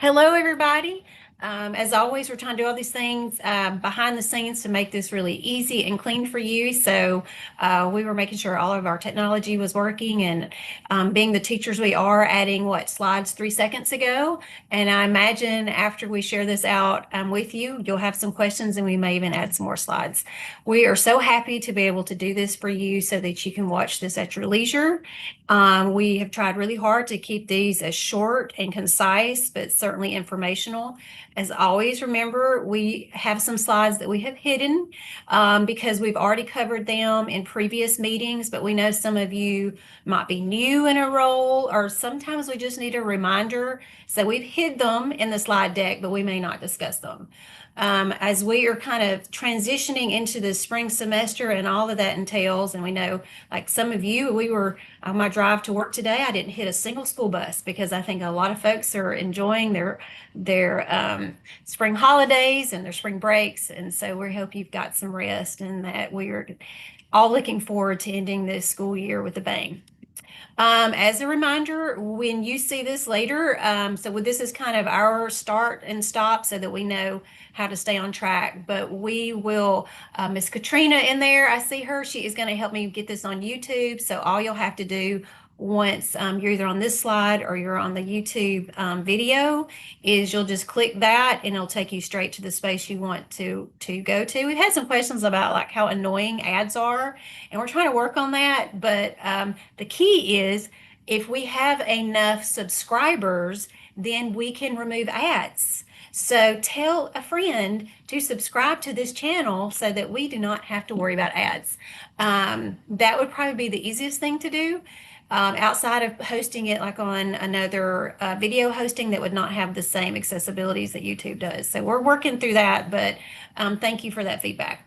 Hello, everybody. As always, we're trying to do all these things behind the scenes to make this really easy and clean for you. So we were making sure all of our technology was working and being the teachers we are, adding slides 3 seconds ago. And I imagine after we share this out with you, you'll have some questions and we may even add some more slides. We are so happy to be able to do this for you so that you can watch this at your leisure. We have tried really hard to keep these as short and concise, but certainly informational. As always, remember, we have some slides that we have hidden because we've already covered them in previous meetings, but we know some of you might be new in a role, or sometimes we just need a reminder. So we've hid them in the slide deck, but we may not discuss them. As we are kind of transitioning into the spring semester and all of that entails, and we know like some of you, we were on my drive to work today, I didn't hit a single school bus because I think a lot of folks are enjoying their spring holidays and their spring breaks. And so we hope you've got some rest and that we are all looking forward to ending this school year with a bang. As a reminder, when you see this later, this is kind of our start and stop so that we know how to stay on track. But we will, Miss Katrina in there, I see her. She is going to help me get this on YouTube. So all you'll have to do once you're either on this slide or you're on the YouTube video is you'll just click that and it'll take you straight to the space you want to go to. We've had some questions about like how annoying ads are, and we're trying to work on that. But the key is if we have enough subscribers, then we can remove ads. So tell a friend to subscribe to this channel so that we do not have to worry about ads. That would probably be the easiest thing to do. Outside of hosting it like on another video hosting that would not have the same accessibilities that YouTube does. So we're working through that, but thank you for that feedback.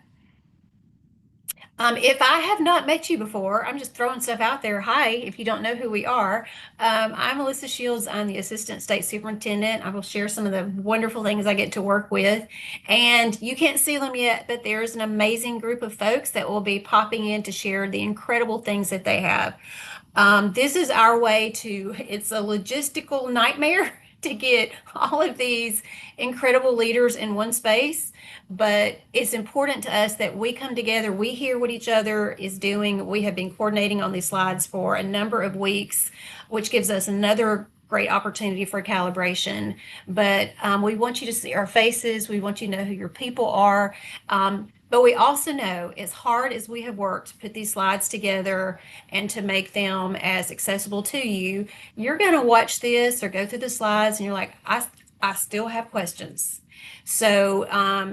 If I have not met you before, I'm just throwing stuff out there. Hi, if you don't know who we are, I'm Melissa Shields. I'm the Assistant State Superintendent. I will share some of the wonderful things I get to work with. And you can't see them yet, but there's an amazing group of folks that will be popping in to share the incredible things that they have. This is our way it's a logistical nightmare to get all of these incredible leaders in one space, but it's important to us that we come together, we hear what each other is doing. We have been coordinating on these slides for a number of weeks, which gives us another great opportunity for calibration. But we want you to see our faces. We want you to know who your people are. But we also know, as hard as we have worked to put these slides together and to make them as accessible to you, you're going to watch this or go through the slides and you're like, I still have questions. So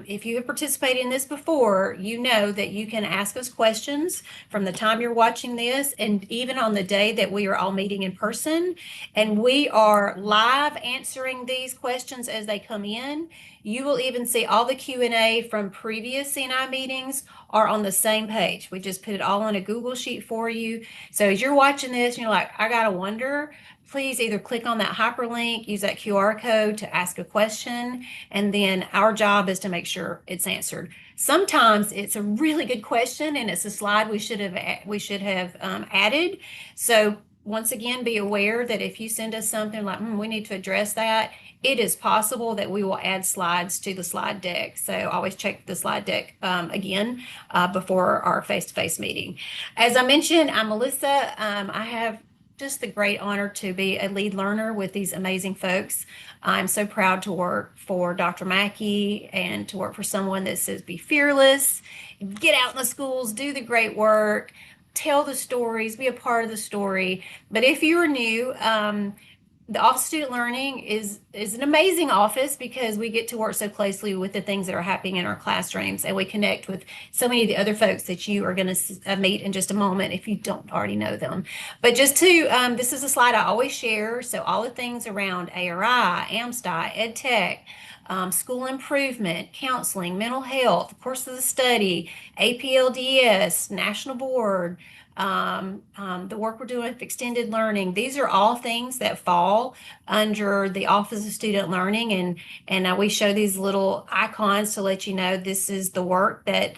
if you have participated in this before, you know that you can ask us questions from the time you're watching this and even on the day that we are all meeting in person. And we are live answering these questions as they come in. You will even see all the Q&A from previous CNI meetings are on the same page. We just put it all on a Google Sheet for you. So as you're watching this and you're like, I gotta wonder, please either click on that hyperlink, use that QR code to ask a question, and then our job is to make sure it's answered. Sometimes it's a really good question and it's a slide we should have added. So once again, be aware that if you send us something like, we need to address that, it is possible that we will add slides to the slide deck. So always check the slide deck again before our face-to-face meeting. As I mentioned, I'm Melissa. I have just the great honor to be a lead learner with these amazing folks. I'm so proud to work for Dr. Mackey and to work for someone that says be fearless, get out in the schools, do the great work, tell the stories, be a part of the story. But if you are new, the Office of Student Learning is an amazing office because we get to work so closely with the things that are happening in our classrooms, and we connect with so many of the other folks that you are going to meet in just a moment if you don't already know them. But just to, this is a slide I always share, so all the things around ARI, AMSTI, EdTech, school improvement, counseling, mental health, courses of study, APLDS, National Board, the work we're doing with extended learning. These are all things that fall under the Office of Student Learning, and we show these little icons to let you know this is the work that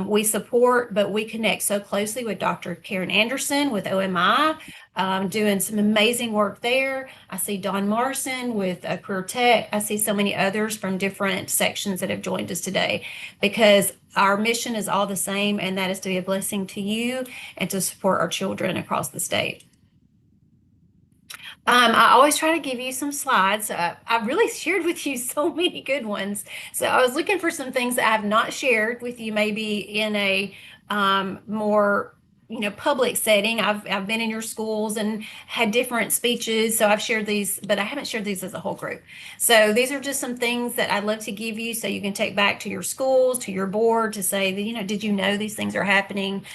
we support, but we connect so closely with Dr. Karen Anderson with OMI. doing some amazing work there. I see Don Marson with Career Tech. I see so many others from different sections that have joined us today because our mission is all the same, and that is to be a blessing to you and to support our children across the state. I always try to give you some slides. I've really shared with you so many good ones. So I was looking for some things that I have not shared with you, maybe in a more public setting. I've been in your schools and had different speeches, so I've shared these, but I haven't shared these as a whole group. So these are just some things that I'd love to give you, so you can take back to your schools, to your board, to say that did you know these things are happening?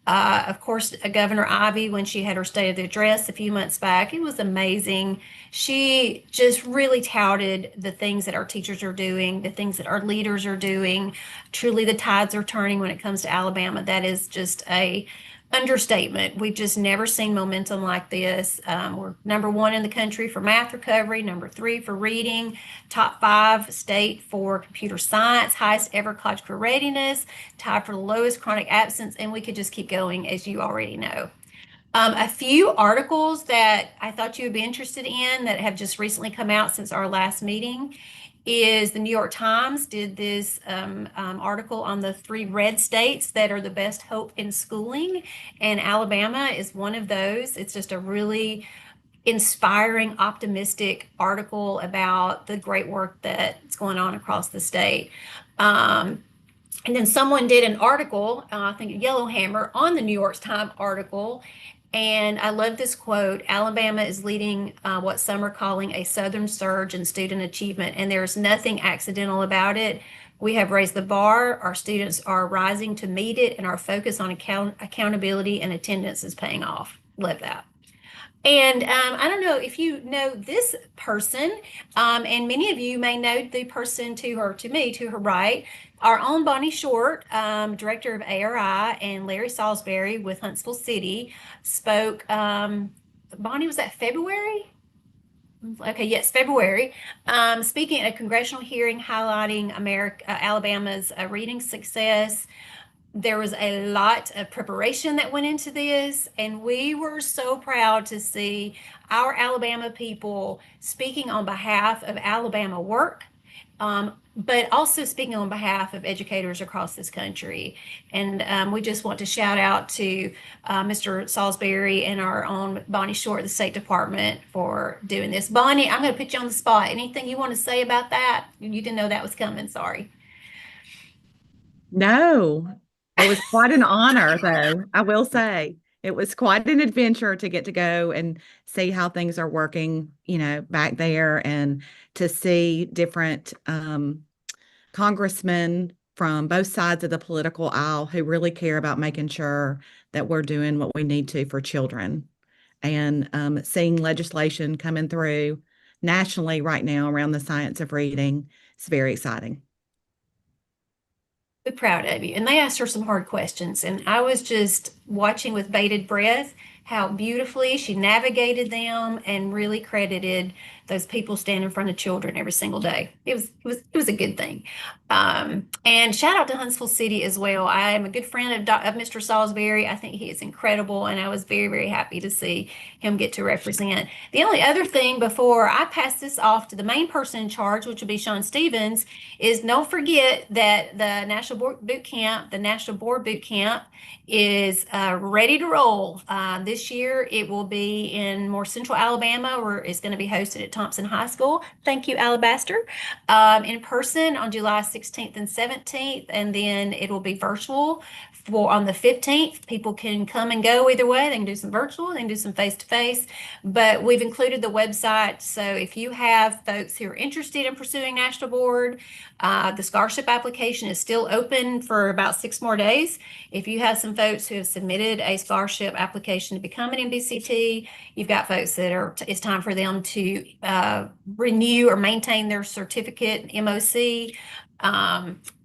Of course, Governor Ivy, when she had her State of the Address a few months back, it was amazing. She just really touted the things that our teachers are doing, the things that our leaders are doing. Truly, the tides are turning when it comes to Alabama. That is just a understatement. We've just never seen momentum like this. We're #1 in the country for math recovery, #3 for reading, top 5 state for computer science, highest ever college career readiness, tied for the lowest chronic absence, and we could just keep going, as you already know. A few articles that I thought you would be interested in that have just recently come out since our last meeting is the New York Times did this article on the 3 red states that are the best hope in schooling, and Alabama is one of those. It's just a really inspiring, optimistic article about the great work that's going on across the state. And then someone did an article, I think Yellowhammer, on the New York Times article. And I love this quote: Alabama is leading what some are calling a Southern surge in student achievement, and there's nothing accidental about it. We have raised the bar, our students are rising to meet it, and our focus on accountability and attendance is paying off. Love that. And I don't know if you know this person, and many of you may know the person to her right, our own Bonnie Short, director of ARI, and Larry Salisbury with Huntsville City spoke. Bonnie, was that February? Okay, yes, February. Speaking at a congressional hearing highlighting Alabama's reading success. There was a lot of preparation that went into this, and we were so proud to see our Alabama people speaking on behalf of Alabama work, but also speaking on behalf of educators across this country. And we just want to shout out to Mr. Salisbury and our own Bonnie Short of the State Department for doing this. Bonnie, I'm going to put you on the spot. Anything you want to say about that? You didn't know that was coming. Sorry. No, it was quite an honor, though. I will say it was quite an adventure to get to go and see how things are working, back there, and to see different congressmen from both sides of the political aisle who really care about making sure that we're doing what we need to for children. And seeing legislation coming through nationally right now around the science of reading is very exciting. Be proud of you. And they asked her some hard questions, and I was just watching with bated breath how beautifully she navigated them and really credited those people standing in front of children every single day. It was a good thing. And shout out to Huntsville City as well. I am a good friend of Mr. Salisbury. I think he is incredible, and I was very, very happy to see him get to represent. The only other thing before I pass this off to the main person in charge, which will be Sean Stevens, is don't forget that the National Board Boot Camp is ready to roll. This year it will be in more central Alabama, where it's going to be hosted at Thompson High School. Thank you, Alabaster. In person on July 16th and 17th, and then it will be virtual on the 15th. People can come and go either way. They can do some virtual, they can do some face-to-face, but we've included the website. So if you have folks who are interested in pursuing National Board, the scholarship application is still open for about 6 more days. If you have some folks who have submitted a scholarship application to become an MBCT, you've got folks that it's time for them to renew or maintain their certificate MOC.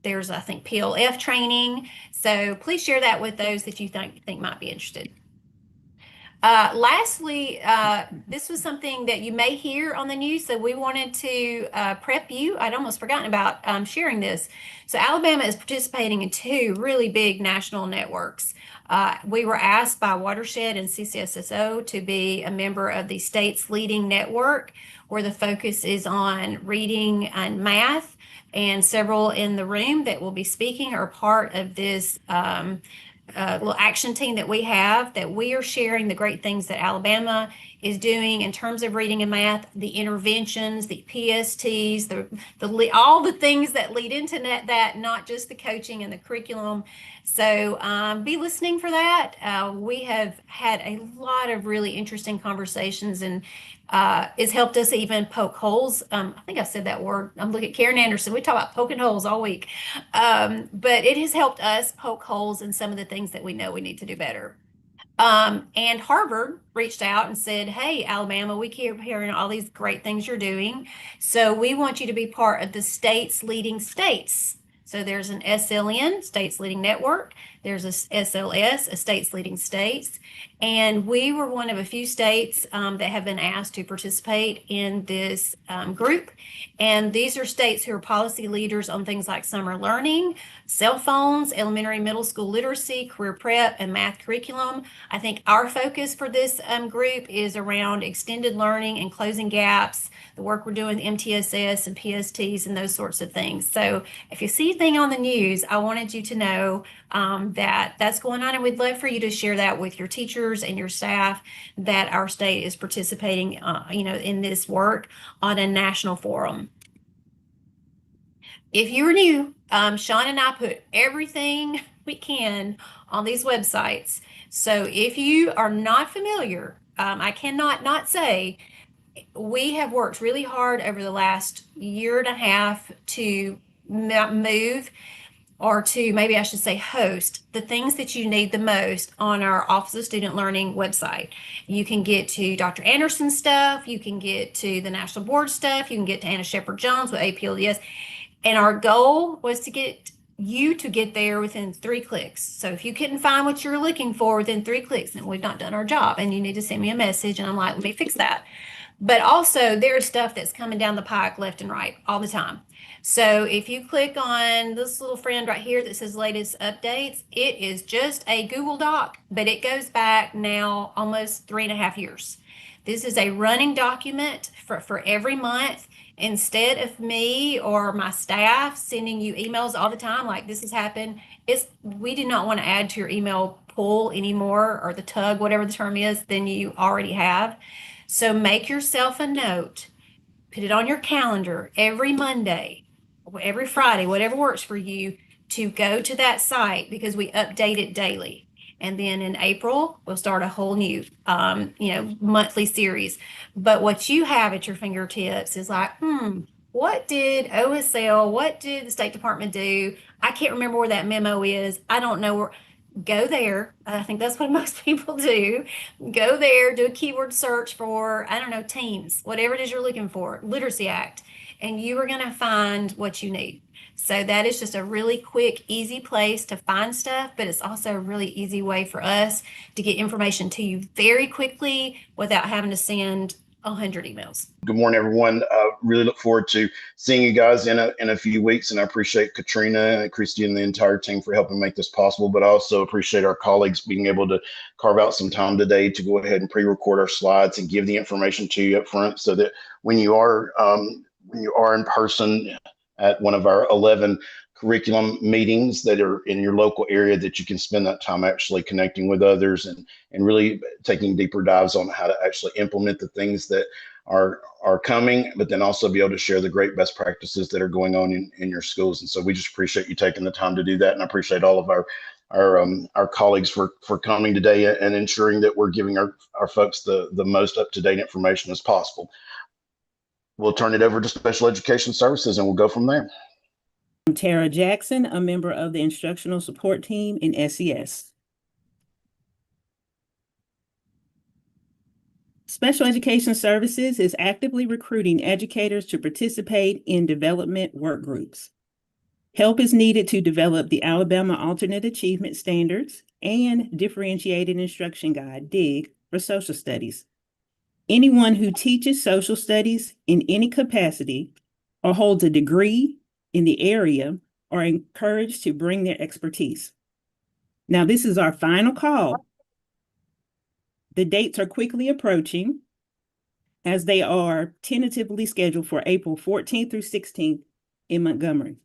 There's, I think, PLF training. So please share that with those that you think might be interested. Lastly, this was something that you may hear on the news, so we wanted to prep you. I'd almost forgotten about sharing this. So Alabama is participating in 2 really big national networks. We were asked by Watershed and CCSSO to be a member of the state's leading network, where the focus is on reading and math. And several in the room that will be speaking are part of this little action team that we have, that we are sharing the great things that Alabama is doing in terms of reading and math, the interventions, the PSTs, all the things that lead into that, not just the coaching and the curriculum. So be listening for that. We have had a lot of really interesting conversations, and it's helped us even poke holes. I think I said that word. I'm looking at Karen Anderson. We talk about poking holes all week. But it has helped us poke holes in some of the things that we know we need to do better. And Harvard reached out and said, "Hey, Alabama, we keep hearing all these great things you're doing. So we want you to be part of the state's leading states." So there's an SLN, States Leading Network. There's a SLS, a States Leading States. And we were one of a few states that have been asked to participate in this group. And these are states who are policy leaders on things like summer learning, cell phones, elementary, middle school literacy, career prep, and math curriculum. I think our focus for this group is around extended learning and closing gaps, the work we're doing with MTSS and PSTs and those sorts of things. So if you see anything on the news, I wanted you to know that that's going on, and we'd love for you to share that with your teachers and your staff, that our state is participating in this work on a national forum. If you're new, Sean and I put everything we can on these websites. So if you are not familiar, I cannot not say we have worked really hard over the last year and a half to move, or to, maybe I should say, host the things that you need the most on our Office of Student Learning website. You can get to Dr. Anderson's stuff, you can get to the National Board stuff, you can get to Anna Shepherd-Jones with APLDS. And our goal was to get you to get there within 3 clicks. So if you couldn't find what you're looking for within 3 clicks, then we've not done our job, and you need to send me a message, and I'm like, let me fix that. But also, there's stuff that's coming down the pike left and right all the time. So if you click on this little friend right here that says latest updates, it is just a Google Doc, but it goes back now almost 3.5 years. This is a running document for every month. Instead of me or my staff sending you emails all the time like this has happened, we do not want to add to your email pool anymore, or the tug, whatever the term is, than you already have. So make yourself a note, put it on your calendar every Monday, every Friday, whatever works for you, to go to that site, because we update it daily. And then in April, we'll start a whole new, monthly series. But what you have at your fingertips is like, what did OSL, what did the State Department do? I can't remember where that memo is. I don't know where. Go there. I think that's what most people do. Go there, do a keyword search for, I don't know, teens, whatever it is you're looking for, Literacy Act, and you are going to find what you need. So that is just a really quick, easy place to find stuff, but it's also a really easy way for us to get information to you very quickly without having to send 100 emails. Good morning, everyone. Really look forward to seeing you guys in a few weeks, and I appreciate Katrina, Christy, and the entire team for helping make this possible. But I also appreciate our colleagues being able to carve out some time today to go ahead and pre-record our slides and give the information to you up front, so that when you are in person at one of our 11 curriculum meetings that are in your local area, that you can spend that time actually connecting with others and really taking deeper dives on how to actually implement the things that are coming, but then also be able to share the great best practices that are going on in your schools. And so we just appreciate you taking the time to do that. And I appreciate all of our colleagues for coming today and ensuring that we're giving our folks the most up-to-date information as possible. We'll turn it over to Special Education Services and we'll go from there. I'm Tara Jackson, a member of the Instructional Support Team in SES. Special Education Services is actively recruiting educators to participate in development work groups. Help is needed to develop the Alabama Alternate Achievement Standards and Differentiated Instruction Guide, DIG, for social studies. Anyone who teaches social studies in any capacity or holds a degree in the area are encouraged to bring their expertise. Now, this is our final call. The dates are quickly approaching, as they are tentatively scheduled for April 14th through 16th in Montgomery.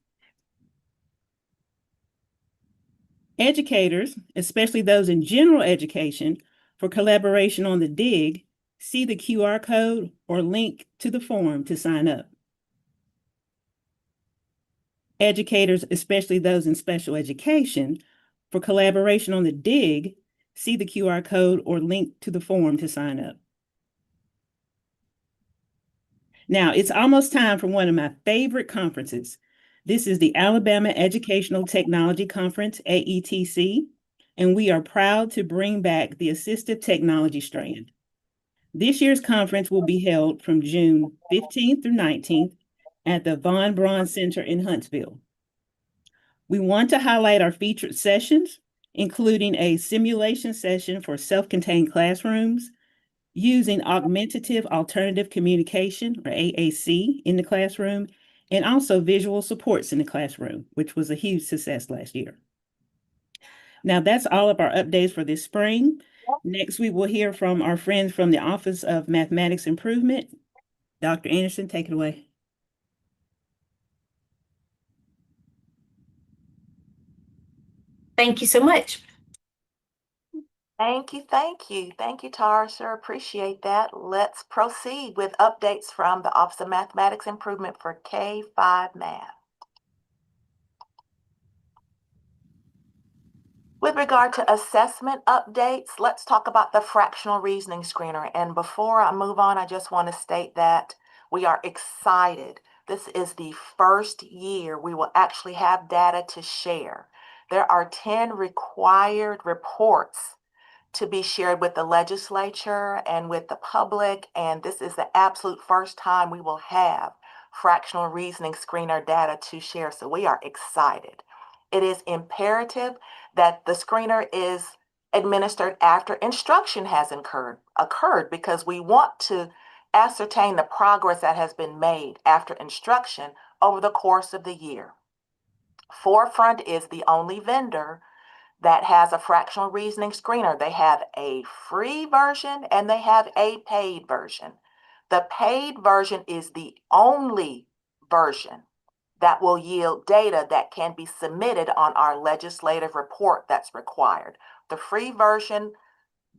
Educators, especially those in general education, for collaboration on the DIG, see the QR code or link to the form to sign up. Educators, especially those in special education, for collaboration on the DIG, see the QR code or link to the form to sign up. Now, it's almost time for one of my favorite conferences. This is the Alabama Educational Technology Conference, AETC, and we are proud to bring back the assistive technology strand. This year's conference will be held from June 15th through 19th at the Von Braun Center in Huntsville. We want to highlight our featured sessions, including a simulation session for self-contained classrooms, using augmentative alternative communication, or AAC, in the classroom, and also visual supports in the classroom, which was a huge success last year. Now, that's all of our updates for this spring. Next, we will hear from our friends from the Office of Mathematics Improvement. Dr. Anderson, take it away. Thank you so much. Thank you, thank you. Thank you, Tara. Sure appreciate that. Let's proceed with updates from the Office of Mathematics Improvement for K-5 Math. With regard to assessment updates, let's talk about the fractional reasoning screener. And before I move on, I just want to state that we are excited. This is the first year we will actually have data to share. There are 10 required reports to be shared with the legislature and with the public, and this is the absolute first time we will have fractional reasoning screener data to share, so we are excited. It is imperative that the screener is administered after instruction has occurred because we want to ascertain the progress that has been made after instruction over the course of the year. Forefront is the only vendor that has a fractional reasoning screener. They have a free version and they have a paid version. The paid version is the only version that will yield data that can be submitted on our legislative report that's required. The free version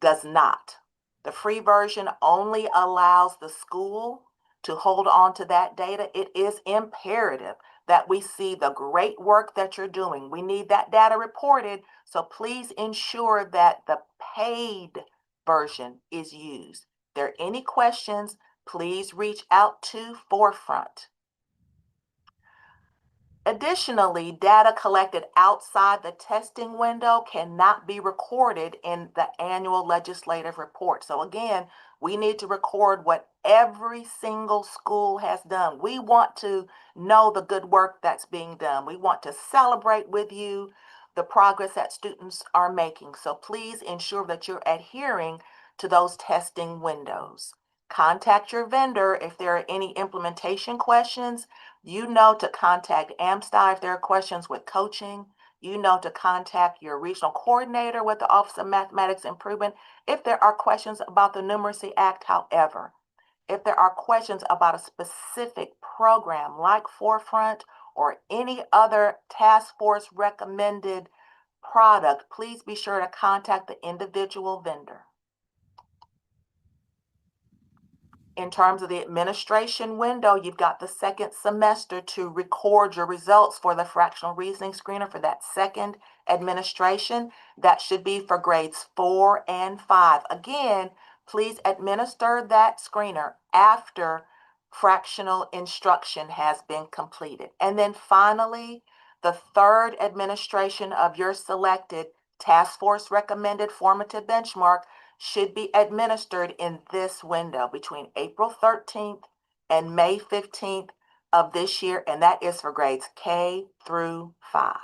does not. The free version only allows the school to hold on to that data. It is imperative that we see the great work that you're doing. We need that data reported, so please ensure that the paid version is used. If there are any questions, please reach out to Forefront. Additionally, data collected outside the testing window cannot be recorded in the annual legislative report. So again, we need to record what every single school has done. We want to know the good work that's being done. We want to celebrate with you the progress that students are making. So please ensure that you're adhering to those testing windows. Contact your vendor if there are any implementation questions. You know to contact AMSTI if there are questions with coaching. You know to contact your regional coordinator with the Office of Mathematics Improvement if there are questions about the Numeracy Act. However, if there are questions about a specific program like Forefront or any other task force recommended product, please be sure to contact the individual vendor. In terms of the administration window, you've got the second semester to record your results for the fractional reasoning screener for that second administration. That should be for grades 4 and 5. Again, please administer that screener after fractional instruction has been completed. And then finally, the third administration of your selected task force recommended formative benchmark should be administered in this window between April 13th and May 15th of this year, and that is for grades K through 5.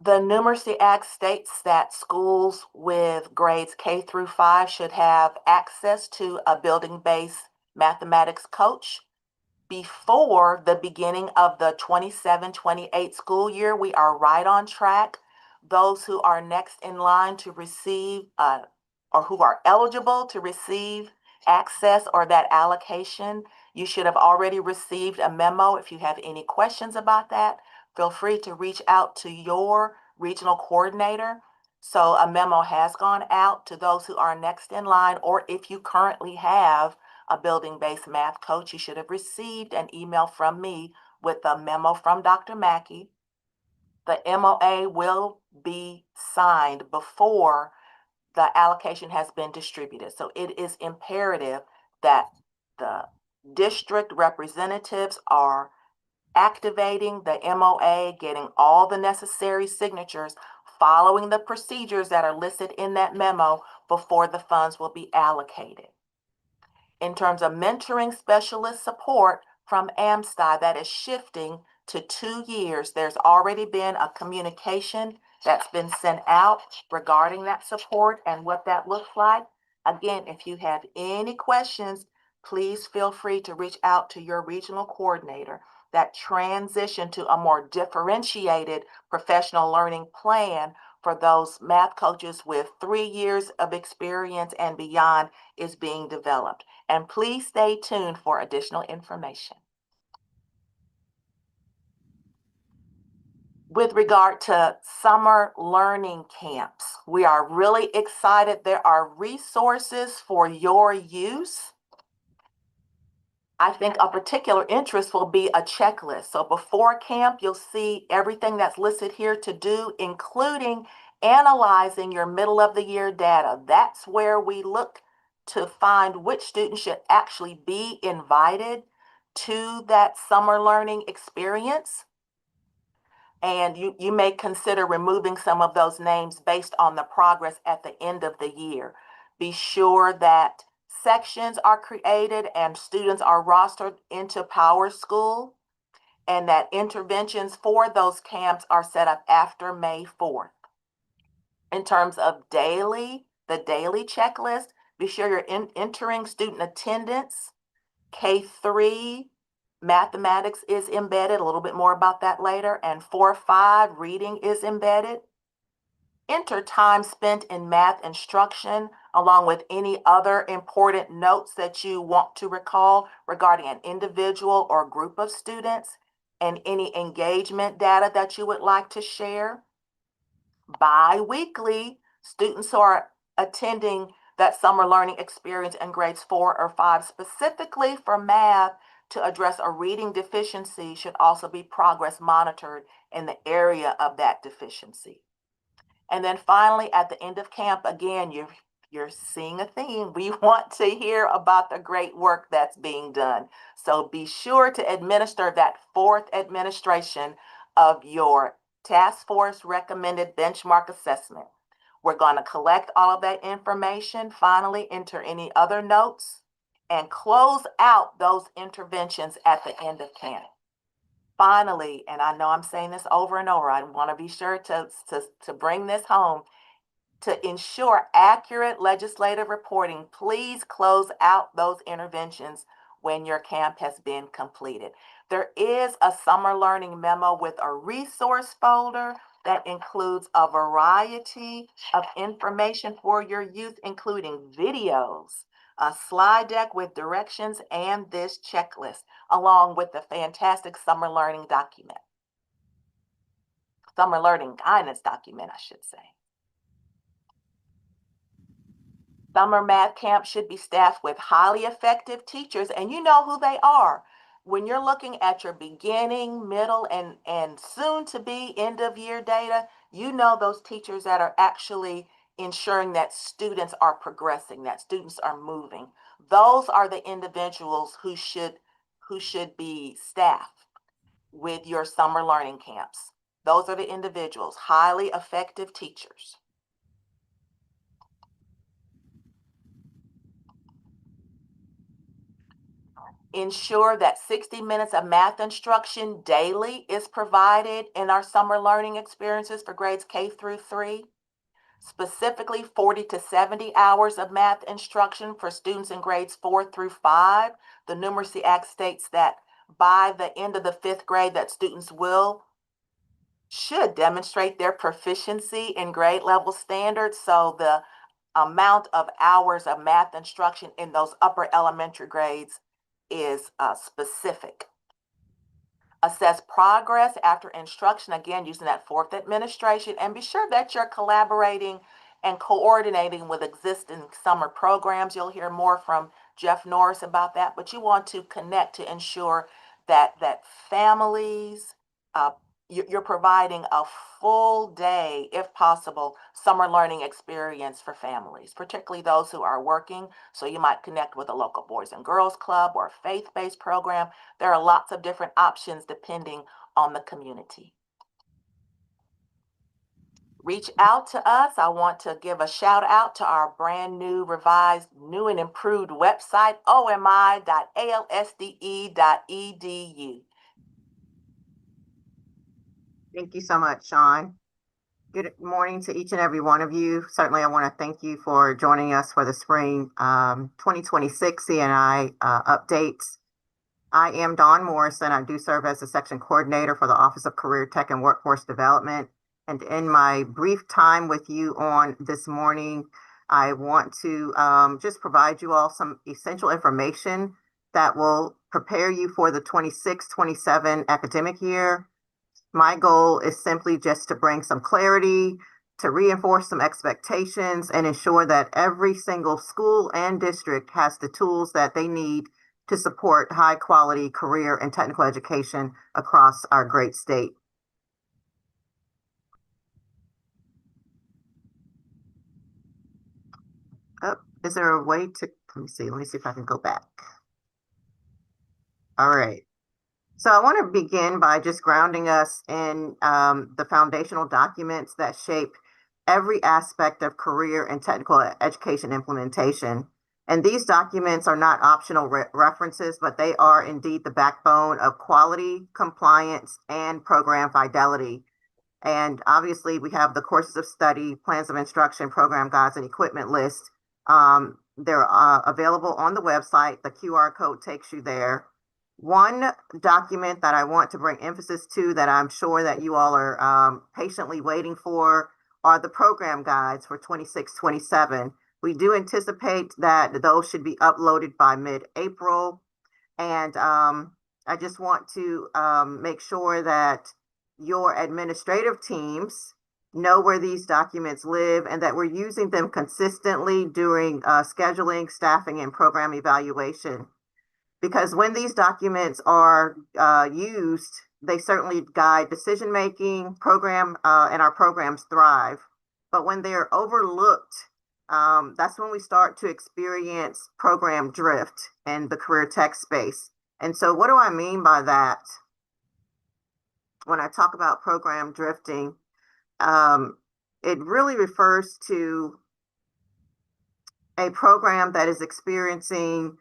The Numeracy Act states that schools with grades K through 5 should have access to a building-based mathematics coach. before the beginning of the 27-28 school year. We are right on track. Those who are next in line to receive or who are eligible to receive access or that allocation, you should have already received a memo. If you have any questions about that, feel free to reach out to your regional coordinator. So a memo has gone out to those who are next in line, or if you currently have a building-based math coach, you should have received an email from me with a memo from Dr. Mackey. The MOA will be signed before the allocation has been distributed. So it is imperative that the district representatives are activating the MOA, getting all the necessary signatures, following the procedures that are listed in that memo before the funds will be allocated. In terms of mentoring specialist support from AMSTI, that is shifting to 2 years. There's already been a communication that's been sent out regarding that support and what that looks like. Again, if you have any questions, please feel free to reach out to your regional coordinator. That transition to a more differentiated professional learning plan for those math coaches with 3 years of experience and beyond is being developed. And please stay tuned for additional information. With regard to summer learning camps, we are really excited. There are resources for your use. I think a particular interest will be a checklist. So before camp, you'll see everything that's listed here to do, including analyzing your middle of the year data. That's where we look to find which students should actually be invited to that summer learning experience. And you may consider removing some of those names based on the progress at the end of the year. Be sure that sections are created and students are rostered into Power School, and that interventions for those camps are set up after May 4th. In terms of the daily checklist, be sure you're entering student attendance. K3 mathematics is embedded, a little bit more about that later, and 4-5 reading is embedded. Enter time spent in math instruction, along with any other important notes that you want to recall regarding an individual or group of students, and any engagement data that you would like to share. Bi-weekly, students who are attending that summer learning experience in grades 4 or 5, specifically for math, to address a reading deficiency should also be progress monitored in the area of that deficiency. And then finally, at the end of camp, again, you're seeing a theme. We want to hear about the great work that's being done. So be sure to administer that 4th administration of your task force recommended benchmark assessment. We're going to collect all of that information, finally enter any other notes, and close out those interventions at the end of camp. Finally, and I know I'm saying this over and over, I want to be sure to bring this home. To ensure accurate legislative reporting, please close out those interventions when your camp has been completed. There is a summer learning memo with a resource folder that includes a variety of information for your youth, including videos, a slide deck with directions, and this checklist, along with the fantastic summer learning document. Summer learning guidance document, I should say. Summer math camp should be staffed with highly effective teachers, and you know who they are. When you're looking at your beginning, middle, and soon to be end of year data, you know those teachers that are actually ensuring that students are progressing, that students are moving. Those are the individuals who should be staffed with your summer learning camps. Those are the individuals, highly effective teachers. Ensure that 60 minutes of math instruction daily is provided in our summer learning experiences for grades K through 3. Specifically, 40 to 70 hours of math instruction for students in grades 4 through 5. The Numeracy Act states that by the end of the 5th grade that students should demonstrate their proficiency in grade level standards. So the amount of hours of math instruction in those upper elementary grades is specific. Assess progress after instruction, again, using that 4th administration, and be sure that you're collaborating and coordinating with existing summer programs. You'll hear more from Jeff Norris about that, but you want to connect to ensure that families, you're providing a full day, if possible, summer learning experience for families, particularly those who are working. So you might connect with a local Boys and Girls Club or a faith-based program. There are lots of different options depending on the community. Reach out to us. I want to give a shout out to our brand new, revised, new and improved website, omi.alsde.edu. Thank you so much, Sean. Good morning to each and every one of you. Certainly, I want to thank you for joining us for the spring 2026 CNI updates. I am Dawn Morrison. I do serve as the section coordinator for the Office of Career Tech and Workforce Development. And in my brief time with you on this morning, I want to just provide you all some essential information that will prepare you for the 26-27 academic year. My goal is simply just to bring some clarity, to reinforce some expectations, and ensure that every single school and district has the tools that they need to support high quality career and technical education across our great state. Oh, is there a way to, let me see if I can go back. All right. So I want to begin by just grounding us in the foundational documents that shape every aspect of career and technical education implementation. And these documents are not optional references, but they are indeed the backbone of quality, compliance, and program fidelity. And obviously, we have the courses of study, plans of instruction, program guides, and equipment list. They're available on the website. The QR code takes you there. One document that I want to bring emphasis to that I'm sure that you all are patiently waiting for are the program guides for 26-27. We do anticipate that those should be uploaded by mid-April. And I just want to make sure that your administrative teams know where these documents live and that we're using them consistently during scheduling, staffing, and program evaluation. Because when these documents are used, they certainly guide decision-making, and our programs thrive. But when they're overlooked, that's when we start to experience program drift in the career tech space. And so what do I mean by that? When I talk about program drifting, it really refers to a program that is experiencing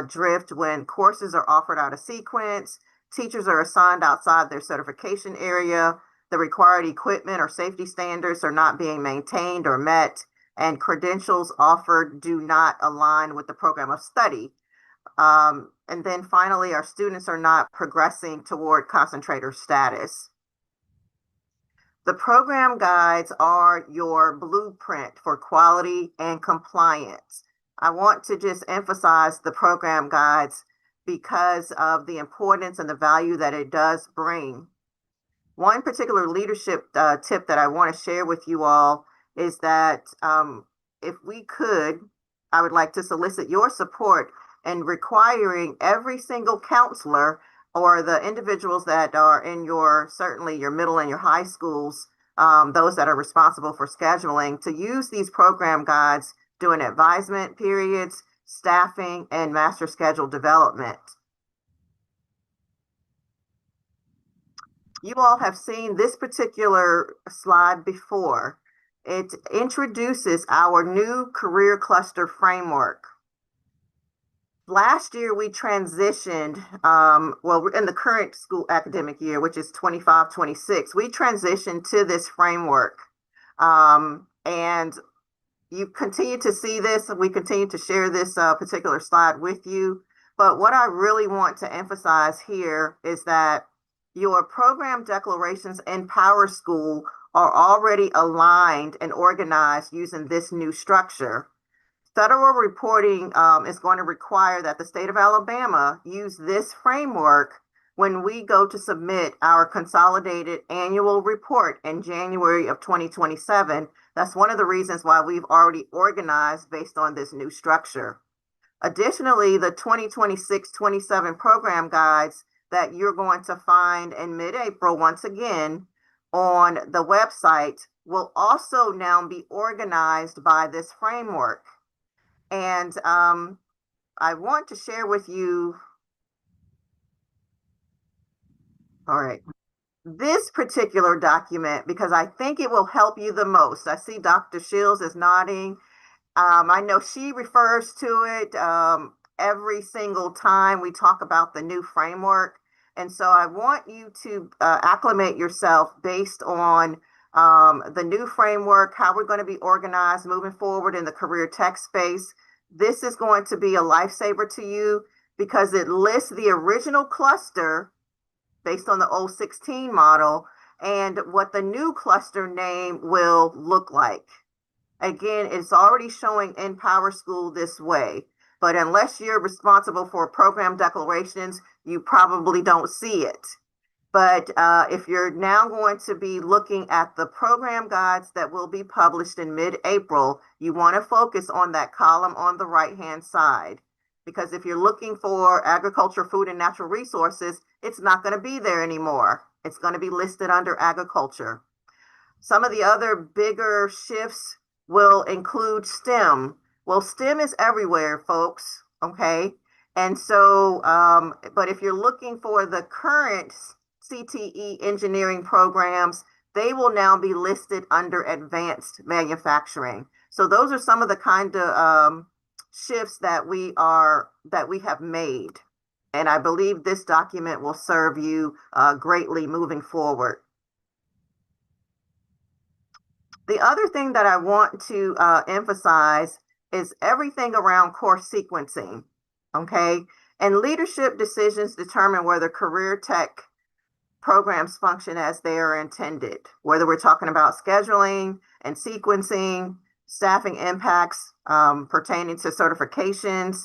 drift when courses are offered out of sequence, teachers are assigned outside their certification area, the required equipment or safety standards are not being maintained or met, and credentials offered do not align with the program of study. And then finally, our students are not progressing toward concentrator status. The program guides are your blueprint for quality and compliance. I want to just emphasize the program guides because of the importance and the value that it does bring. One particular leadership tip that I want to share with you all is that if we could, I would like to solicit your support in requiring every single counselor or the individuals that are in certainly your middle and your high schools, those that are responsible for scheduling, to use these program guides during advisement periods, staffing, and master schedule development. You all have seen this particular slide before. It introduces our new career cluster framework. Last year, we transitioned, in the current school academic year, which is 25-26, we transitioned to this framework. And you continue to see this, and we continue to share this particular slide with you. But what I really want to emphasize here is that your program declarations in PowerSchool are already aligned and organized using this new structure. Federal reporting is going to require that the state of Alabama use this framework when we go to submit our consolidated annual report in January of 2027. That's one of the reasons why we've already organized based on this new structure. Additionally, the 2026-27 program guides that you're going to find in mid-April, once again, on the website will also now be organized by this framework. And I want to share with you, all right, this particular document, because I think it will help you the most. I see Dr. Shields is nodding. I know she refers to it every single time we talk about the new framework. And so I want you to acclimate yourself based on the new framework, how we're going to be organized moving forward in the career tech space. This is going to be a lifesaver to you because it lists the original cluster based on the old 16 model and what the new cluster name will look like. Again, it's already showing in PowerSchool this way, but unless you're responsible for program declarations, you probably don't see it. But if you're now going to be looking at the program guides that will be published in mid-April, you want to focus on that column on the right-hand side. Because if you're looking for agriculture, food, and natural resources, it's not going to be there anymore. It's going to be listed under agriculture. Some of the other bigger shifts will include STEM. Well, STEM is everywhere, folks, okay? And so, but if you're looking for the current CTE engineering programs, they will now be listed under advanced manufacturing. So those are some of the kind of shifts that we have made. And I believe this document will serve you greatly moving forward. The other thing that I want to emphasize is everything around course sequencing, okay? And leadership decisions determine whether career tech programs function as they are intended, whether we're talking about scheduling and sequencing, staffing impacts pertaining to certifications,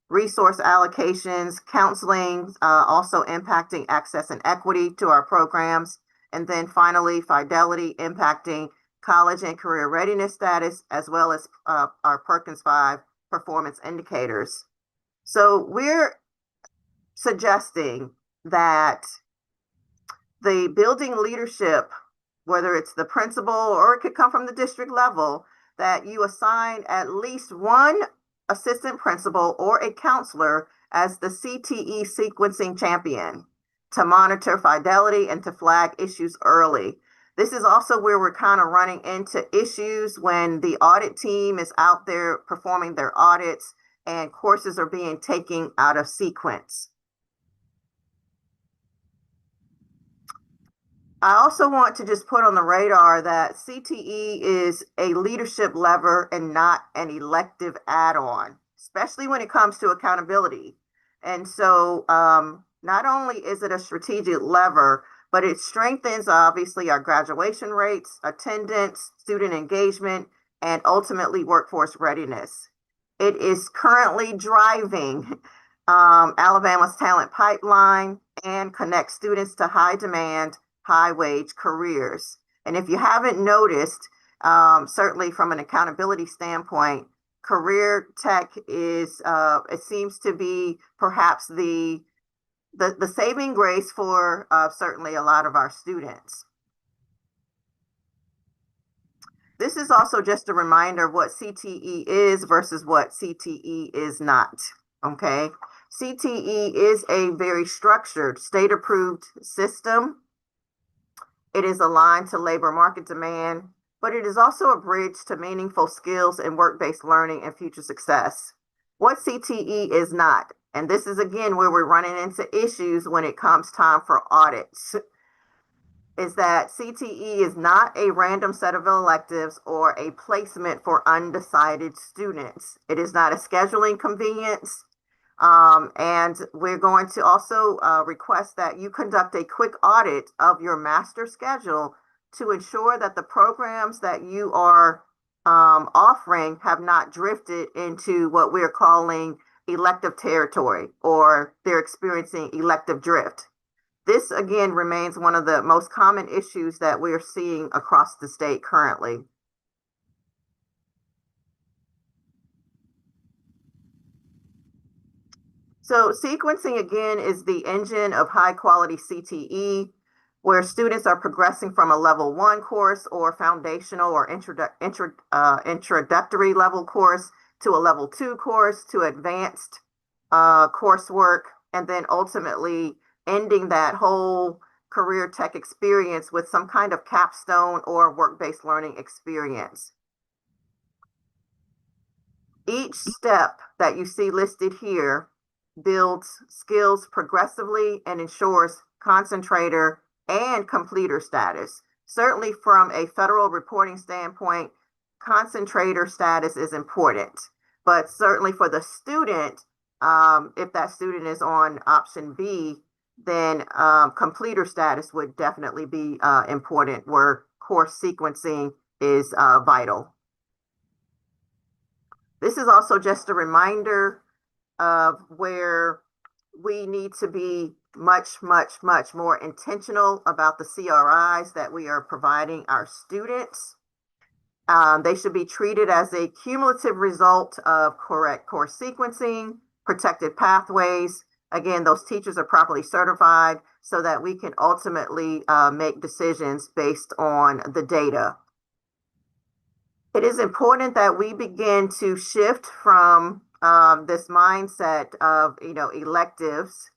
resource allocations, counseling, also impacting access and equity to our programs, and then finally, fidelity impacting college and career readiness status, as well as our Perkins 5 performance indicators. So we're suggesting that the building leadership, whether it's the principal or it could come from the district level, that you assign at least one assistant principal or a counselor as the CTE sequencing champion to monitor fidelity and to flag issues early. This is also where we're kind of running into issues when the audit team is out there performing their audits and courses are being taken out of sequence. I also want to just put on the radar that CTE is a leadership lever and not an elective add-on, especially when it comes to accountability. And so not only is it a strategic lever, but it strengthens obviously our graduation rates, attendance, student engagement, and ultimately workforce readiness. It is currently driving Alabama's talent pipeline and connects students to high demand, high wage careers. And if you haven't noticed, certainly from an accountability standpoint, career tech is, it seems to be perhaps the saving grace for certainly a lot of our students. This is also just a reminder of what CTE is versus what CTE is not, okay? CTE is a very structured, state-approved system. It is aligned to labor market demand, but it is also a bridge to meaningful skills and work-based learning and future success. What CTE is not, and this is again where we're running into issues when it comes time for audits, is that CTE is not a random set of electives or a placement for undecided students. It is not a scheduling convenience. And we're going to also request that you conduct a quick audit of your master schedule to ensure that the programs that you are offering have not drifted into what we're calling elective territory, or they're experiencing elective drift. This, again, remains one of the most common issues that we're seeing across the state currently. So sequencing, again, is the engine of high quality CTE, where students are progressing from a level 1 course or foundational or introductory level course to a level 2 course to advanced coursework, and then ultimately ending that whole career tech experience with some kind of capstone or work-based learning experience. Each step that you see listed here builds skills progressively and ensures concentrator and completer status. Certainly from a federal reporting standpoint, concentrator status is important, but certainly for the student, if that student is on option B, then completer status would definitely be important, where course sequencing is vital. This is also just a reminder of where we need to be much more intentional about the CRIs that we are providing our students. They should be treated as a cumulative result of correct course sequencing, protected pathways. Again, those teachers are properly certified so that we can ultimately make decisions based on the data. It is important that we begin to shift from this mindset of, electives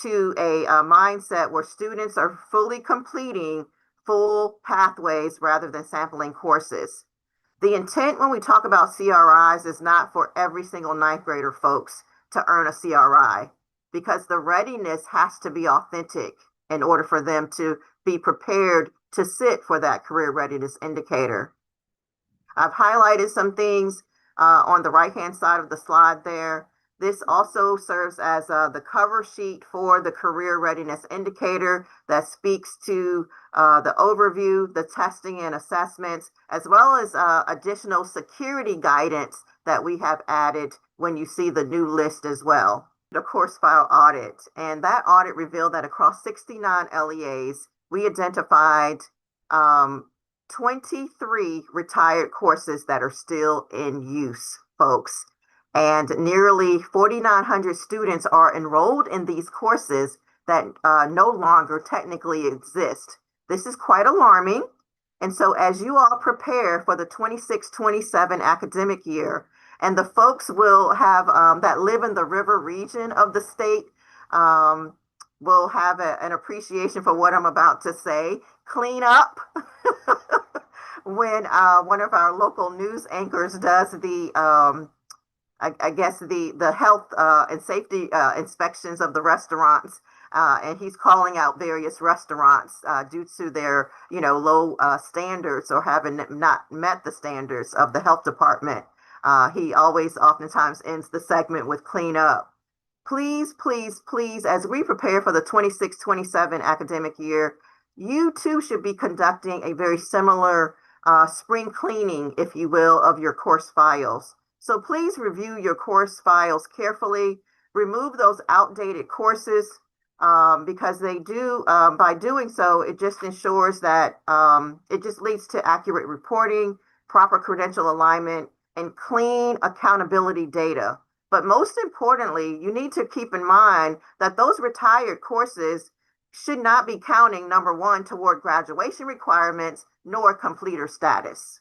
to a mindset where students are fully completing full pathways rather than sampling courses. The intent when we talk about CRIs is not for every single ninth grader, folks, to earn a CRI, because the readiness has to be authentic in order for them to be prepared to sit for that career readiness indicator. I've highlighted some things on the right-hand side of the slide there. This also serves as the cover sheet for the career readiness indicator that speaks to the overview, the testing and assessments, as well as additional security guidance that we have added when you see the new list as well. The course file audit, and that audit revealed that across 69 LEAs, we identified 23 retired courses that are still in use, folks. And nearly 4,900 students are enrolled in these courses that no longer technically exist. This is quite alarming. And so as you all prepare for the 26-27 academic year, and the folks will have that live in the river region of the state will have an appreciation for what I'm about to say. Clean up. When one of our local news anchors does the the health and safety inspections of the restaurants, and he's calling out various restaurants due to their low standards or having not met the standards of the health department. He always oftentimes ends the segment with clean up. Please, as we prepare for the 26-27 academic year, you too should be conducting a very similar spring cleaning, if you will, of your course files. So please review your course files carefully. Remove those outdated courses because they do, by doing so, it just ensures that it just leads to accurate reporting, proper credential alignment, and clean accountability data. But most importantly, you need to keep in mind that those retired courses should not be counting, number one, toward graduation requirements nor completer status.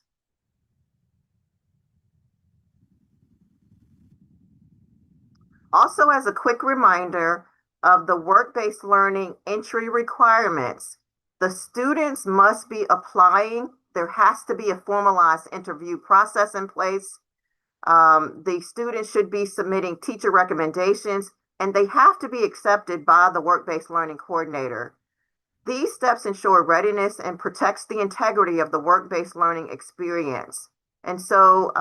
Also, as a quick reminder of the work-based learning entry requirements, the students must be applying. There has to be a formalized interview process in place. The students should be submitting teacher recommendations, and they have to be accepted by the work-based learning coordinator. These steps ensure readiness and protects the integrity of the work-based learning experience. And so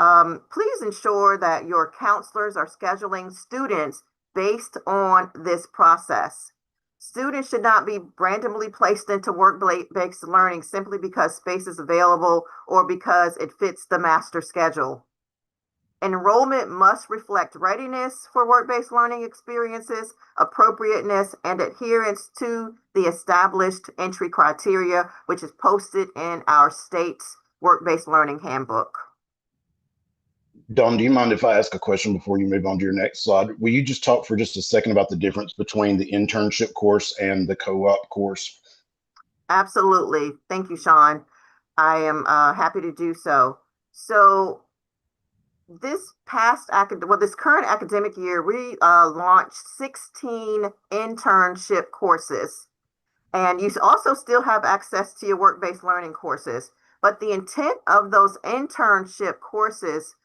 please ensure that your counselors are scheduling students based on this process. Students should not be randomly placed into work-based learning simply because space is available or because it fits the master schedule. Enrollment must reflect readiness for work-based learning experiences, appropriateness, and adherence to the established entry criteria, which is posted in our state's work-based learning handbook. Dawn, do you mind if I ask a question before you move on to your next slide? Will you just talk for just a second about the difference between the internship course and the co-op course? Absolutely. Thank you, Sean. I am happy to do so. So this current academic year, we launched 16 internship courses. And you also still have access to your work-based learning courses. But the intent of those internship courses,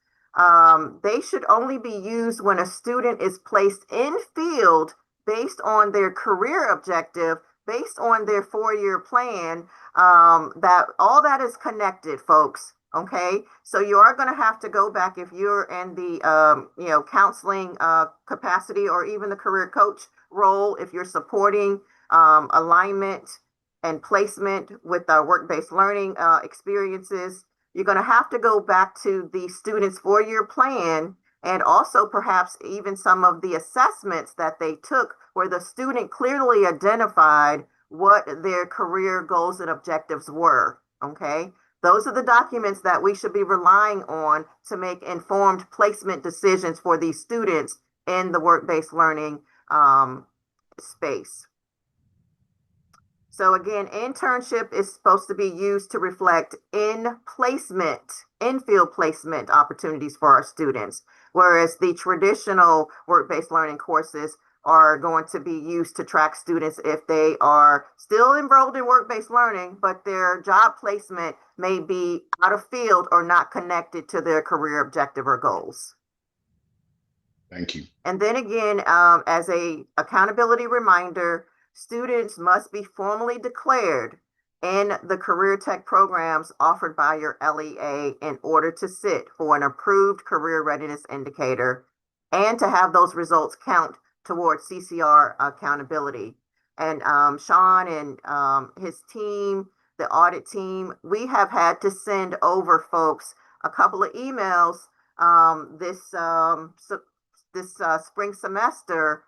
they should only be used when a student is placed in field based on their career objective, based on their 4-year plan. That all that is connected, folks. Okay, so you are going to have to go back if you're in the counseling capacity or even the career coach role, if you're supporting alignment and placement with our work-based learning experiences. You're going to have to go back to the student's 4-year plan and also perhaps even some of the assessments that they took where the student clearly identified what their career goals and objectives were. Okay, those are the documents that we should be relying on to make informed placement decisions for these students in the work-based learning space. So again, internship is supposed to be used to reflect in-field placement opportunities for our students, whereas the traditional work-based learning courses are going to be used to track students if they are still enrolled in work-based learning, but their job placement may be out of field or not connected to their career objective or goals. Thank you. And then again, as a accountability reminder, students must be formally declared in the career tech programs offered by your LEA in order to sit for an approved career readiness indicator and to have those results count towards CCR accountability. And Sean and his team, the audit team, we have had to send over folks a couple of emails this spring semester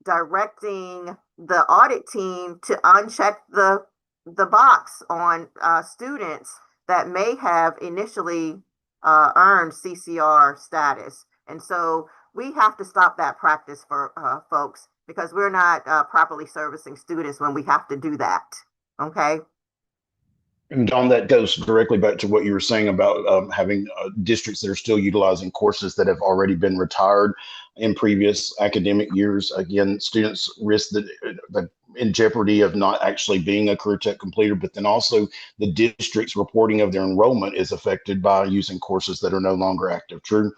directing the audit team to uncheck the box on students that may have initially earned CCR status. And so we have to stop that practice for folks because we're not properly servicing students when we have to do that. Okay. And Don, that goes directly back to what you were saying about having districts that are still utilizing courses that have already been retired in previous academic years. Again, students risk the in jeopardy of not actually being a career tech completer, but then also the district's reporting of their enrollment is affected by using courses that are no longer active. True?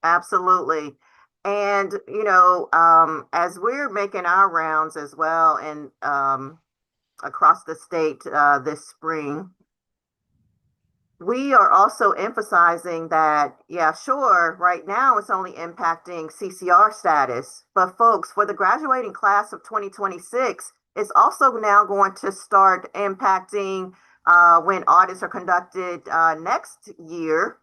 Absolutely. And, as we're making our rounds as well and across the state this spring, we are also emphasizing that, yeah, sure, right now it's only impacting CCR status, but folks, for the graduating class of 2026, it's also now going to start impacting when audits are conducted next year,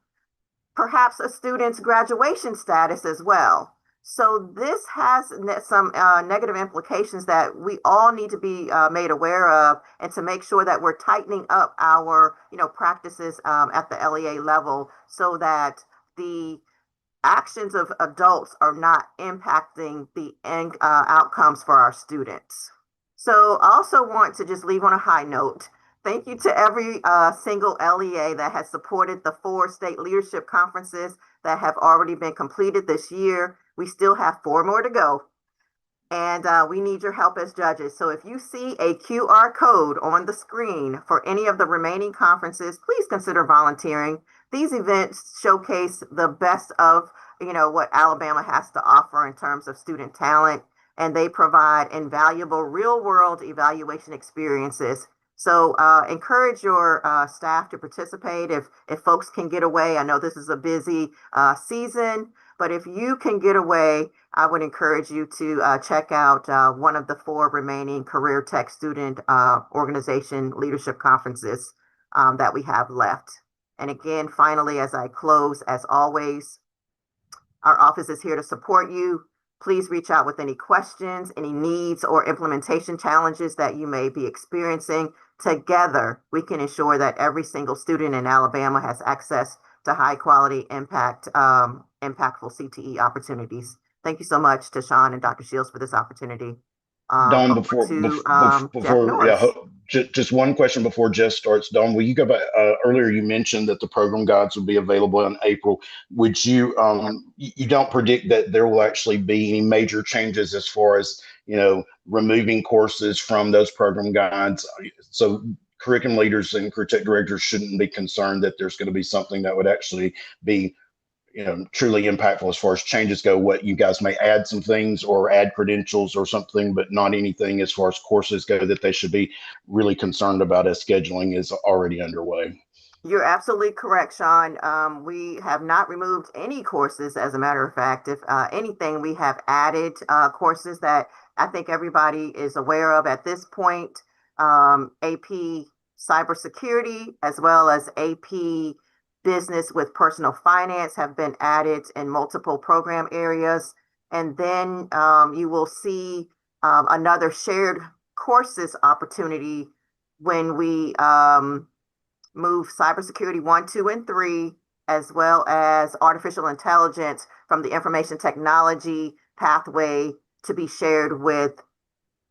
perhaps a student's graduation status as well. So this has some negative implications that we all need to be made aware of, and to make sure that we're tightening up our, practices at the LEA level so that the actions of adults are not impacting the end outcomes for our students. So I also want to just leave on a high note. Thank you to every single LEA that has supported the 4 state leadership conferences that have already been completed this year. We still have 4 more to go. And we need your help as judges. So if you see a QR code on the screen for any of the remaining conferences, please consider volunteering. These events showcase the best of, what Alabama has to offer in terms of student talent, and they provide invaluable real-world evaluation experiences So encourage your staff to participate if folks can get away. I know this is a busy season, but if you can get away, I would encourage you to check out one of the 4 remaining Career Tech student organization leadership conferences that we have left. And again, finally, as I close, as always, our office is here to support you. Please reach out with any questions, any needs, or implementation challenges that you may be experiencing. Together, we can ensure that every single student in Alabama has access to high quality impactful CTE opportunities. Thank you so much to Sean and Dr. Shields for this opportunity. Dawn, Over to Jeff before Norris. just one question before Jeff starts. Dawn, will you go back? Earlier, you mentioned that the program guides will be available in April. Would you? You don't predict that there will actually be any major changes as far as removing courses from those program guides. So curriculum leaders and career tech directors shouldn't be concerned that there's going to be something that would actually be truly impactful as far as changes go. What you guys may add some things or add credentials or something, but not anything as far as courses go that they should be really concerned about as scheduling is already underway. You're absolutely correct, Sean. We have not removed any courses. As a matter of fact, if anything, we have added courses that I think everybody is aware of at this point. AP Cybersecurity, as well as AP Business with Personal Finance, have been added in multiple program areas. And then you will see another shared courses opportunity when we move Cybersecurity 1, 2, and 3, as well as Artificial Intelligence from the Information Technology pathway to be shared with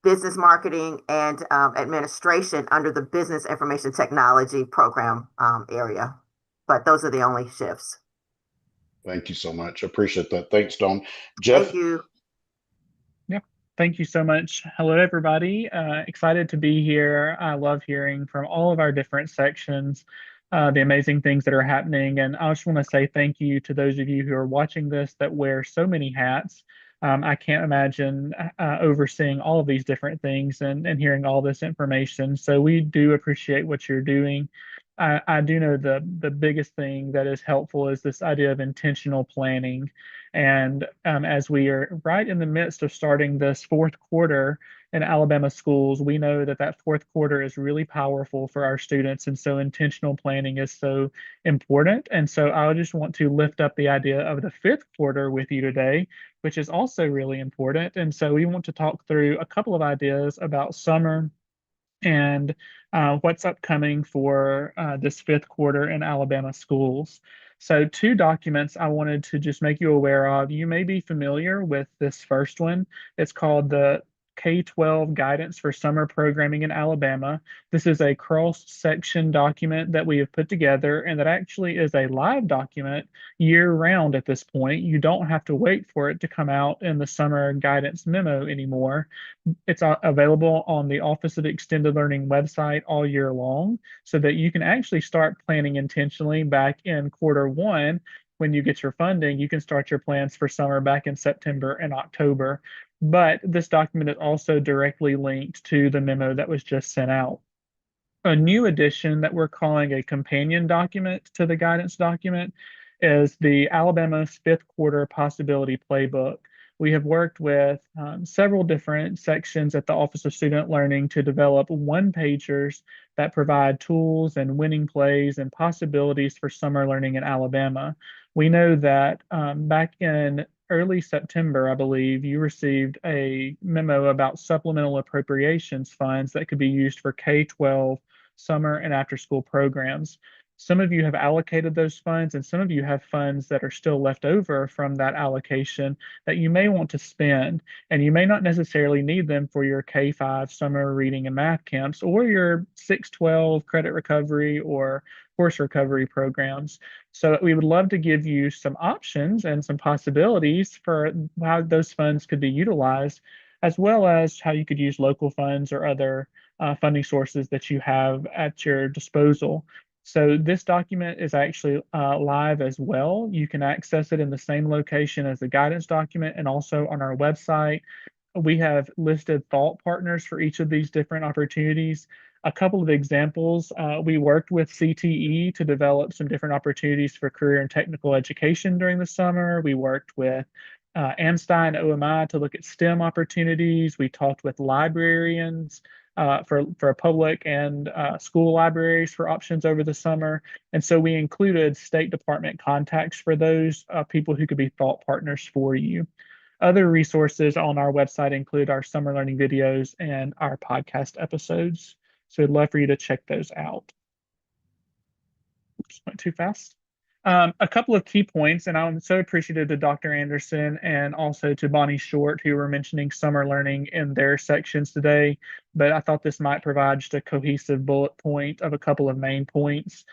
Business Marketing and Administration under the Business Information Technology program area. But those are the only shifts. Thank you so much. I appreciate that. Thanks, Dawn. Jeff? Thank you. Thank you so much. Hello, everybody. Excited to be here. I love hearing from all of our different sections, the amazing things that are happening. And I just want to say thank you to those of you who are watching this that wear so many hats. I can't imagine overseeing all of these different things and hearing all this information. So we do appreciate what you're doing. I do know the biggest thing that is helpful is this idea of intentional planning. And as we are right in the midst of starting this 4th quarter in Alabama schools, we know that that 4th quarter is really powerful for our students. And so intentional planning is so important. And so I just want to lift up the idea of the 5th quarter with you today, which is also really important. And so we want to talk through a couple of ideas about summer and what's upcoming for this 5th quarter in Alabama schools. So 2 documents I wanted to just make you aware of. You may be familiar with this first one. It's called the K-12 Guidance for Summer Programming in Alabama. This is a cross-section document that we have put together, and that actually is a live document year-round at this point. You don't have to wait for it to come out in the summer guidance memo anymore. It's available on the Office of Extended Learning website all year long, so that you can actually start planning intentionally back in quarter 1. When you get your funding, you can start your plans for summer back in September and October. But this document is also directly linked to the memo that was just sent out. A new addition that we're calling a companion document to the guidance document is the Alabama's 5th Quarter Possibility Playbook. We have worked with several different sections at the Office of Student Learning to develop one-pagers that provide tools and winning plays and possibilities for summer learning in Alabama. We know that back in early September, I believe, you received a memo about supplemental appropriations funds that could be used for K-12 summer and after-school programs. Some of you have allocated those funds, and some of you have funds that are still left over from that allocation that you may want to spend, and you may not necessarily need them for your K-5 summer reading and math camps or your 612 credit recovery or course recovery programs. So we would love to give you some options and some possibilities for how those funds could be utilized, as well as how you could use local funds or other funding sources that you have at your disposal. So this document is actually live as well. You can access it in the same location as the guidance document and also on our website. We have listed thought partners for each of these different opportunities. A couple of examples, we worked with CTE to develop some different opportunities for career and technical education during the summer. We worked with AMSTI and OMI to look at STEM opportunities. We talked with librarians for public and school libraries for options over the summer. And so we included State Department contacts for those people who could be thought partners for you. Other resources on our website include our summer learning videos and our podcast episodes. So I'd love for you to check those out. Just went too fast. A couple of key points, and I'm so appreciative to Dr. Anderson and also to Bonnie Short, who were mentioning summer learning in their sections today, but I thought this might provide just a cohesive bullet point of a couple of main points.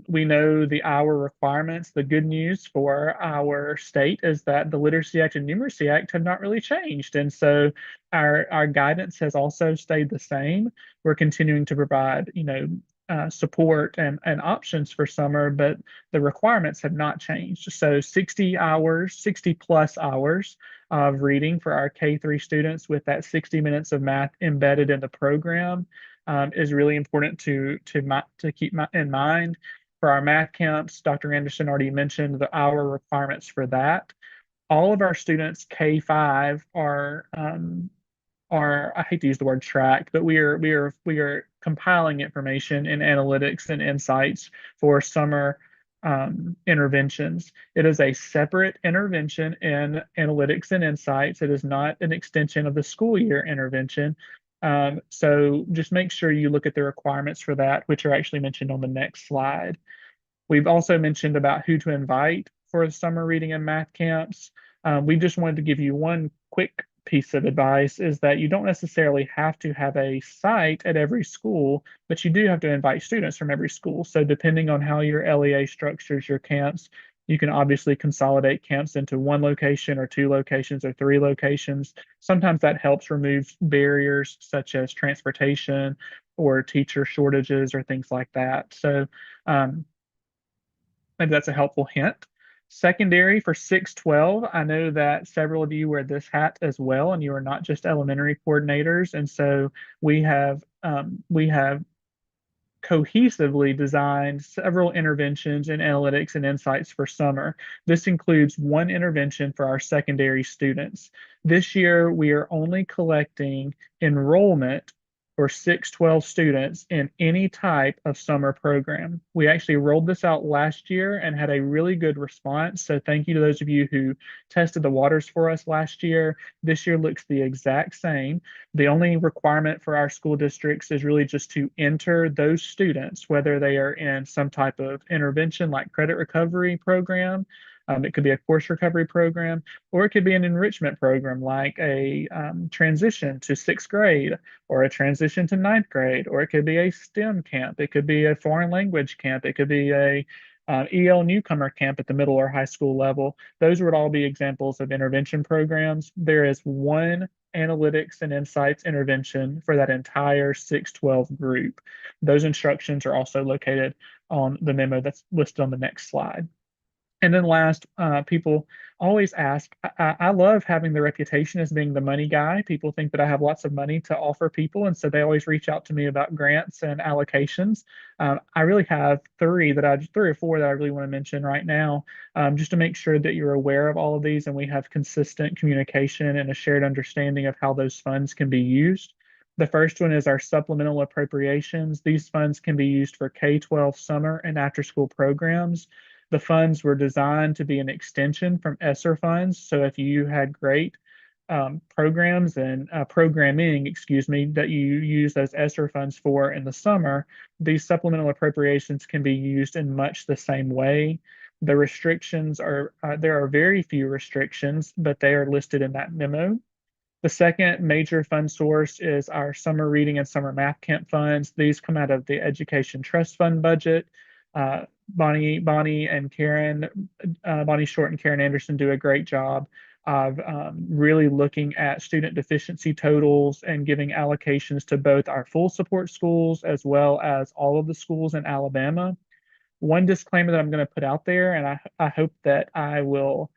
We know the hour requirements. The good news for our state is that the Literacy Act and Numeracy Act have not really changed, and so our guidance has also stayed the same. We're continuing to provide, support and options for summer, but the requirements have not changed. So 60 hours, 60 plus hours of reading for our K-3 students with that 60 minutes of math embedded in the program is really important to keep in mind. For our math camps, Dr. Anderson already mentioned the hour requirements for that. All of our students K-5 are I hate to use the word track, but we are compiling information in analytics and insights for summer interventions. It is a separate intervention in analytics and insights. It is not an extension of the school year intervention. So just make sure you look at the requirements for that, which are actually mentioned on the next slide. We've also mentioned about who to invite for the summer reading and math camps. We just wanted to give you one quick piece of advice, is that you don't necessarily have to have a site at every school, but you do have to invite students from every school. So depending on how your LEA structures your camps, you can obviously consolidate camps into one location or two locations or three locations. Sometimes that helps remove barriers such as transportation or teacher shortages or things like that. So maybe that's a helpful hint. Secondary for 612, I know that several of you wear this hat as well, and you are not just elementary coordinators. And so we have cohesively designed several interventions in analytics and insights for summer. This includes one intervention for our secondary students. This year, we are only collecting enrollment for 612 students in any type of summer program. We actually rolled this out last year and had a really good response. So thank you to those of you who tested the waters for us last year. This year looks the exact same. The only requirement for our school districts is really just to enter those students, whether they are in some type of intervention like credit recovery program, it could be a course recovery program, or it could be an enrichment program like a transition to 6th grade or a transition to 9th grade, or it could be a STEM camp. It could be a foreign language camp. It could be a EL newcomer camp at the middle or high school level. Those would all be examples of intervention programs. There is one analytics and insights intervention for that entire 612 group. Those instructions are also located on the memo that's listed on the next slide. And then last, people always ask, I love having the reputation as being the money guy. People think that I have lots of money to offer people, and so they always reach out to me about grants and allocations. I really have three or four that I really want to mention right now, just to make sure that you're aware of all of these and we have consistent communication and a shared understanding of how those funds can be used. The first one is our supplemental appropriations. These funds can be used for K-12 summer and after-school programs. The funds were designed to be an extension from ESSER funds. So if you had great programs and programming, that you use those ESSER funds for in the summer, these supplemental appropriations can be used in much the same way. The restrictions there are very few restrictions, but they are listed in that memo. The second major fund source is our summer reading and summer math camp funds. These come out of the Education Trust Fund budget. Bonnie Short and Karen Anderson do a great job of really looking at student deficiency totals and giving allocations to both our full support schools as well as all of the schools in Alabama. One disclaimer that I'm going to put out there, and I hope that I will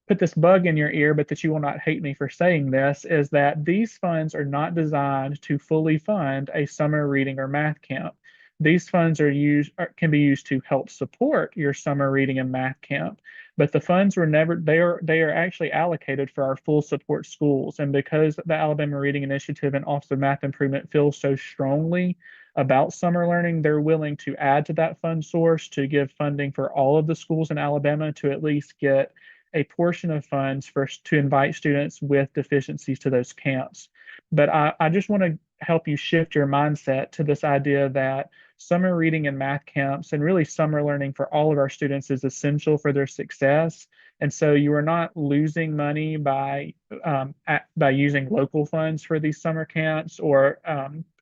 put this bug in your ear, but that you will not hate me for saying this, is that these funds are not designed to fully fund a summer reading or math camp. These funds can be used to help support your summer reading and math camp, but the funds were never, they are actually allocated for our full support schools. And because the Alabama Reading Initiative and Office of Math Improvement feels so strongly about summer learning, they're willing to add to that fund source to give funding for all of the schools in Alabama to at least get a portion of funds to invite students with deficiencies to those camps. But I just want to help you shift your mindset to this idea that summer reading and math camps and really summer learning for all of our students is essential for their success. And so you are not losing money by using local funds for these summer camps or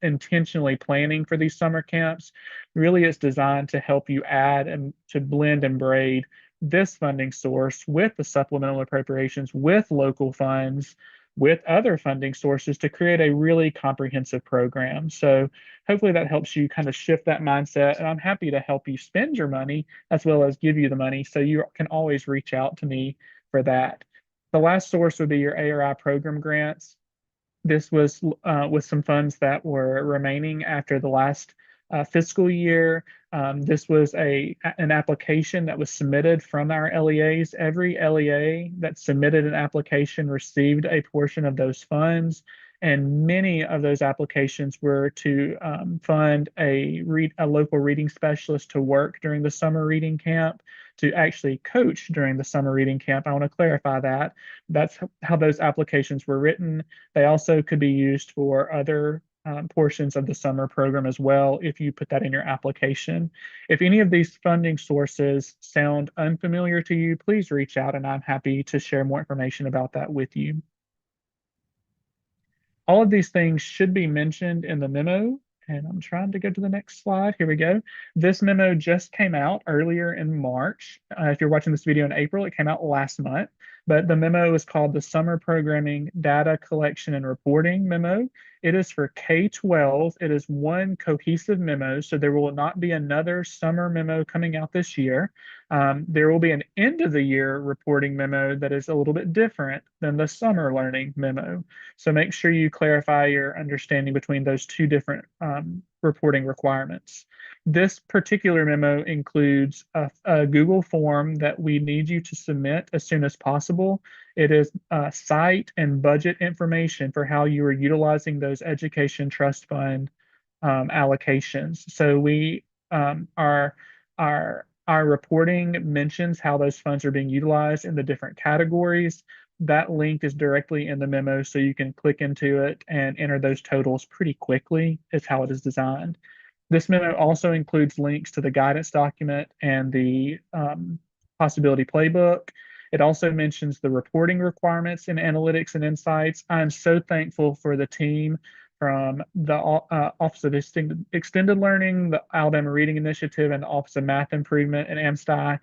intentionally planning for these summer camps. Really, it's designed to help you add and to blend and braid this funding source with the supplemental appropriations, with local funds, with other funding sources to create a really comprehensive program. So hopefully that helps you kind of shift that mindset. And I'm happy to help you spend your money as well as give you the money. So you can always reach out to me for that. The last source would be your ARI program grants. This was with some funds that were remaining after the last fiscal year. This was an application that was submitted from our LEAs. Every LEA that submitted an application received a portion of those funds, and many of those applications were to fund a local reading specialist to work during the summer reading camp, to actually coach during the summer reading camp. I want to clarify that. That's how those applications were written. They also could be used for other portions of the summer program as well if you put that in your application. If any of these funding sources sound unfamiliar to you, please reach out and I'm happy to share more information about that with you. All of these things should be mentioned in the memo, and I'm trying to go to the next slide. Here we go. This memo just came out earlier in March. If you're watching this video in April, it came out last month, but the memo is called the Summer Programming Data Collection and Reporting Memo. It is for K-12. It is one cohesive memo, so there will not be another summer memo coming out this year. There will be an end of the year reporting memo that is a little bit different than the summer learning memo. So make sure you clarify your understanding between those two different reporting requirements. This particular memo includes a Google form that we need you to submit as soon as possible. It is site and budget information for how you are utilizing those education trust fund allocations. So our reporting mentions how those funds are being utilized in the different categories. That link is directly in the memo, so you can click into it and enter those totals pretty quickly, is how it is designed. This memo also includes links to the guidance document and the possibility playbook. It also mentions the reporting requirements in analytics and insights. I'm so thankful for the team from the Office of Extended Learning, the Alabama Reading Initiative, and the Office of Math Improvement and AMSTI,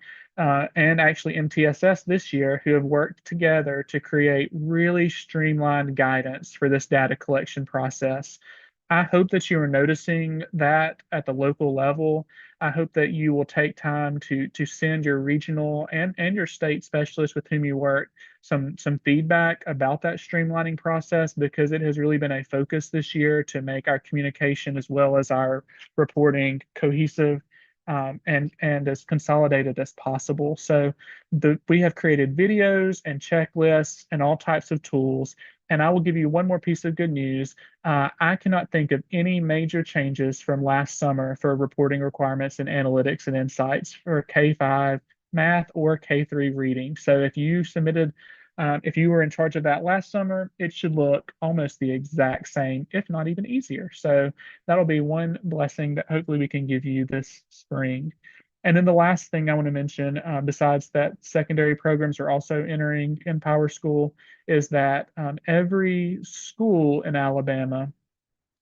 and actually MTSS this year, who have worked together to create really streamlined guidance for this data collection process. I hope that you are noticing that at the local level. I hope that you will take time to send your regional and your state specialists with whom you work some feedback about that streamlining process, because it has really been a focus this year to make our communication as well as our reporting cohesive and as consolidated as possible. So we have created videos and checklists and all types of tools. And I will give you one more piece of good news. I cannot think of any major changes from last summer for reporting requirements and analytics and insights for K-5 math or K-3 reading. So if you submitted, if you were in charge of that last summer, it should look almost the exact same, if not even easier. So that'll be one blessing that hopefully we can give you this spring. And then the last thing I want to mention, besides that secondary programs are also entering in PowerSchool, is that every school in Alabama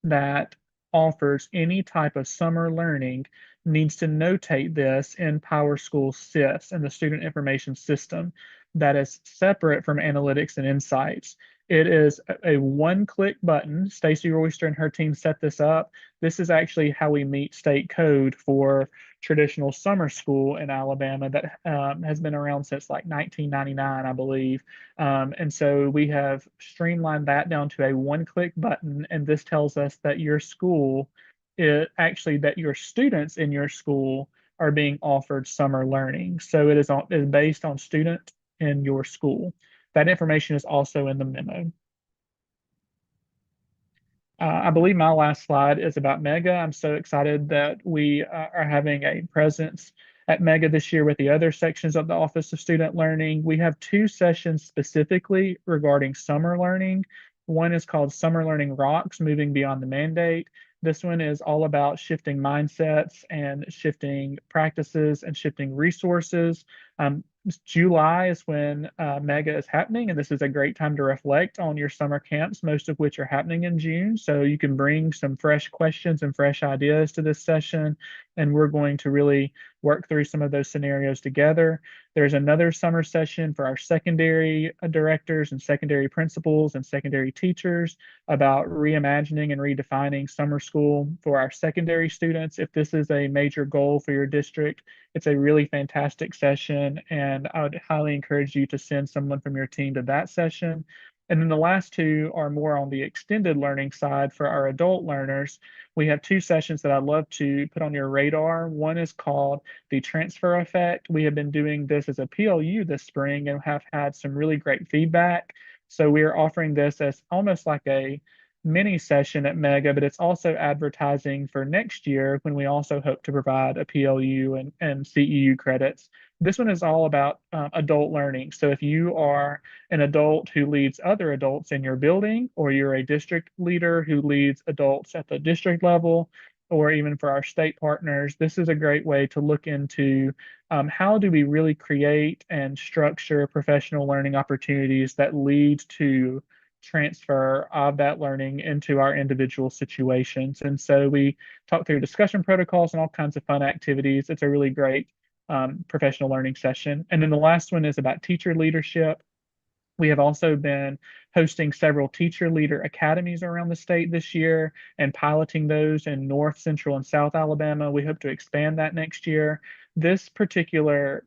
that offers any type of summer learning needs to notate this in PowerSchool SIS and the Student Information System that is separate from analytics and insights. It is a one-click button. Stacy Royster and her team set this up. This is actually how we meet state code for traditional summer school in Alabama that has been around since like 1999, I believe. And so we have streamlined that down to a one-click button, and this tells us that your school, that your students in your school are being offered summer learning. So it is based on student in your school. That information is also in the memo. I believe my last slide is about Mega. I'm so excited that we are having a presence at Mega this year with the other sections of the Office of Student Learning. We have 2 sessions specifically regarding summer learning. One is called Summer Learning Rocks, Moving Beyond the Mandate. This one is all about shifting mindsets and shifting practices and shifting resources. July is when Mega is happening, and this is a great time to reflect on your summer camps, most of which are happening in June. So you can bring some fresh questions and fresh ideas to this session, and we're going to really work through some of those scenarios together. There's another summer session for our secondary directors and secondary principals and secondary teachers about reimagining and redefining summer school for our secondary students. If this is a major goal for your district, it's a really fantastic session, and I would highly encourage you to send someone from your team to that session. And then the last 2 are more on the extended learning side for our adult learners. We have 2 sessions that I'd love to put on your radar. One is called the Transfer Effect. We have been doing this as a PLU this spring and have had some really great feedback. So we are offering this as almost like a mini session at Mega, but it's also advertising for next year when we also hope to provide a PLU and CEU credits. This one is all about adult learning. So if you are an adult who leads other adults in your building, or you're a district leader who leads adults at the district level, or even for our state partners, this is a great way to look into how do we really create and structure professional learning opportunities that lead to transfer of that learning into our individual situations. And so we talk through discussion protocols and all kinds of fun activities. It's a really great professional learning session. And then the last one is about teacher leadership. We have also been hosting several teacher leader academies around the state this year and piloting those in North, Central, and South Alabama. We hope to expand that next year. This particular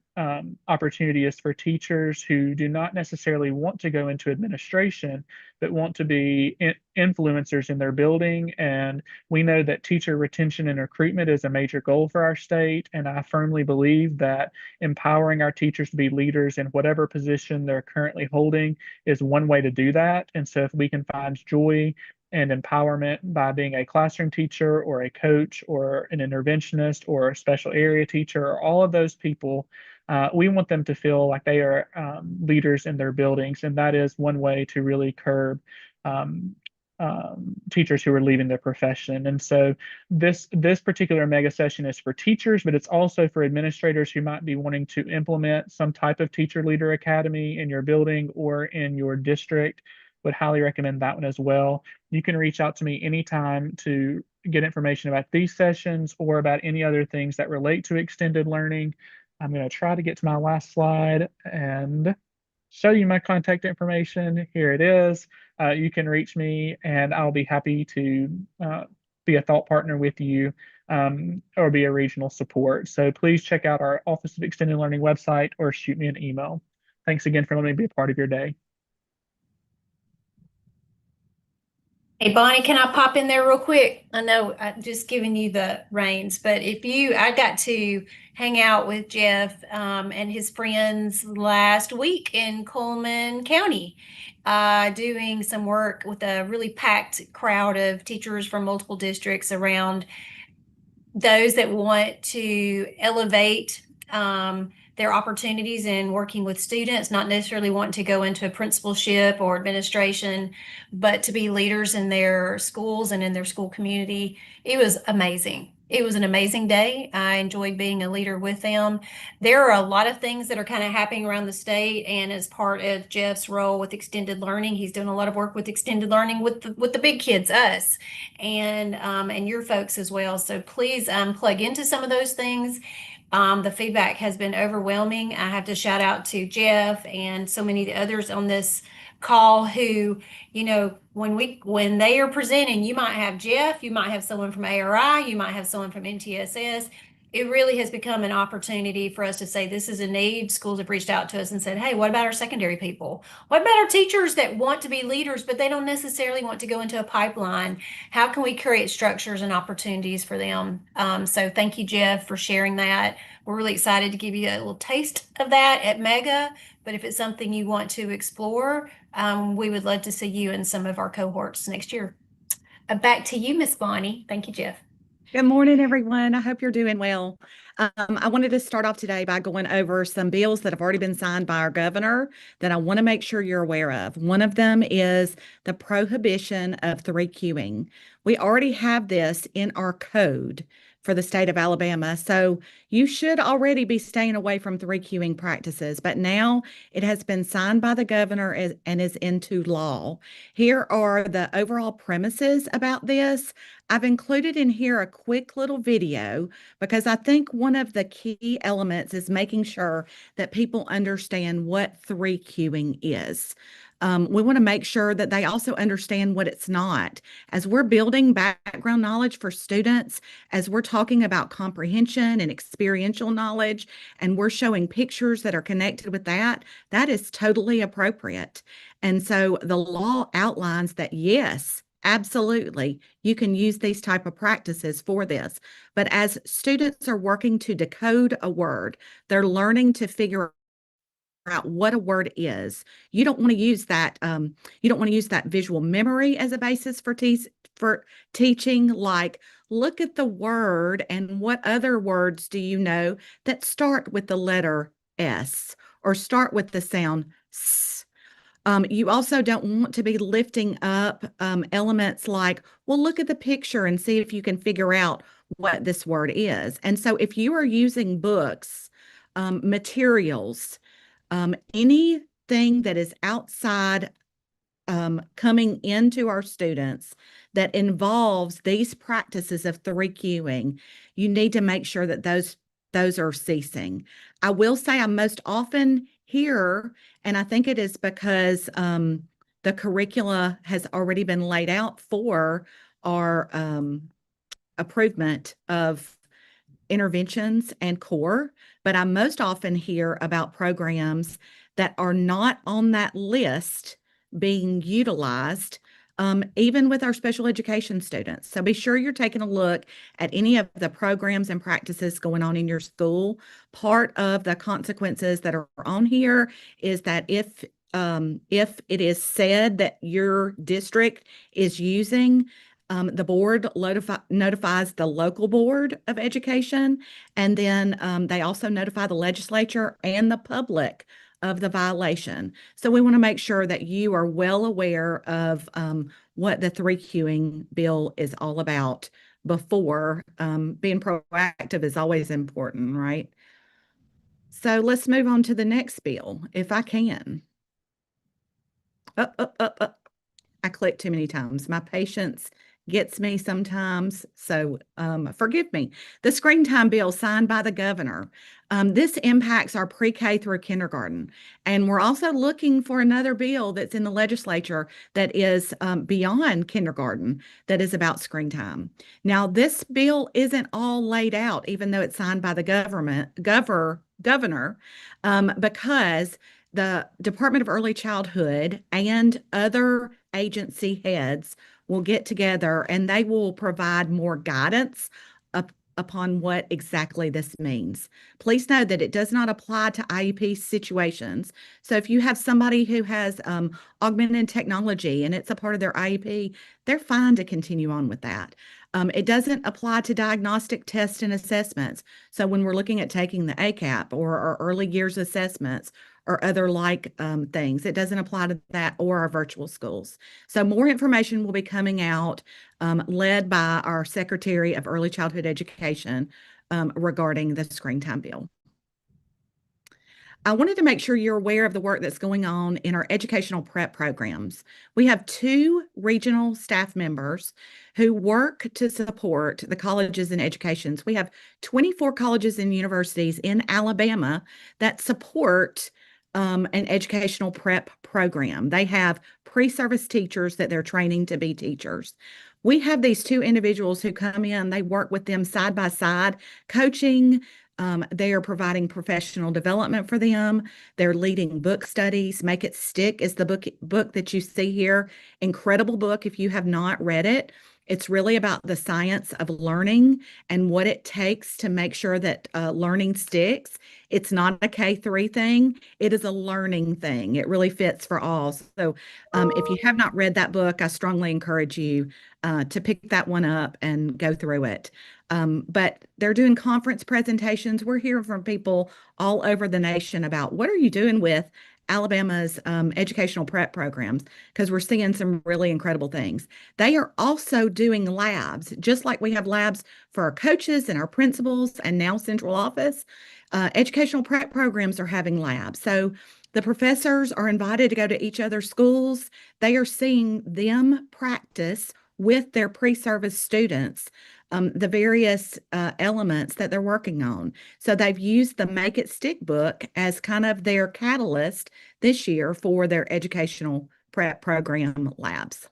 opportunity is for teachers who do not necessarily want to go into administration, but want to be influencers in their building. And we know that teacher retention and recruitment is a major goal for our state. And I firmly believe that empowering our teachers to be leaders in whatever position they're currently holding is one way to do that. And so if we can find joy and empowerment by being a classroom teacher or a coach or an interventionist or a special area teacher, or all of those people, we want them to feel like they are leaders in their buildings. And that is one way to really curb teachers who are leaving their profession. And so this particular mega session is for teachers, but it's also for administrators who might be wanting to implement some type of teacher leader academy in your building or in your district. Would highly recommend that one as well. You can reach out to me anytime to get information about these sessions or about any other things that relate to extended learning. I'm going to try to get to my last slide and show you my contact information. Here it is. You can reach me and I'll be happy to be a thought partner with you or be a regional support. So please check out our Office of Extended Learning website or shoot me an email. Thanks again for letting me be a part of your day. Hey, Bonnie, can I pop in there real quick? I know I'm just giving you the reins, but I got to hang out with Jeff and his friends last week in Coleman County, doing some work with a really packed crowd of teachers from multiple districts around those that want to elevate their opportunities in working with students, not necessarily wanting to go into principalship or administration, but to be leaders in their schools and in their school community. It was amazing. It was an amazing day. I enjoyed being a leader with them. There are a lot of things that are kind of happening around the state, and as part of Jeff's role with extended learning, he's doing a lot of work with extended learning with the big kids, us, and your folks as well. So please plug into some of those things. The feedback has been overwhelming. I have to shout out to Jeff and so many others on this call who, you know, when they are presenting, you might have Jeff, you might have someone from ARI, you might have someone from NTSS. It really has become an opportunity for us to say, this is a need. Schools have reached out to us and said, hey, what about our secondary people? What about our teachers that want to be leaders, but they don't necessarily want to go into a pipeline? How can we create structures and opportunities for them? So thank you, Jeff, for sharing that. We're really excited to give you a little taste of that at Mega, but if it's something you want to explore, we would love to see you in some of our cohorts next year. Back to you, Miss Bonnie. Thank you, Jeff. Good morning, everyone. I hope you're doing well. I wanted to start off today by going over some bills that have already been signed by our governor that I want to make sure you're aware of. One of them is the prohibition of 3Qing. We already have this in our code for the state of Alabama, so you should already be staying away from 3Qing practices, but now it has been signed by the governor and is into law. Here are the overall premises about this. I've included in here a quick little video because I think one of the key elements is making sure that people understand what 3Qing is. We want to make sure that they also understand what it's not. As we're building background knowledge for students, as we're talking about comprehension and experiential knowledge, and we're showing pictures that are connected with that, that is totally appropriate. And so the law outlines that, yes, absolutely, you can use these type of practices for this. But as students are working to decode a word, they're learning to figure out what a word is. You don't want to use that. You don't want to use that visual memory as a basis for teaching. Like, look at the word and what other words do you know that start with the letter S or start with the sound S. You also don't want to be lifting up elements like, well, look at the picture and see if you can figure out what this word is. And so if you are using books, materials, anything that is outside coming into our students that involves these practices of 3Qing, you need to make sure that those are ceasing. I will say I most often hear, and I think it is because the curricula has already been laid out for our improvement of interventions and core, but I most often hear about programs that are not on that list being utilized, even with our special education students. So be sure you're taking a look at any of the programs and practices going on in your school. Part of the consequences that are on here is that if it is said that your district is using, the board notifies the local board of education, and then they also notify the legislature and the public of the violation. So we want to make sure that you are well aware of what the 3Qing bill is all about before. Being proactive is always important, right? So let's move on to the next bill, if I can. Up. I click too many times. My patience gets me sometimes, so forgive me. The screen time bill signed by the governor. This impacts our pre-K through kindergarten, and we're also looking for another bill that's in the legislature that is beyond kindergarten that is about screen time. Now, this bill isn't all laid out, even though it's signed by the governor, because the Department of Early Childhood and other agency heads will get together and they will provide more guidance upon what exactly this means. Please know that it does not apply to IEP situations. So if you have somebody who has augmented technology and it's a part of their IEP, they're fine to continue on with that. It doesn't apply to diagnostic tests and assessments. So when we're looking at taking the ACAP or our early years assessments or other like things, it doesn't apply to that or our virtual schools. So more information will be coming out led by our Secretary of Early Childhood Education regarding the screen time bill. I wanted to make sure you're aware of the work that's going on in our educational prep programs. We have 2 regional staff members who work to support the colleges and educations. We have 24 colleges and universities in Alabama that support an educational prep program. They have pre-service teachers that they're training to be teachers. We have these two individuals who come in, they work with them side by side, coaching. They are providing professional development for them. They're leading book studies. Make It Stick is the book that you see here. Incredible book if you have not read it. It's really about the science of learning and what it takes to make sure that learning sticks. It's not a K-3 thing. It is a learning thing. It really fits for all. So if you have not read that book, I strongly encourage you to pick that one up and go through it. But they're doing conference presentations. We're hearing from people all over the nation about what are you doing with Alabama's educational prep programs, because we're seeing some really incredible things. They are also doing labs, just like we have labs for our coaches and our principals and now central office. Educational prep programs are having labs. So the professors are invited to go to each other's schools. They are seeing them practice with their pre-service students the various elements that they're working on. So they've used the Make It Stick book as kind of their catalyst this year for their educational prep program labs.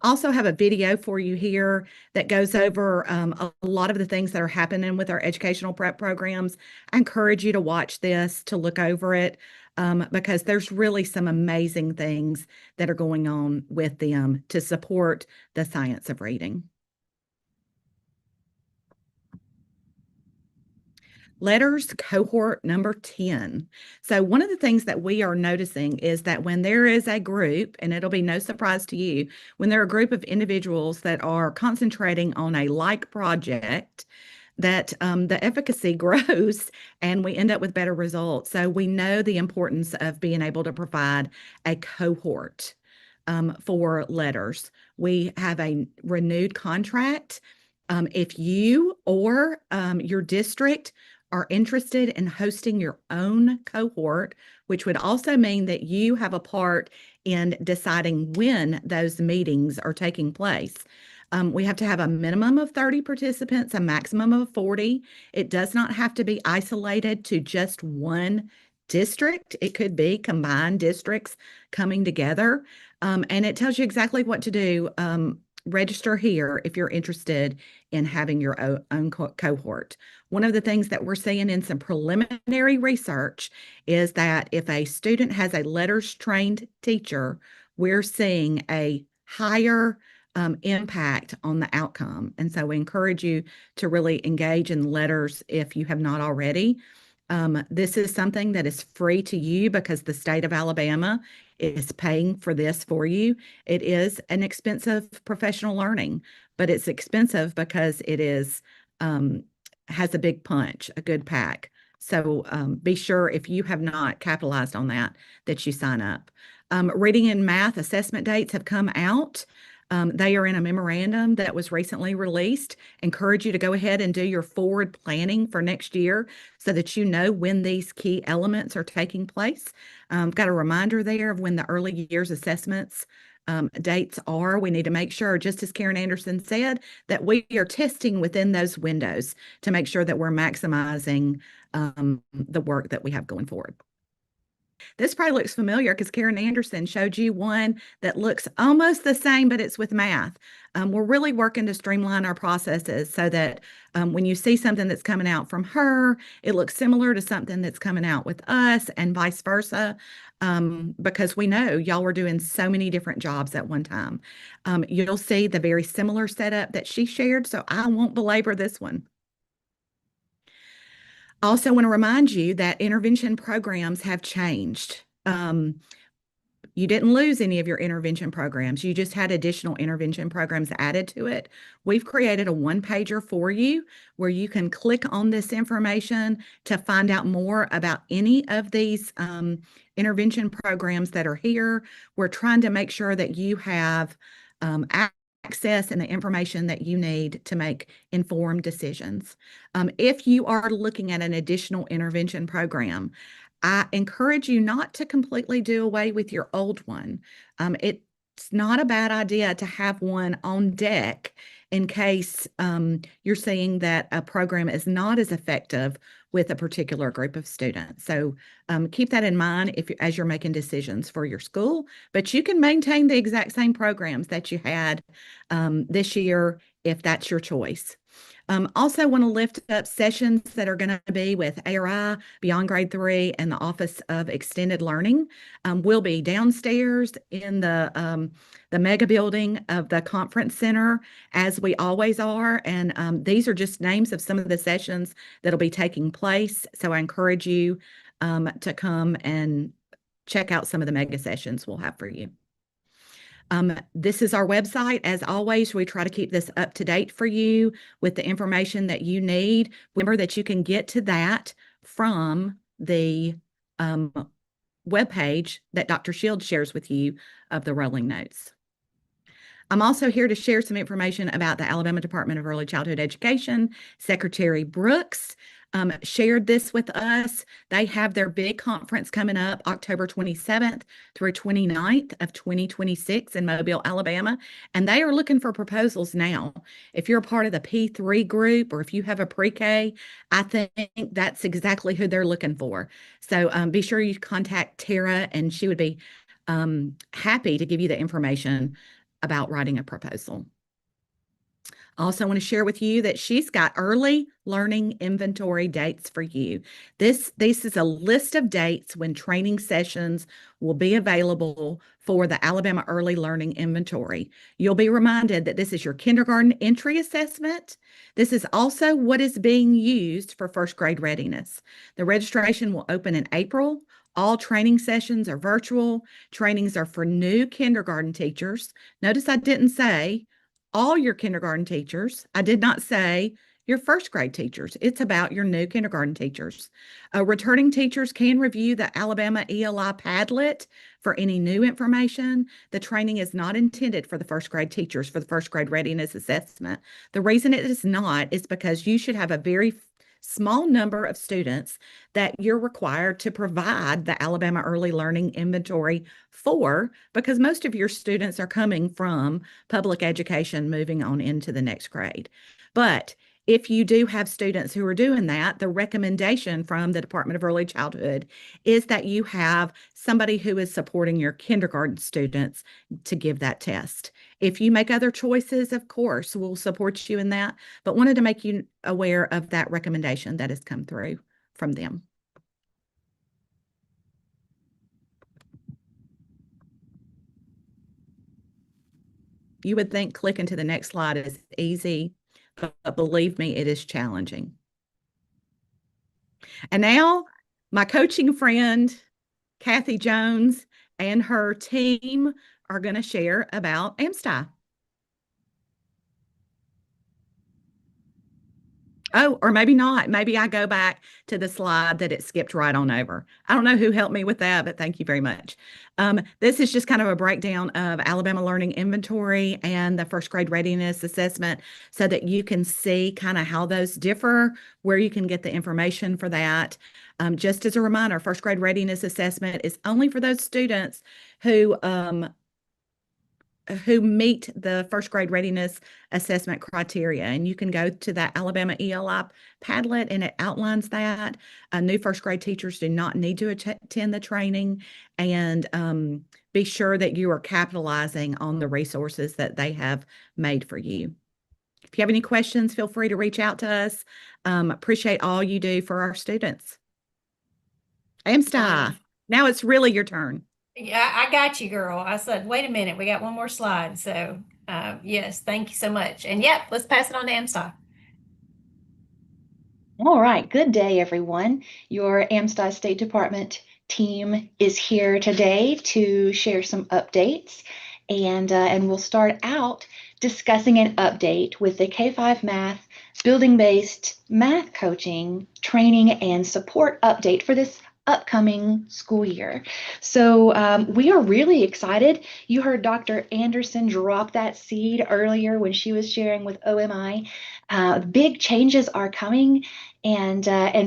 Also have a video for you here that goes over a lot of the things that are happening with our educational prep programs. I encourage you to watch this, to look over it, because there's really some amazing things that are going on with them to support the science of reading. Letters cohort number 10. So one of the things that we are noticing is that when there is a group, and it'll be no surprise to you, when there are a group of individuals that are concentrating on a like project, that the efficacy grows and we end up with better results. So we know the importance of being able to provide a cohort for letters. We have a renewed contract. If you or your district are interested in hosting your own cohort, which would also mean that you have a part in deciding when those meetings are taking place. We have to have a minimum of 30 participants, a maximum of 40. It does not have to be isolated to just one district. It could be combined districts coming together. And it tells you exactly what to do. Register here if you're interested in having your own cohort. One of the things that we're seeing in some preliminary research is that if a student has a letters trained teacher, we're seeing a higher impact on the outcome. And so we encourage you to really engage in letters if you have not already. This is something that is free to you because the state of Alabama is paying for this for you. It is an expensive professional learning, but it's expensive because it is has a big punch, a good pack. So be sure if you have not capitalized on that, that you sign up. Reading and math assessment dates have come out. They are in a memorandum that was recently released. Encourage you to go ahead and do your forward planning for next year so that you know when these key elements are taking place. Got a reminder there of when the early years assessments dates are. We need to make sure, just as Karen Anderson said, that we are testing within those windows to make sure that we're maximizing the work that we have going forward. This probably looks familiar because Karen Anderson showed you one that looks almost the same, but it's with math. We're really working to streamline our processes so that when you see something that's coming out from her, it looks similar to something that's coming out with us and vice versa, because we know y'all were doing so many different jobs at one time. You'll see the very similar setup that she shared, so I won't belabor this one. I also want to remind you that intervention programs have changed. You didn't lose any of your intervention programs. You just had additional intervention programs added to it. We've created a one-pager for you where you can click on this information to find out more about any of these intervention programs that are here. We're trying to make sure that you have access and the information that you need to make informed decisions. If you are looking at an additional intervention program, I encourage you not to completely do away with your old one. It it's not a bad idea to have one on deck in case you're seeing that a program is not as effective with a particular group of students. So keep that in mind as you're making decisions for your school, but you can maintain the exact same programs that you had this year if that's your choice. Also want to lift up sessions that are going to be with ARI, Beyond Grade 3, and the Office of Extended Learning. We'll be downstairs in the mega building of the conference center, as we always are. And these are just names of some of the sessions that'll be taking place. So I encourage you to come and check out some of the mega sessions we'll have for you. This is our website. As always, we try to keep this up to date for you with the information that you need. Remember that you can get to that from the webpage that Dr. Shields shares with you of the rolling notes. I'm also here to share some information about the Alabama Department of Early Childhood Education. Secretary Brooks shared this with us. They have their big conference coming up October 27th through 29th of 2026 in Mobile, Alabama, and they are looking for proposals now. If you're a part of the P3 group or if you have a pre-K, I think that's exactly who they're looking for. So be sure you contact Tara, and she would be happy to give you the information about writing a proposal. I also want to share with you that she's got early learning inventory dates for you. This is a list of dates when training sessions will be available for the Alabama Early Learning Inventory. You'll be reminded that this is your kindergarten entry assessment. This is also what is being used for first grade readiness. The registration will open in April. All training sessions are virtual. Trainings are for new kindergarten teachers. Notice I didn't say all your kindergarten teachers. I did not say your first grade teachers. It's about your new kindergarten teachers. Returning teachers can review the Alabama ELI Padlet for any new information. The training is not intended for the first grade teachers for the first grade readiness assessment. The reason it is not is because you should have a very small number of students that you're required to provide the Alabama Early Learning Inventory for, because most of your students are coming from public education moving on into the next grade. But if you do have students who are doing that, the recommendation from the Department of Early Childhood is that you have somebody who is supporting your kindergarten students to give that test. If you make other choices, of course, we'll support you in that, but wanted to make you aware of that recommendation that has come through from them. You would think clicking to the next slide is easy, but believe me, it is challenging. And now my coaching friend, Kathy Jones, and her team are going to share about AMSTI. Oh, or maybe not. Maybe I go back to the slide that it skipped right on over. I don't know who helped me with that, but thank you very much. This is just kind of a breakdown of Alabama Learning Inventory and the first grade readiness assessment so that you can see kind of how those differ, where you can get the information for that. Just as a reminder, first grade readiness assessment is only for those students who meet the first grade readiness assessment criteria. And you can go to that Alabama ELI Padlet and it outlines that. New first grade teachers do not need to attend the training, and be sure that you are capitalizing on the resources that they have made for you. If you have any questions, feel free to reach out to us. Appreciate all you do for our students. AMSTI, now it's really your turn. Yeah, I got you, girl. I said, wait a minute, we got one more slide. So yes, thank you so much. And yep, let's pass it on to AMSTI. All right, good day, everyone. Your AMSTI State Department team is here today to share some updates, and we'll start out discussing an update with the K-5 Math building-based math coaching, training, and support update for this upcoming school year. So we are really excited. You heard Dr. Anderson drop that seed earlier when she was sharing with OMI. Big changes are coming, and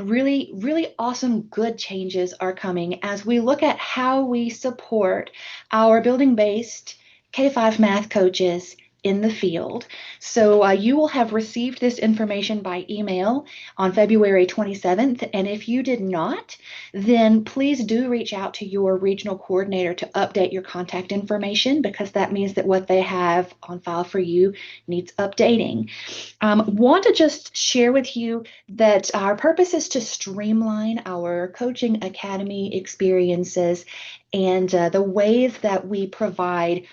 really, really awesome, good changes are coming as we look at how we support our building-based K-5 math coaches in the field. So you will have received this information by email on February 27th. And if you did not, then please do reach out to your regional coordinator to update your contact information, because that means that what they have on file for you needs updating. Want to just share with you that our purpose is to streamline our coaching academy experiences and the ways that we provide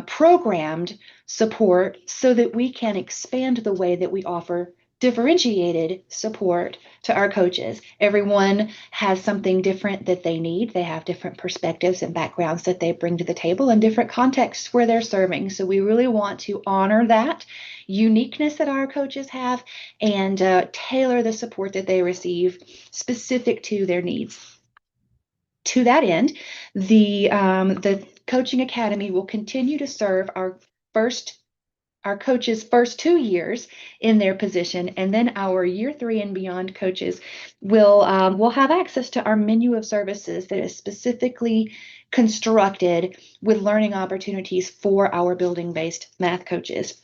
programmed support so that we can expand the way that we offer differentiated support to our coaches. Everyone has something different that they need. They have different perspectives and backgrounds that they bring to the table and different contexts where they're serving. So we really want to honor that uniqueness that our coaches have and tailor the support that they receive specific to their needs. To that end, the Coaching Academy will continue to serve our coaches' first 2 years in their position, and then our year 3 and beyond coaches will have access to our menu of services that is specifically constructed with learning opportunities for our building-based math coaches.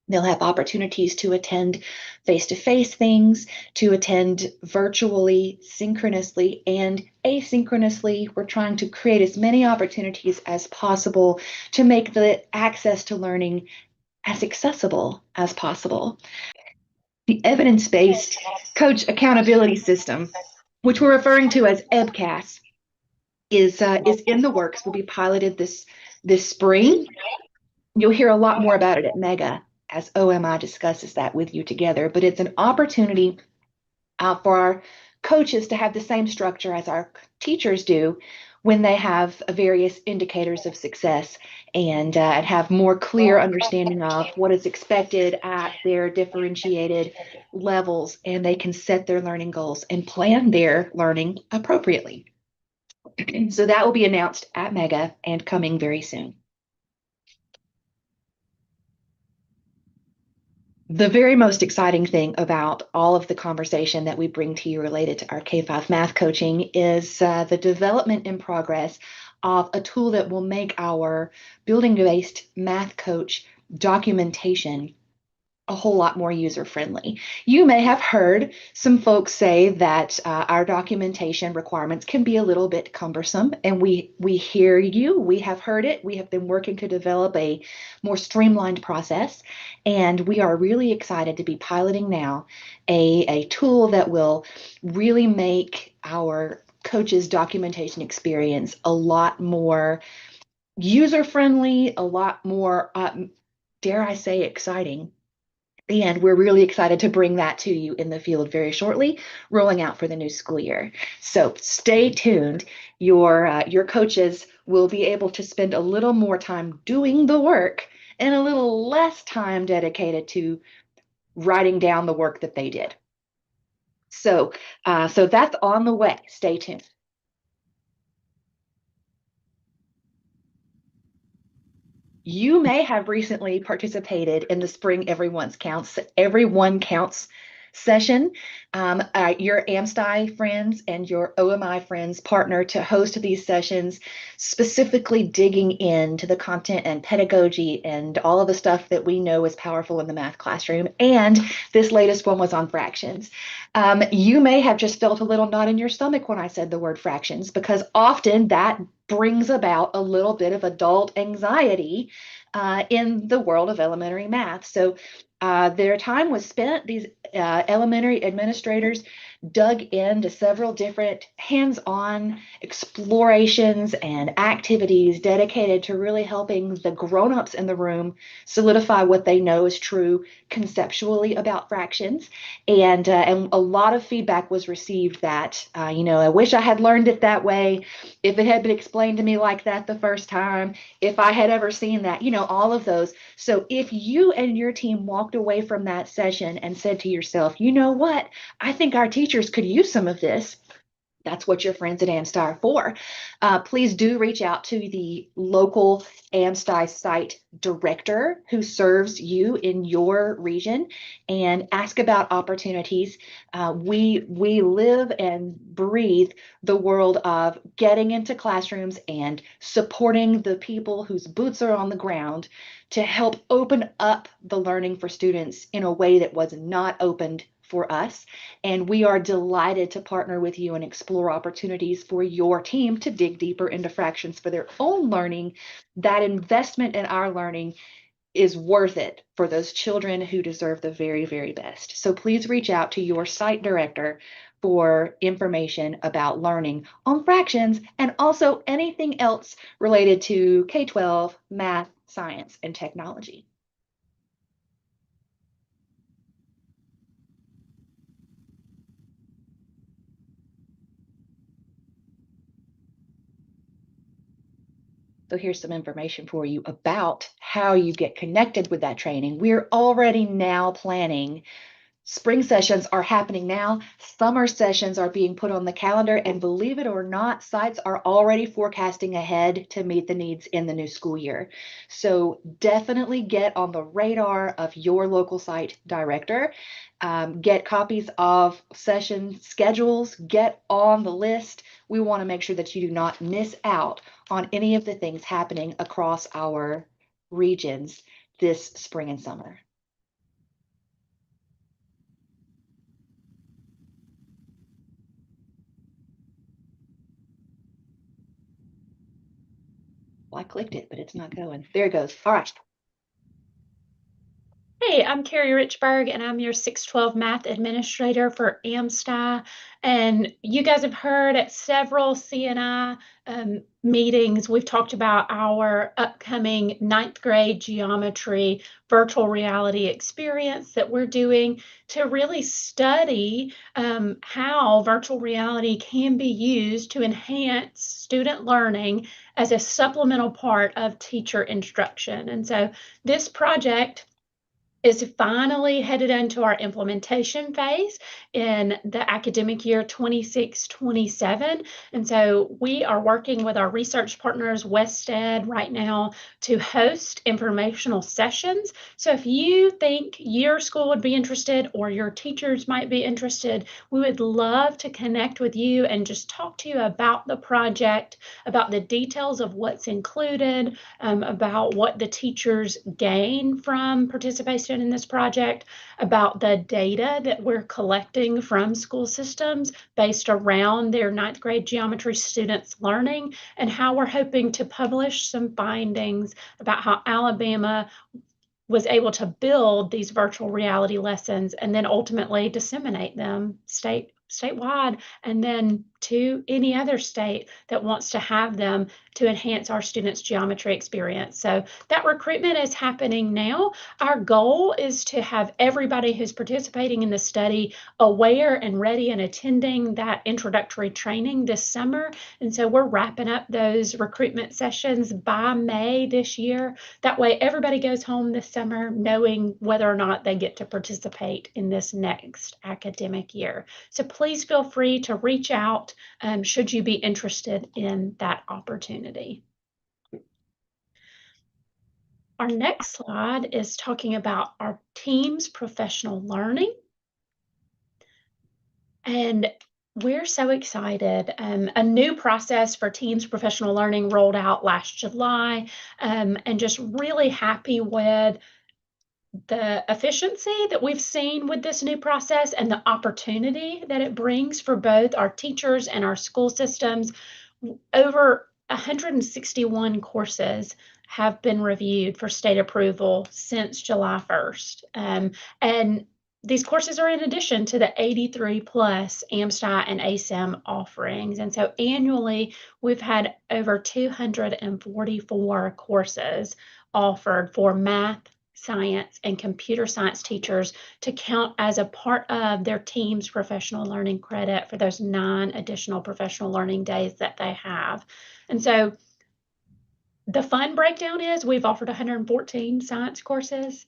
They'll have opportunities to attend face-to-face things, to attend virtually, synchronously, and asynchronously. We're trying to create as many opportunities as possible to make the access to learning as accessible as possible. The evidence-based coach accountability system, which we're referring to as EBCAS, is in the works. Will be piloted this spring. You'll hear a lot more about it at Mega as OMI discusses that with you together, but it's an opportunity for our coaches to have the same structure as our teachers do when they have various indicators of success and have more clear understanding of what is expected at their differentiated levels, and they can set their learning goals and plan their learning appropriately. So that will be announced at Mega and coming very soon. The very most exciting thing about all of the conversation that we bring to you related to our K-5 math coaching is the development in progress of a tool that will make our building-based math coach documentation a whole lot more user-friendly. You may have heard some folks say that our documentation requirements can be a little bit cumbersome, and we hear you. We have heard it. We have been working to develop a more streamlined process, and we are really excited to be piloting now a tool that will really make our coaches' documentation experience a lot more user-friendly, a lot more, dare I say, exciting. And we're really excited to bring that to you in the field very shortly, rolling out for the new school year. So stay tuned. Your coaches will be able to spend a little more time doing the work and a little less time dedicated to writing down the work that they did. So that's on the way. Stay tuned. You may have recently participated in the Spring Everyone Counts session. Your AMSTI friends and your OMI friends partner to host these sessions, specifically digging into the content and pedagogy and all of the stuff that we know is powerful in the math classroom. And this latest one was on fractions. You may have just felt a little knot in your stomach when I said the word fractions, because often that brings about a little bit of adult anxiety in the world of elementary math. So their time was spent, these elementary administrators dug into several different hands-on explorations and activities dedicated to really helping the grown-ups in the room solidify what they know is true conceptually about fractions. And a lot of feedback was received that, I wish I had learned it that way. If it had been explained to me like that the first time, if I had ever seen that, all of those. So if you and your team walked away from that session and said to yourself, you know what, I think our teachers could use some of this, That's what your friends at AMSTI are for. Please do reach out to the local AMSTI site director who serves you in your region and ask about opportunities. We live and breathe the world of getting into classrooms and supporting the people whose boots are on the ground to help open up the learning for students in a way that was not opened for us. And we are delighted to partner with you and explore opportunities for your team to dig deeper into fractions for their own learning. That investment in our learning is worth it for those children who deserve the very, very best. So please reach out to your site director for information about learning on fractions and also anything else related to K-12, math, science, and technology. So here's some information for you about how you get connected with that training. We're already now planning. Spring sessions are happening now. Summer sessions are being put on the calendar, and believe it or not, sites are already forecasting ahead to meet the needs in the new school year. So definitely get on the radar of your local site director. Get copies of session schedules, get on the list. We want to make sure that you do not miss out on any of the things happening across our regions this spring and summer. Well, I clicked it, but it's not going. There it goes. All right. Hey, I'm Carrie Richburg, and I'm your 612 math administrator for AMSTI. And you guys have heard at several CNI meetings, we've talked about our upcoming 9th grade geometry virtual reality experience that we're doing to really study how virtual reality can be used to enhance student learning as a supplemental part of teacher instruction. And so this project is finally headed into our implementation phase in the academic year 26-27. And so we are working with our research partners, WestEd, right now to host informational sessions. So if you think your school would be interested or your teachers might be interested, we would love to connect with you and just talk to you about the project, about the details of what's included, about what the teachers gain from participation in this project, about the data that we're collecting from school systems based around their 9th grade geometry students' learning, and how we're hoping to publish some findings about how Alabama was able to build these virtual reality lessons and then ultimately disseminate them statewide and then to any other state that wants to have them to enhance our students' geometry experience. So that recruitment is happening now. Our goal is to have everybody who's participating in the study aware and ready and attending that introductory training this summer. And so we're wrapping up those recruitment sessions by May this year. That way everybody goes home this summer knowing whether or not they get to participate in this next academic year. So please feel free to reach out should you be interested in that opportunity. Our next slide is talking about our team's professional learning. And we're so excited. A new process for Teams Professional Learning rolled out last July, and just really happy with the efficiency that we've seen with this new process and the opportunity that it brings for both our teachers and our school systems. Over 161 courses have been reviewed for state approval since July 1st. And these courses are in addition to the 83 plus AMSTI and ASIM offerings. And so annually, we've had over 244 courses offered for math, science, and computer science teachers to count as a part of their team's professional learning credit for those 9 additional professional learning days that they have. And so The fun breakdown is we've offered 114 science courses,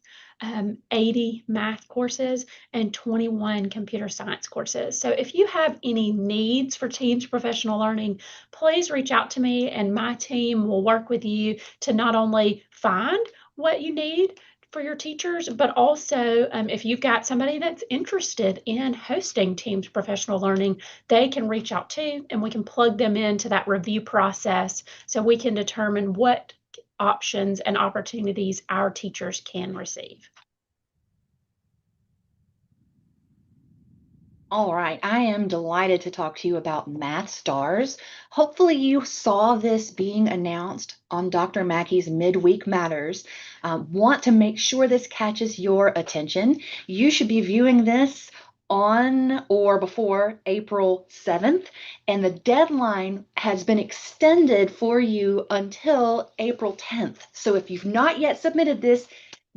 80 math courses, and 21 computer science courses. So if you have any needs for Teams Professional Learning, please reach out to me and my team will work with you to not only find what you need for your teachers, but also if you've got somebody that's interested in hosting Teams Professional Learning, they can reach out too, and we can plug them into that review process so we can determine what options and opportunities our teachers can receive. All right, I am delighted to talk to you about Math Stars. Hopefully you saw this being announced on Dr. Mackey's Midweek Matters. Want to make sure this catches your attention. You should be viewing this on or before April 7th, and the deadline has been extended for you until April 10th. So if you've not yet submitted this,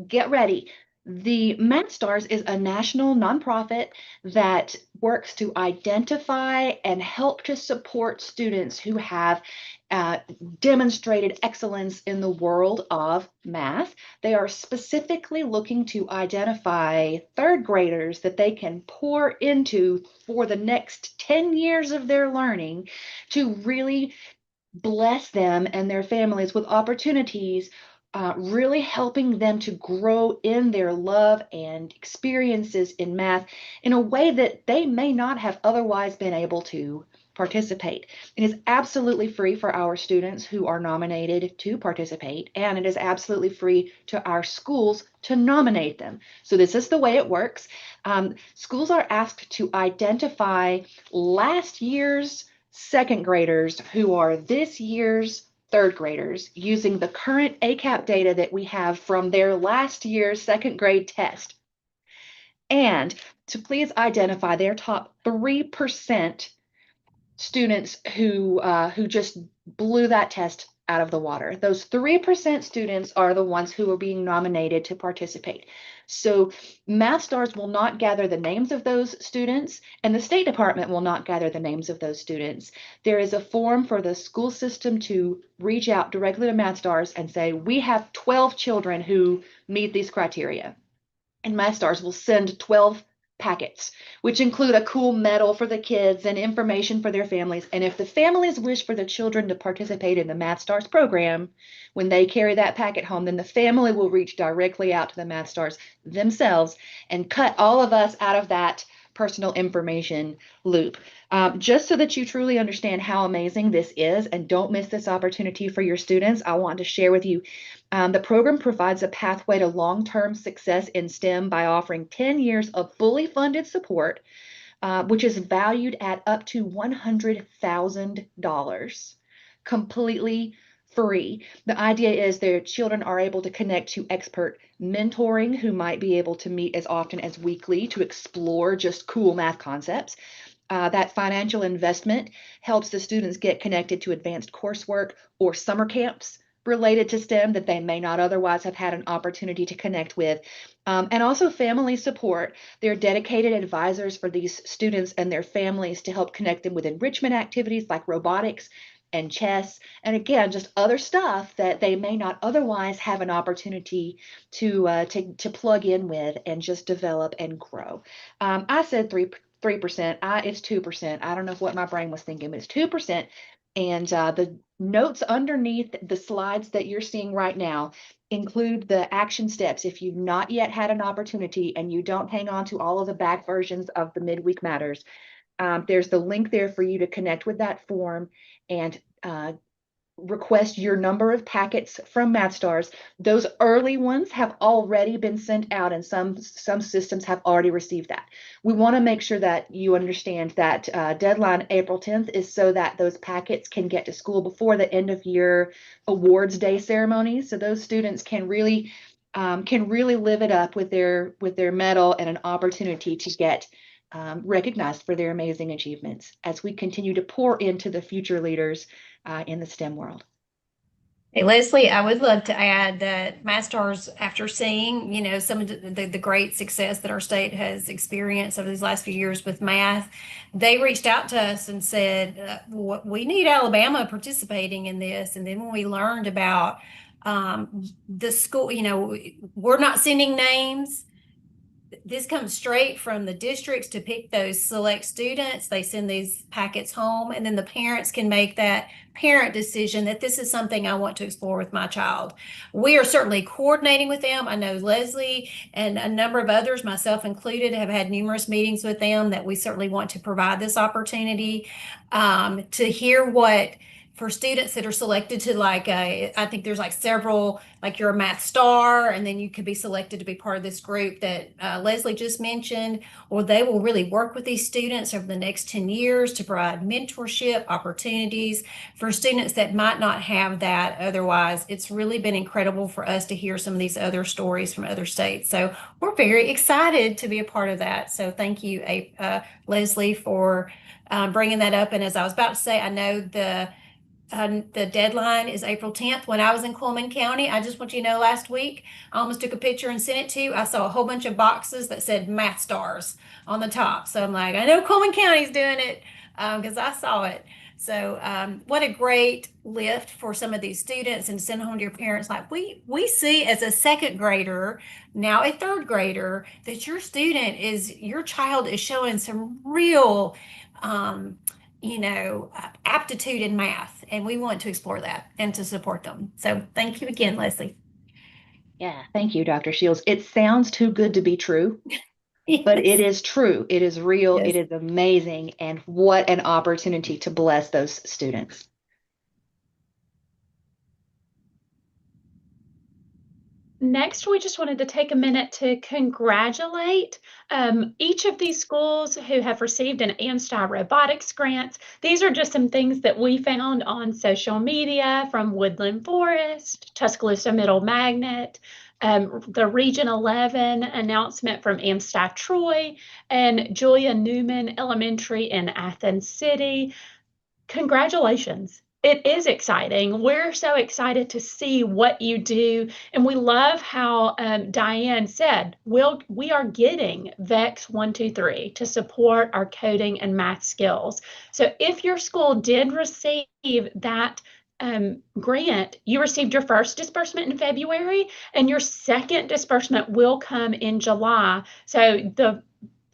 get ready. The Math Stars is a national nonprofit that works to identify and help to support students who have demonstrated excellence in the world of math. They are specifically looking to identify third graders that they can pour into for the next 10 years of their learning to really bless them and their families with opportunities, really helping them to grow in their love and experiences in math in a way that they may not have otherwise been able to participate. It is absolutely free for our students who are nominated to participate, and it is absolutely free to our schools to nominate them. So this is the way it works. Schools are asked to identify last year's second graders who are this year's third graders using the current ACAP data that we have from their last year's second grade test. And to please identify their top 3% students who just blew that test out of the water. Those 3% students are the ones who are being nominated to participate. So Math Stars will not gather the names of those students, and the State Department will not gather the names of those students. There is a form for the school system to reach out directly to Math Stars and say, we have 12 children who meet these criteria. And Math Stars will send 12 packets, which include a cool medal for the kids and information for their families. And if the families wish for the children to participate in the Math Stars program, when they carry that packet home, then the family will reach directly out to the Math Stars themselves and cut all of us out of that personal information loop. Just so that you truly understand how amazing this is and don't miss this opportunity for your students, I want to share with you the program provides a pathway to long-term success in STEM by offering 10 years of fully funded support, which is valued at up to $100,000, completely free. The idea is their children are able to connect to expert mentoring who might be able to meet as often as weekly to explore just cool math concepts. That financial investment helps the students get connected to advanced coursework or summer camps related to STEM that they may not otherwise have had an opportunity to connect with. And also family support. They're dedicated advisors for these students and their families to help connect them with enrichment activities like robotics and chess, and again, just other stuff that they may not otherwise have an opportunity to plug in with and just develop and grow. I said 3%. It's 2%. I don't know what my brain was thinking, but it's 2%. And the notes underneath the slides that you're seeing right now include the action steps. If you've not yet had an opportunity and you don't hang on to all of the back versions of the Midweek Matters, there's the link there for you to connect with that form and request your number of packets from Math Stars. Those early ones have already been sent out, and some systems have already received that. We want to make sure that you understand that deadline April 10th is so that those packets can get to school before the end of year awards day ceremony, so those students can really live it up with their medal and an opportunity to get recognized for their amazing achievements as we continue to pour into the future leaders in the STEM world. Hey, Leslie, I would love to add that Masters, after seeing, some of the great success that our state has experienced over these last few years with math, they reached out to us and said, we need Alabama participating in this. And then when we learned about the school, we're not sending names. This comes straight from the districts to pick those select students. They send these packets home, and then the parents can make that parent decision that this is something I want to explore with my child. We are certainly coordinating with them. I know Leslie and a number of others, myself included, have had numerous meetings with them that we certainly want to provide this opportunity to hear what for students that are selected to I think there's like several, like you're a math star, and then you could be selected to be part of this group that Leslie just mentioned, or they will really work with these students over the next 10 years to provide mentorship opportunities for students that might not have that otherwise. It's really been incredible for us to hear some of these other stories from other states. So we're very excited to be a part of that. So thank you, Leslie, for bringing that up. And as I was about to say, I know the deadline is April 10th. When I was in Cullman County, I just want you to know last week, I almost took a picture and sent it to you. I saw a whole bunch of boxes that said math stars on the top. So I'm like, I know Cullman County's doing it because I saw it. So what a great lift for some of these students, and send home to your parents. Like we see as a second grader, now a third grader, that your child is showing some real aptitude in math, and we want to explore that and to support them. So thank you again, Leslie. Yeah, thank you, Dr. Shields. It sounds too good to be true, but it Yes. is true. It is real. It Yes. is amazing. And what an opportunity to bless those students. Next, we just wanted to take a minute to congratulate each of these schools who have received an AMSTI robotics grant. These are just some things that we found on social media, from Woodland Forest, Tuscaloosa Middle Magnet, the Region 11 announcement from AMSTI Troy, and Julia Newman Elementary in Athens City. Congratulations. It is exciting. We're so excited to see what you do. And we love how Diane said, we are getting VEX 123 to support our coding and math skills. So if your school did receive that grant, you received your first disbursement in February, and your second disbursement will come in July. So the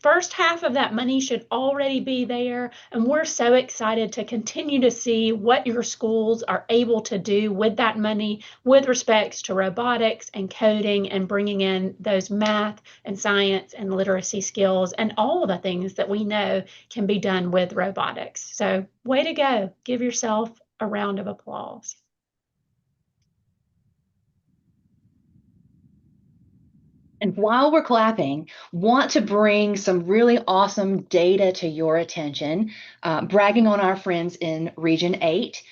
first half of that money should already be there, and we're so excited to continue to see what your schools are able to do with that money with respects to robotics and coding, and bringing in those math and science and literacy skills and all the things that we know can be done with robotics. So way to go. Give yourself a round of applause. And while we're clapping, want to bring some really awesome data to your attention, bragging on our friends in Region 8.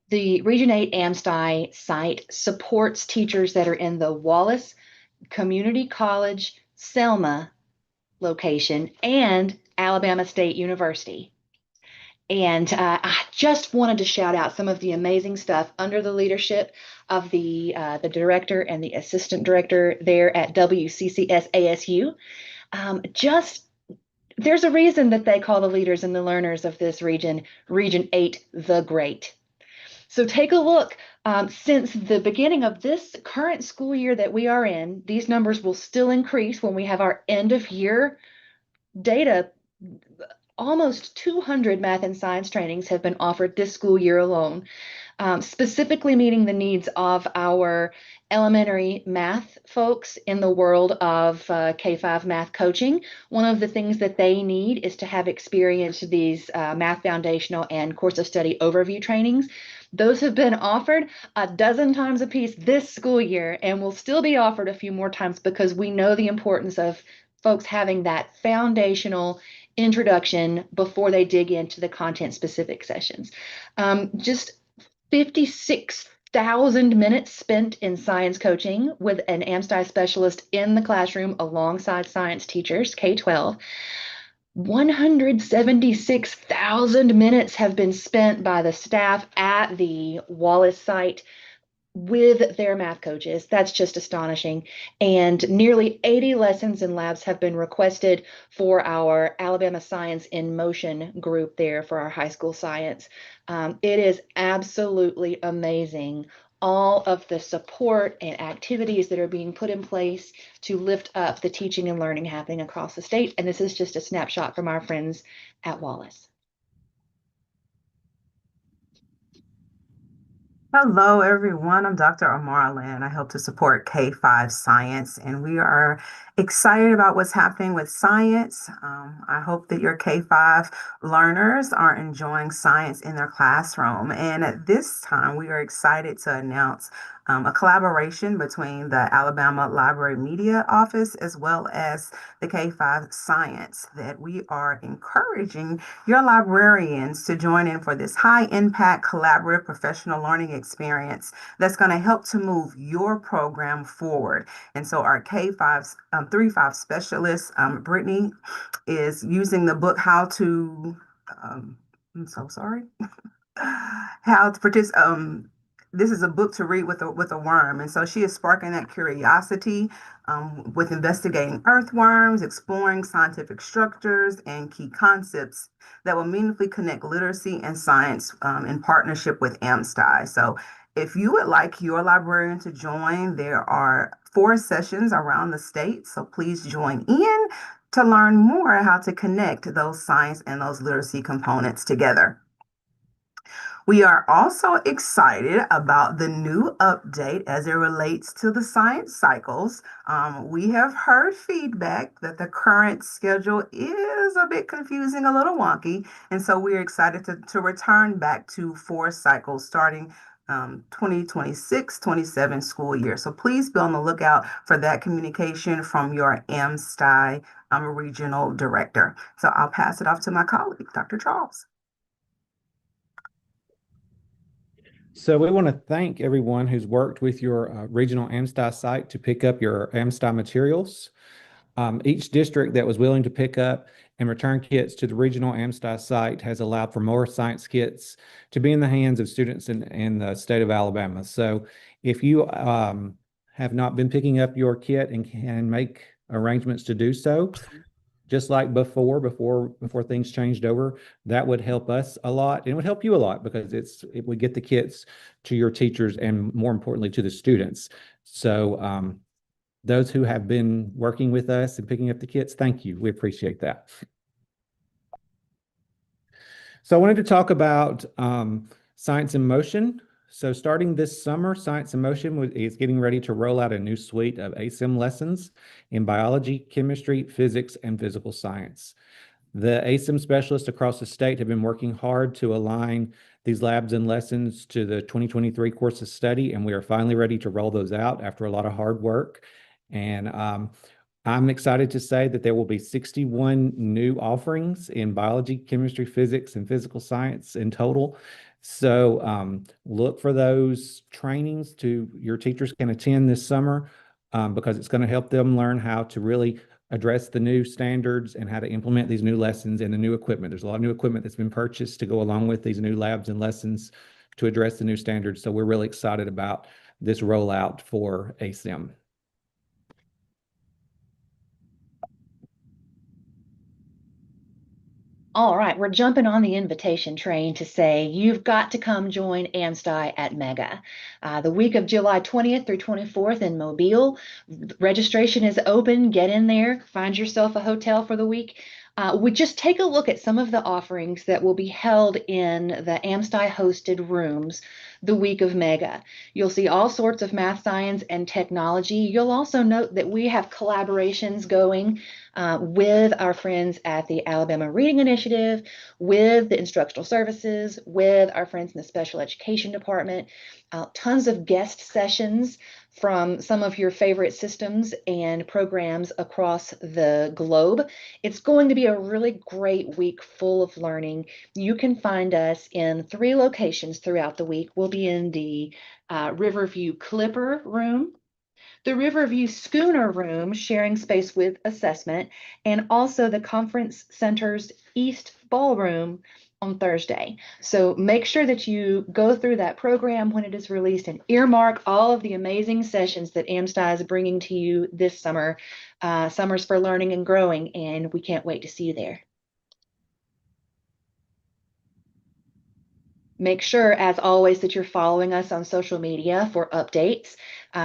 The Region 8 AMSTI site supports teachers that are in the Wallace Community College, Selma location, and Alabama State University. And I just wanted to shout out some of the amazing stuff under the leadership of the director and the assistant director there at WCCS ASU. There's a reason that they call the leaders and the learners of this region, Region 8, the Great. So take a look. Since the beginning of this current school year that we are in, these numbers will still increase when we have our end of year data. Almost 200 math and science trainings have been offered this school year alone, specifically meeting the needs of our elementary math folks in the world of K-5 math coaching. One of the things that they need is to have experienced these math foundational and course of study overview trainings. Those have been offered a dozen times a piece this school year, and will still be offered a few more times, because we know the importance of folks having that foundational introduction before they dig into the content specific sessions. Just 56,000 minutes spent in science coaching with an AMSTI specialist in the classroom alongside science teachers, K-12. 176,000 minutes have been spent by the staff at the Wallace site with their math coaches. That's just astonishing. And nearly 80 lessons and labs have been requested for our Alabama Science in Motion group there for our high school science. It is absolutely amazing, all of the support and activities that are being put in place to lift up the teaching and learning happening across the state. And this is just a snapshot from our friends at Wallace. Hello, everyone. I'm Dr. Amara Lynn. I help to support K-5 science, and we are excited about what's happening with science. I hope that your K-5 learners are enjoying science in their classroom. And at this time, we are excited to announce a collaboration between the Alabama Library Media Office as well as the K-5 Science, that we are encouraging your librarians to join in for this high-impact collaborative professional learning experience that's going to help to move your program forward. And so our K-5 3-5 specialist, Brittany, is using the book I'm so sorry. How to participate. This is a book to read with a worm, and so she is sparking that curiosity with investigating earthworms, exploring scientific structures and key concepts that will meaningfully connect literacy and science in partnership with AMSTI. So if you would like your librarian to join, there are 4 sessions around the state, so please join in to learn more how to connect those science and those literacy components together. We are also excited about the new update as it relates to the science cycles. We have heard feedback that the current schedule is a bit confusing, a little wonky, and so we're excited to return back to 4 cycles starting 2026-27 school year. So please be on the lookout for that communication from your AMSTI regional director. So I'll pass it off to my colleague, Dr. Charles. So we want to thank everyone who's worked with your regional AMSTI site to pick up your AMSTI materials. Each district that was willing to pick up and return kits to the regional AMSTI site has allowed for more science kits to be in the hands of students in the state of Alabama. So if you have not been picking up your kit and can make arrangements to do so, just like before things changed over, that would help us a lot. And it would help you a lot because it would get the kits to your teachers and more importantly to the students. So those who have been working with us and picking up the kits, thank you. We appreciate that. So I wanted to talk about Science in Motion. So starting this summer, Science in Motion is getting ready to roll out a new suite of ASIM lessons in biology, chemistry, physics, and physical science. The ASIM specialists across the state have been working hard to align these labs and lessons to the 2023 course of study, and we are finally ready to roll those out after a lot of hard work. And I'm excited to say that there will be 61 new offerings in biology, chemistry, physics, and physical science in total. So look for those trainings your teachers can attend this summer because it's going to help them learn how to really address the new standards and how to implement these new lessons and the new equipment. There's a lot of new equipment that's been purchased to go along with these new labs and lessons to address the new standards. So we're really excited about this rollout for ASIM. All right, we're jumping on the invitation train to say you've got to come join AMSTI at Mega. The week of July 20th through 24th in Mobile. Registration is open. Get in there. Find yourself a hotel for the week. We just take a look at some of the offerings that will be held in the AMSTI hosted rooms the week of Mega. You'll see all sorts of math, science, and technology. You'll also note that we have collaborations going with our friends at the Alabama Reading Initiative, with the Instructional Services, with our friends in the Special Education Department, tons of guest sessions from some of your favorite systems and programs across the globe. It's going to be a really great week full of learning. You can find us in 3 locations throughout the week. We'll be in the Riverview Clipper room, the Riverview Schooner room, sharing space with assessment, and also the Conference Center's East Ballroom on Thursday. So make sure that you go through that program when it is released and earmark all of the amazing sessions that AMSTI is bringing to you this summer. Summers for Learning and Growing, and we can't wait to see you there. Make sure, as always, that you're following us on social media for updates.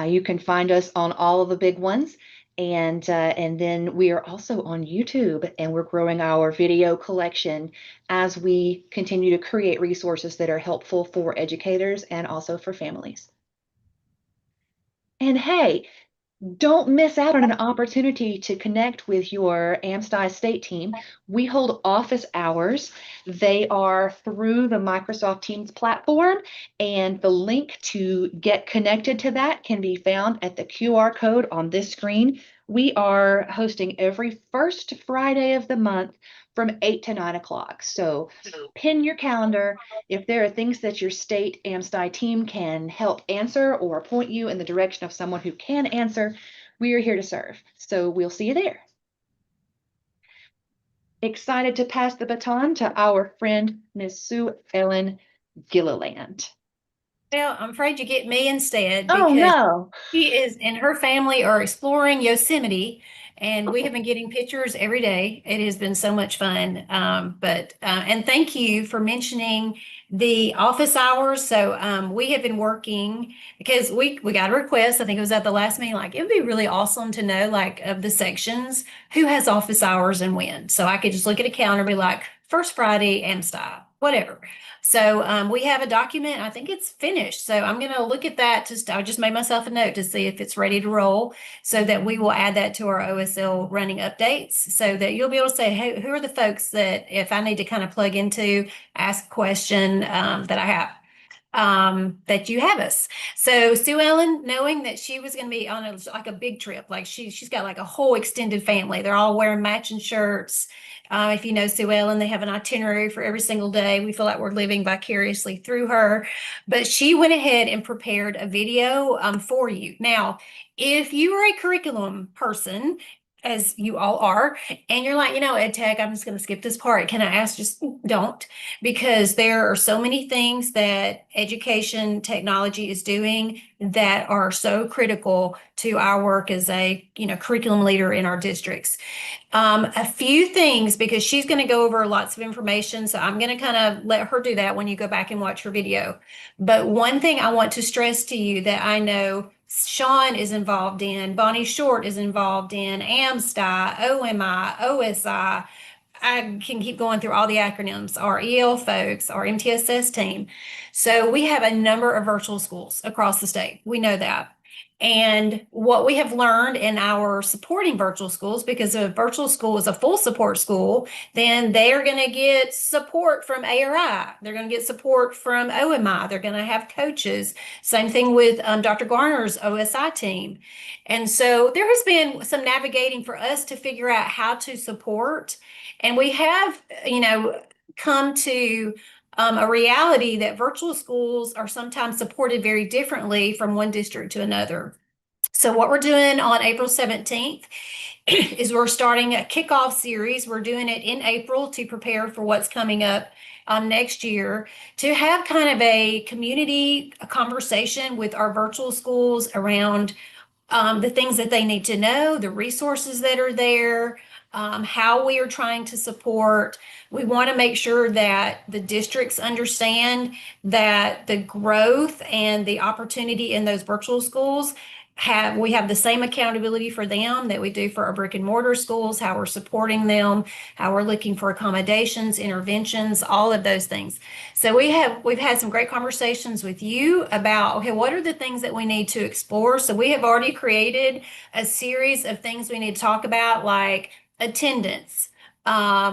You can find us on all of the big ones. And then we are also on YouTube, and we're growing our video collection as we continue to create resources that are helpful for educators and also for families. And hey, don't miss out on an opportunity to connect with your AMSTI state team. We hold office hours. They are through the Microsoft Teams platform, and the link to get connected to that can be found at the QR code on this screen. We are hosting every first Friday of the month from 8 to 9 o'clock. So pin your calendar. If there are things that your state AMSTI team can help answer or point you in the direction of someone who can answer, we are here to serve. So we'll see you there. Excited to pass the baton to our friend, Miss Sue Ellen Gilliland. Well, I'm afraid you get me instead Oh, because no. she is and her family are exploring Yosemite, and we have been getting pictures every day. It has been so much fun. And thank you for mentioning the office hours. So we have been working because we got a request. I think it was at the last meeting. Like, it would be really awesome to know, like, of the sections, who has office hours and when. So I could just look at a calendar and be like, first Friday, AMSTI, whatever. So we have a document. I think it's finished. So I'm going to look at that. I just made myself a note to see if it's ready to roll, so that we will add that to our OSL running updates, so that you'll be able to say, hey, who are the folks that, if I need to kind of plug into, ask a question that I have. That you have us. So Sue Ellen, knowing that she was going to be on like a big trip, like she's got like a whole extended family. They're all wearing matching shirts. If you know Sue Ellen, they have an itinerary for every single day. We feel like we're living vicariously through her. But she went ahead and prepared a video for you. Now, if you are a curriculum person, as you all are, and you're like, EdTech, I'm just going to skip this part. Can I ask? Just don't, because there are so many things that education technology is doing that are so critical to our work as a, curriculum leader in our districts. A few things, because she's going to go over lots of information. So I'm going to kind of let her do that when you go back and watch her video. But one thing I want to stress to you that I know Sean is involved in, Bonnie Short is involved in, AMSTI, OMI, OSI. I can keep going through all the acronyms, our EL folks, our MTSS team. So we have a number of virtual schools across the state. We know that. And what we have learned in our supporting virtual schools, because a virtual school is a full support school, then they're going to get support from ARI. They're going to get support from OMI. They're going to have coaches. Same thing with Dr. Garner's OSI team. And so there has been some navigating for us to figure out how to support. And we have, come to a reality that virtual schools are sometimes supported very differently from one district to another. So what we're doing on April 17th is we're starting a kickoff series. We're doing it in April to prepare for what's coming up next year, to have kind of a community conversation with our virtual schools around the things that they need to know, the resources that are there, how we are trying to support. We want to make sure that the districts understand that the growth and the opportunity in those virtual schools we have the same accountability for them that we do for our brick and mortar schools, how we're supporting them, how we're looking for accommodations, interventions, all of those things. So we've had some great conversations with you about, okay, what are the things that we need to explore? So we have already created a series of things we need to talk about, like attendance.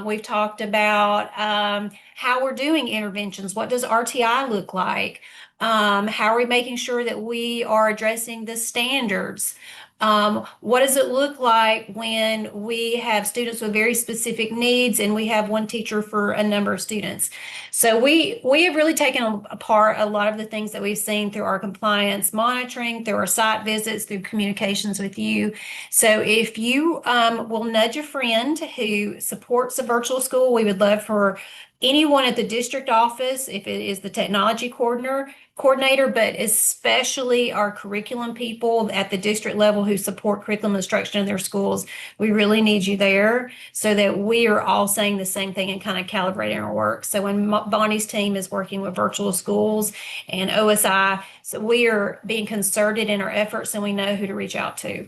We've talked about how we're doing interventions. What does RTI look like? How are we making sure that we are addressing the standards? What does it look like when we have students with very specific needs and we have one teacher for a number of students? So we have really taken apart a lot of the things that we've seen through our compliance monitoring, through our site visits, through communications with you. So if you will nudge a friend who supports a virtual school, we would love for anyone at the district office, if it is the technology coordinator, but especially our curriculum people at the district level who support curriculum instruction in their schools. We really need you there so that we are all saying the same thing and kind of calibrating our work. So when Bonnie's team is working with virtual schools and OSI, so we are being concerted in our efforts and we know who to reach out to.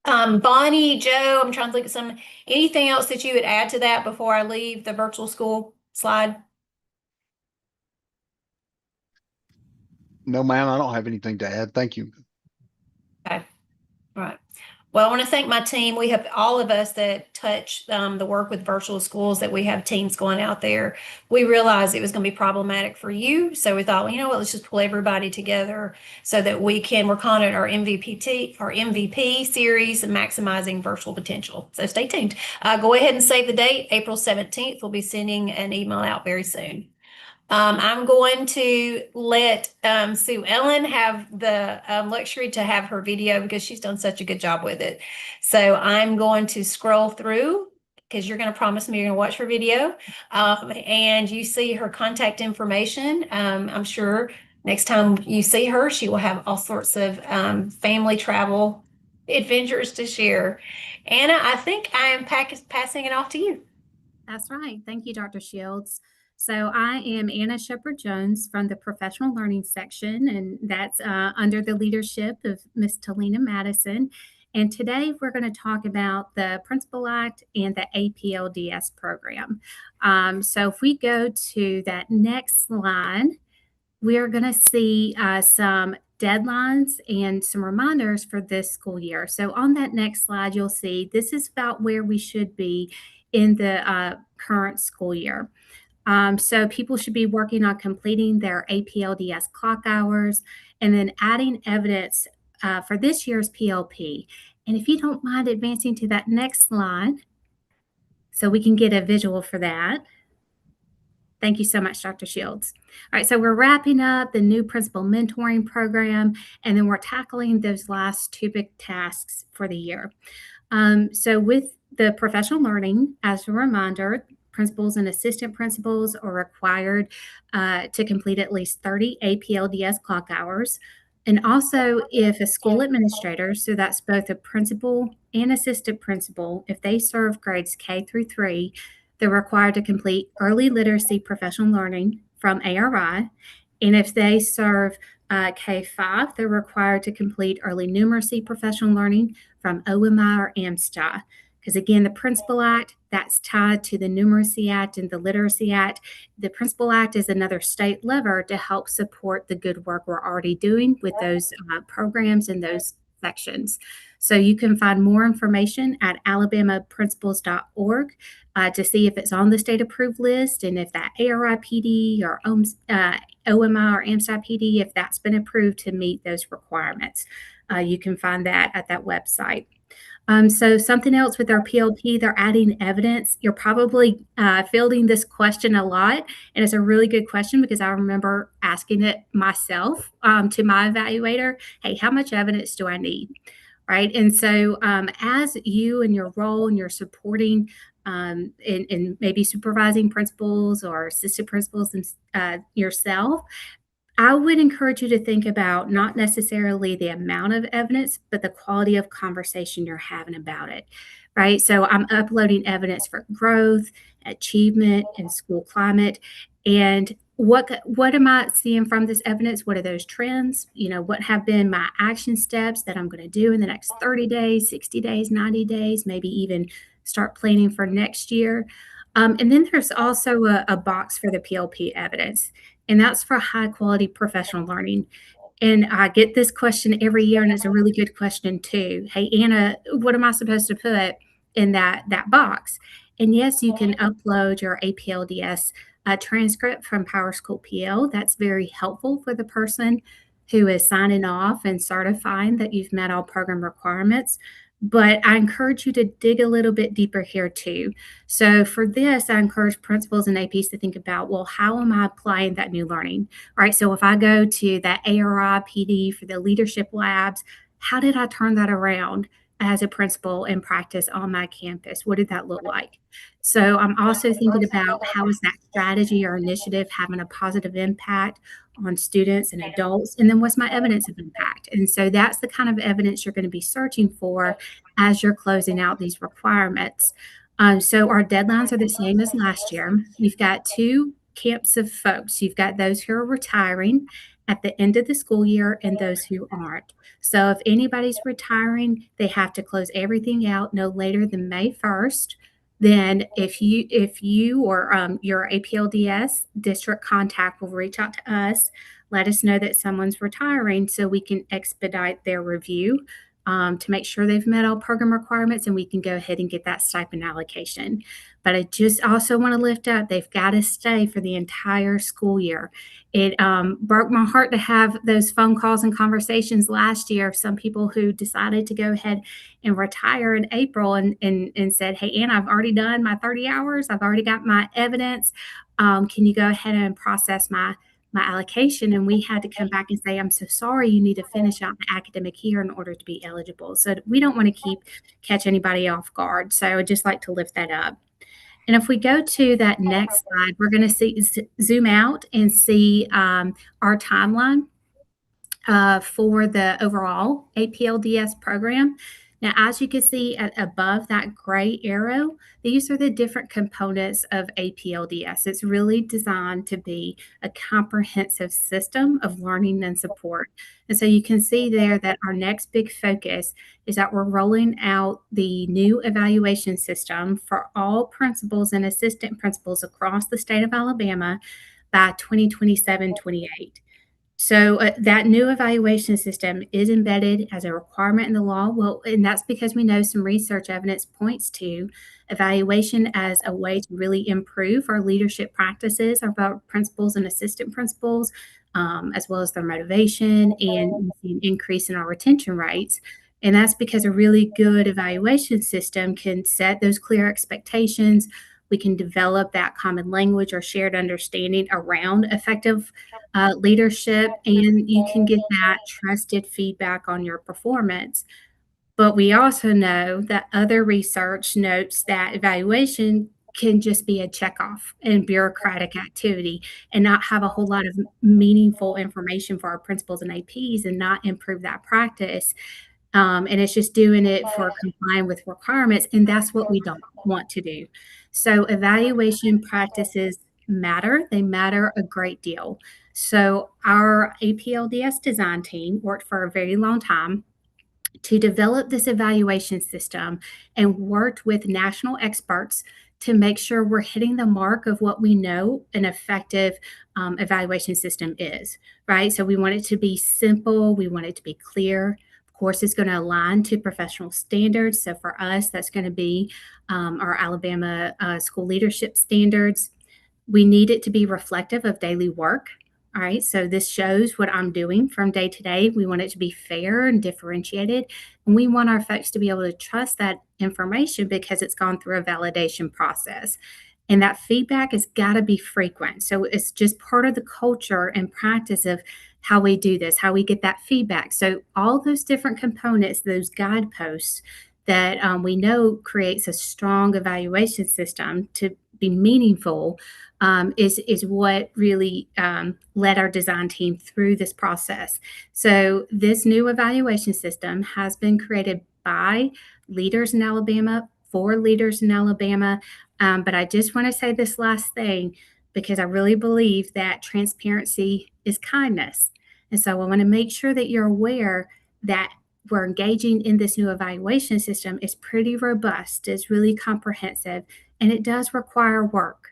Bonnie, Joe, I'm trying to think of anything else that you would add to that before I leave the virtual school slide? No, ma'am, I don't have anything to add. Thank you. Okay. All right. Well, I want to thank my team. We have all of us that touch the work with virtual schools, that we have teams going out there. We realized it was going to be problematic for you. So we thought, well, you know what, let's just pull everybody together so that we can work on it, our MVP series, and maximizing virtual potential. So stay tuned. Go ahead and save the date, April 17th. We'll be sending an email out very soon. I'm going to let Sue Ellen have the luxury to have her video because she's done such a good job with it. So I'm going to scroll through because you're going to promise me you're going to watch her video and you see her contact information. I'm sure next time you see her, she will have all sorts of family travel adventures to share. Anna, I think I am passing it off to you. That's right. Thank you, Dr. Shields. So I am Anna Shepherd-Jones from the Professional Learning section, and that's under the leadership of Ms. Talina Madison. And today we're going to talk about the Principal Act and the APLDS program. So if we go to that next slide, we're going to see some deadlines and some reminders for this school year. So on that next slide, you'll see this is about where we should be in the current school year. So people should be working on completing their APLDS clock hours and then adding evidence for this year's PLP. And if you don't mind advancing to that next slide, so we can get a visual for that. Thank you so much, Dr. Shields. All right, so we're wrapping up the new principal mentoring program, and then we're tackling those last two big tasks for the year. So with the professional learning, as a reminder, principals and assistant principals are required to complete at least 30 APLDS clock hours. And also, if a school administrator, so that's both a principal and assistant principal, if they serve grades K through 3, they're required to complete early literacy professional learning from ARI. And if they serve K5, they're required to complete early numeracy professional learning from OMI or AMSTI. Because again, the Principal Act, that's tied to the Numeracy Act and the Literacy Act. The Principal Act is another state lever to help support the good work we're already doing with those programs and those sections. So you can find more information at alabamaprincipals.org to see if it's on the state approved list and if that ARI PD or OMI or AMSTI PD, if that's been approved to meet those requirements. You can find that at that website. So something else with our PLP, they're adding evidence. You're probably fielding this question a lot, and it's a really good question because I remember asking it myself to my evaluator, hey, how much evidence do I need? Right. And so as you and your role and you're supporting and maybe supervising principals or assistant principals and yourself, I would encourage you to think about not necessarily the amount of evidence, but the quality of conversation you're having about it, right? So I'm uploading evidence for growth, achievement, and school climate. And what am I seeing from this evidence? What are those trends? You know, what have been my action steps that I'm going to do in the next 30 days, 60 days, 90 days, maybe even start planning for next year. And then there's also a box for the PLP evidence, and that's for high quality professional learning. And I get this question every year, and it's a really good question too. Hey, Anna, what am I supposed to put in that box? And yes, you can upload your APLDS transcript from PowerSchool PL. That's very helpful for the person who is signing off and certifying that you've met all program requirements. But I encourage you to dig a little bit deeper here too. So for this, I encourage principals and APs to think about, well, how am I applying that new learning? All right, so if I go to that ARI PD for the leadership labs, how did I turn that around? as a principal in practice on my campus? What did that look like? So I'm also thinking about how is that strategy or initiative having a positive impact on students and adults? And then what's my evidence of impact? And so that's the kind of evidence you're going to be searching for as you're closing out these requirements. So our deadlines are the same as last year. You've got two camps of folks. You've got those who are retiring at the end of the school year and those who aren't. So if anybody's retiring, they have to close everything out no later than May 1st. Then if you or your APLDS district contact will reach out to us, let us know that someone's retiring so we can expedite their review to make sure they've met all program requirements, and we can go ahead and get that stipend allocation. But I just also want to lift up, they've got to stay for the entire school year. It broke my heart to have those phone calls and conversations last year of some people who decided to go ahead and retire in April and said, hey, Anna, I've already done my 30 hours. I've already got my evidence. Can you go ahead and process my allocation? And we had to come back and say, I'm so sorry, you need to finish out the academic year in order to be eligible. So we don't want to catch anybody off guard. So I'd just like to lift that up. And if we go to that next slide, we're going to zoom out and see our timeline for the overall APLDS program. Now, as you can see above that gray arrow, these are the different components of APLDS. It's really designed to be a comprehensive system of learning and support. And so you can see there that our next big focus is that we're rolling out the new evaluation system for all principals and assistant principals across the state of Alabama by 2027-28. So that new evaluation system is embedded as a requirement in the law. Well, and that's because we know some research evidence points to evaluation as a way to really improve our leadership practices of our principals and assistant principals, as well as their motivation, and an increase in our retention rates. And that's because a really good evaluation system can set those clear expectations. We can develop that common language or shared understanding around effective leadership, and you can get that trusted feedback on your performance. But we also know that other research notes that evaluation can just be a checkoff and bureaucratic activity and not have a whole lot of meaningful information for our principals and APs and not improve that practice. And it's just doing it for complying with requirements, and that's what we don't want to do. So evaluation practices matter. They matter a great deal. So our APLDS design team worked for a very long time to develop this evaluation system and worked with national experts to make sure we're hitting the mark of what we know an effective evaluation system is, right? So we want it to be simple. We want it to be clear. Of course, it's going to align to professional standards. So for us, that's going to be our Alabama school leadership standards. We need it to be reflective of daily work. All right, so this shows what I'm doing from day to day. We want it to be fair and differentiated. And we want our folks to be able to trust that information because it's gone through a validation process. And that feedback has got to be frequent. So it's just part of the culture and practice of how we do this, how we get that feedback. So all those different components, those guideposts that we know creates a strong evaluation system to be meaningful is what really led our design team through this process. So this new evaluation system has been created by leaders in Alabama, for leaders in Alabama. But I just want to say this last thing because I really believe that transparency is kindness. And so I want to make sure that you're aware that we're engaging in this new evaluation system is pretty robust, it's really comprehensive, and it does require work.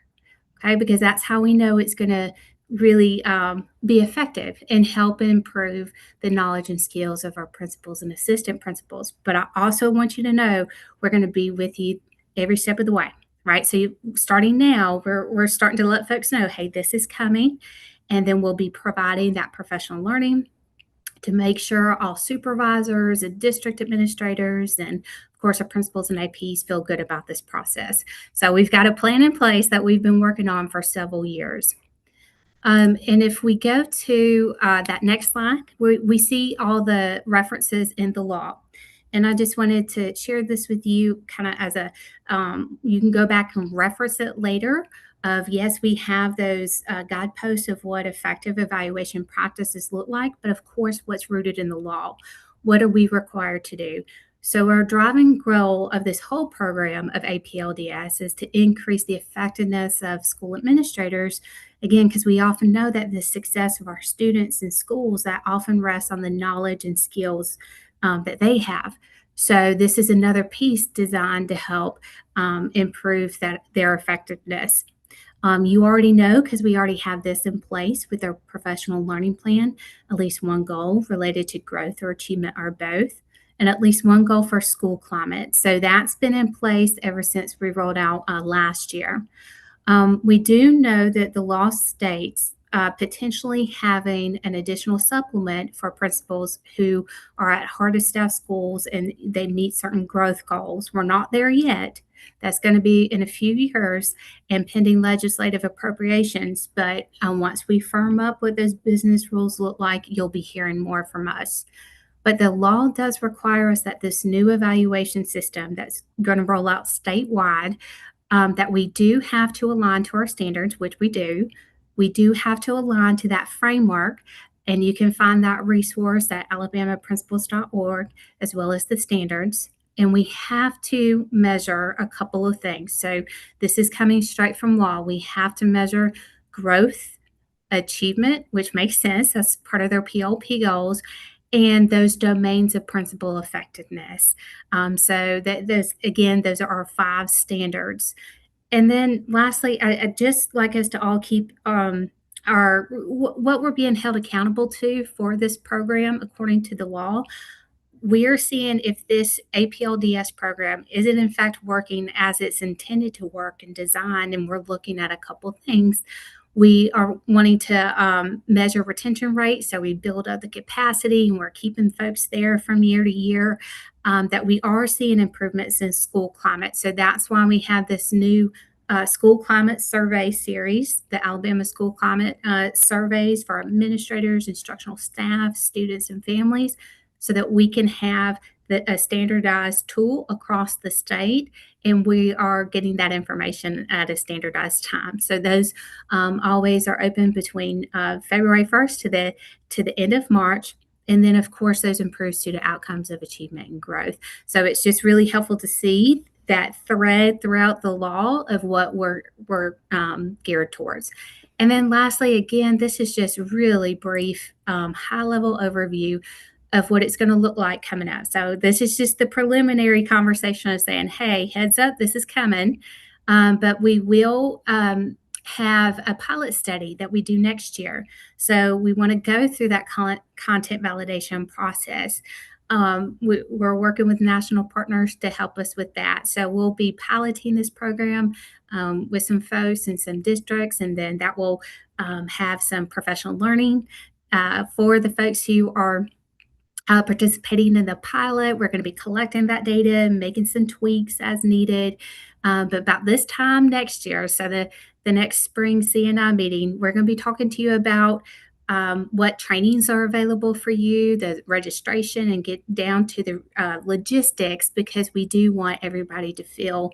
Okay, because that's how we know it's going to really be effective and help improve the knowledge and skills of our principals and assistant principals. But I also want you to know we're going to be with you every step of the way, right? So starting now, we're starting to let folks know, hey, this is coming, and then we'll be providing that professional learning to make sure all supervisors and district administrators and of course our principals and APs feel good about this process. So we've got a plan in place that we've been working on for several years. And if we go to that next slide, we see all the references in the law. And I just wanted to share this with you kind of as a, you can go back and reference it later of, yes, we have those guideposts of what effective evaluation practices look like, but of course, what's rooted in the law. What are we required to do? So our driving goal of this whole program of APLDS is to increase the effectiveness of school administrators, again, because we often know that the success of our students in schools, that often rests on the knowledge and skills that they have. So this is another piece designed to help improve their effectiveness. You already know, because we already have this in place with our professional learning plan, at least one goal related to growth or achievement or both, and at least one goal for school climate. So that's been in place ever since we rolled out last year. We do know that the law states potentially having an additional supplement for principals who are at hardest staff schools and they meet certain growth goals. We're not there yet. That's going to be in a few years and pending legislative appropriations. But once we firm up what those business rules look like, you'll be hearing more from us. But the law does require us that this new evaluation system that's going to roll out statewide, that we do have to align to our standards, which we do. We do have to align to that framework, and you can find that resource at alabamaprincipals.org as well as the standards. And we have to measure a couple of things. So this is coming straight from law. We have to measure growth, achievement, which makes sense. That's part of their PLP goals, and those domains of principal effectiveness. So that those are our 5 standards. And then lastly, I just like us to all keep what we're being held accountable to for this program according to the law. We are seeing if this APLDS program is it in fact working as it's intended to work and designed, and we're looking at a couple things. We are wanting to measure retention rate, so we build up the capacity and we're keeping folks there from year to year, that we are seeing improvements in school climate. So that's why we have this new school climate survey series, the Alabama School Climate Surveys for administrators, instructional staff, students, and families, so that we can have a standardized tool across the state, and we are getting that information at a standardized time. So those always are open between February 1st to the end of March. And then, of course, those improve student outcomes of achievement and growth. So it's just really helpful to see that thread throughout the law of what we're geared towards. And then lastly, again, this is just really brief, high-level overview of what it's going to look like coming up. So this is just the preliminary conversation of saying, hey, heads up, this is coming. But we will have a pilot study that we do next year. So we want to go through that content validation process. We're working with national partners to help us with that. So we'll be piloting this program with some folks in some districts, and then that will have some professional learning for the folks who are participating in the pilot. We're going to be collecting that data and making some tweaks as needed. But about this time next year, so the next spring CNI meeting, we're going to be talking to you about what trainings are available for you, the registration, and get down to the logistics, because we do want everybody to feel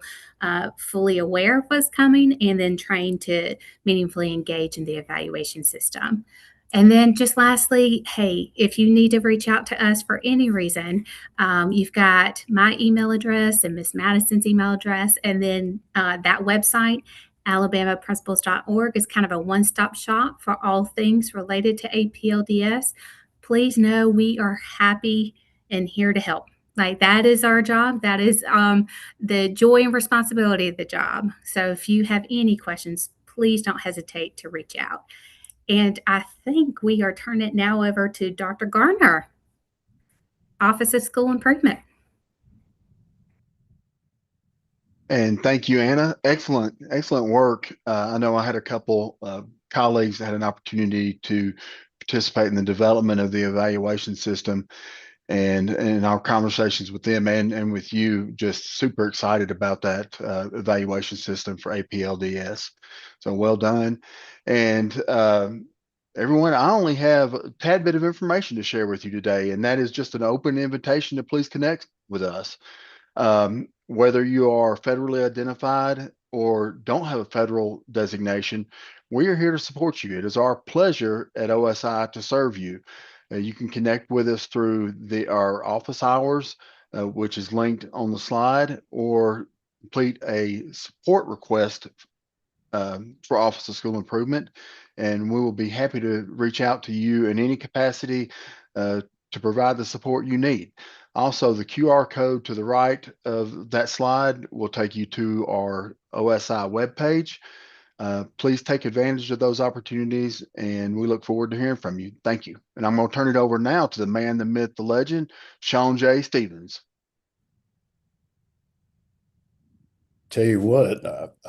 fully aware of what's coming and then trained to meaningfully engage in the evaluation system. And then just lastly, hey, if you need to reach out to us for any reason, you've got my email address and Miss Madison's email address, and then that website, alabamaprincipals.org, is kind of a one-stop shop for all things related to APLDS. Please know we are happy and here to help. Like, that is our job. That is the joy and responsibility of the job. So if you have any questions, please don't hesitate to reach out. And I think we are turning it now over to Dr. Garner, Office of School Improvement. And thank you, Anna. Excellent work. I know I had a couple colleagues that had an opportunity to participate in the development of the evaluation system, and in our conversations with them and with you, just super excited about that evaluation system for APLDS. So well done. And everyone, I only have a tad bit of information to share with you today, and that is just an open invitation to please connect with us. Whether you are federally identified or don't have a federal designation, we are here to support you. It is our pleasure at OSI to serve you. You can connect with us through our office hours, which is linked on the slide, or complete a support request for Office of School Improvement, and we will be happy to reach out to you in any capacity to provide the support you need. Also, the QR code to the right of that slide will take you to our OSI webpage. Please take advantage of those opportunities, and we look forward to hearing from you. Thank you. And I'm going to turn it over now to the man, the myth, the legend, Sean J. Stevens. Tell you what,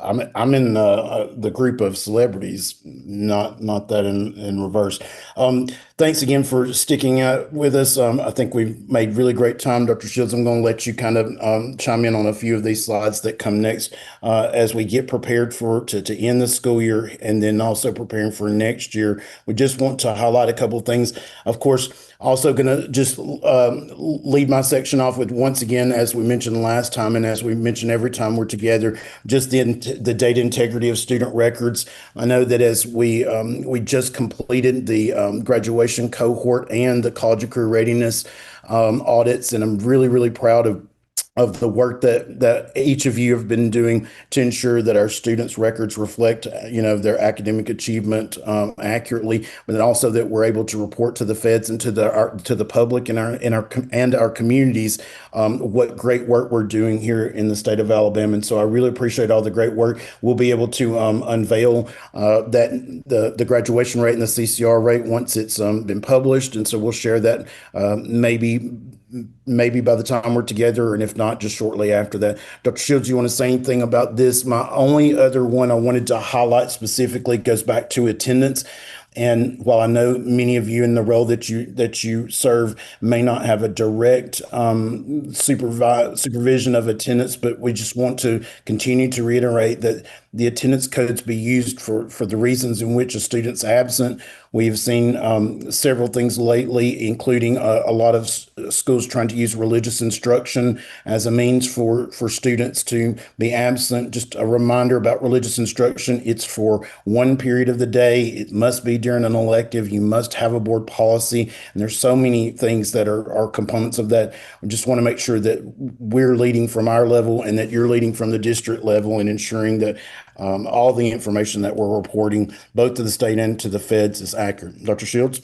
I'm in the group of celebrities, not that in reverse. Thanks again for sticking out with us. I think we've made really great time, Dr. Shields. I'm going to let you kind of chime in on a few of these slides that come next as we get prepared to end the school year, and then also preparing for next year. We just want to highlight a couple of things. Of course, also going to just lead my section off with, once again, as we mentioned last time, and as we mention every time we're together, just the data integrity of student records. I know that as we just completed the graduation cohort and the college and career readiness audits, and I'm really, really proud of the work that each of you have been doing to ensure that our students' records reflect, their academic achievement accurately, but then also that we're able to report to the feds and to the public and our communities what great work we're doing here in the state of Alabama. And so I really appreciate all the great work. We'll be able to unveil that the graduation rate and the CCR rate once it's been published, and so we'll share that maybe by the time we're together, and if not, just shortly after that. Dr. Shields, you want to say anything about this? My only other one I wanted to highlight specifically goes back to attendance. And while I know many of you in the role that you serve may not have a direct supervision of attendance, but we just want to continue to reiterate that the attendance codes be used for the reasons in which a student's absent. We've seen several things lately, including a lot of schools trying to use religious instruction as a means for students to be absent. Just a reminder about religious instruction: it's for one period of the day. It must be during an elective. You must have a board policy, and there's so many things that are components of that. We just want to make sure that we're leading from our level and that you're leading from the district level in ensuring that all the information that we're reporting, both to the state and to the feds, is accurate. Dr. Shields?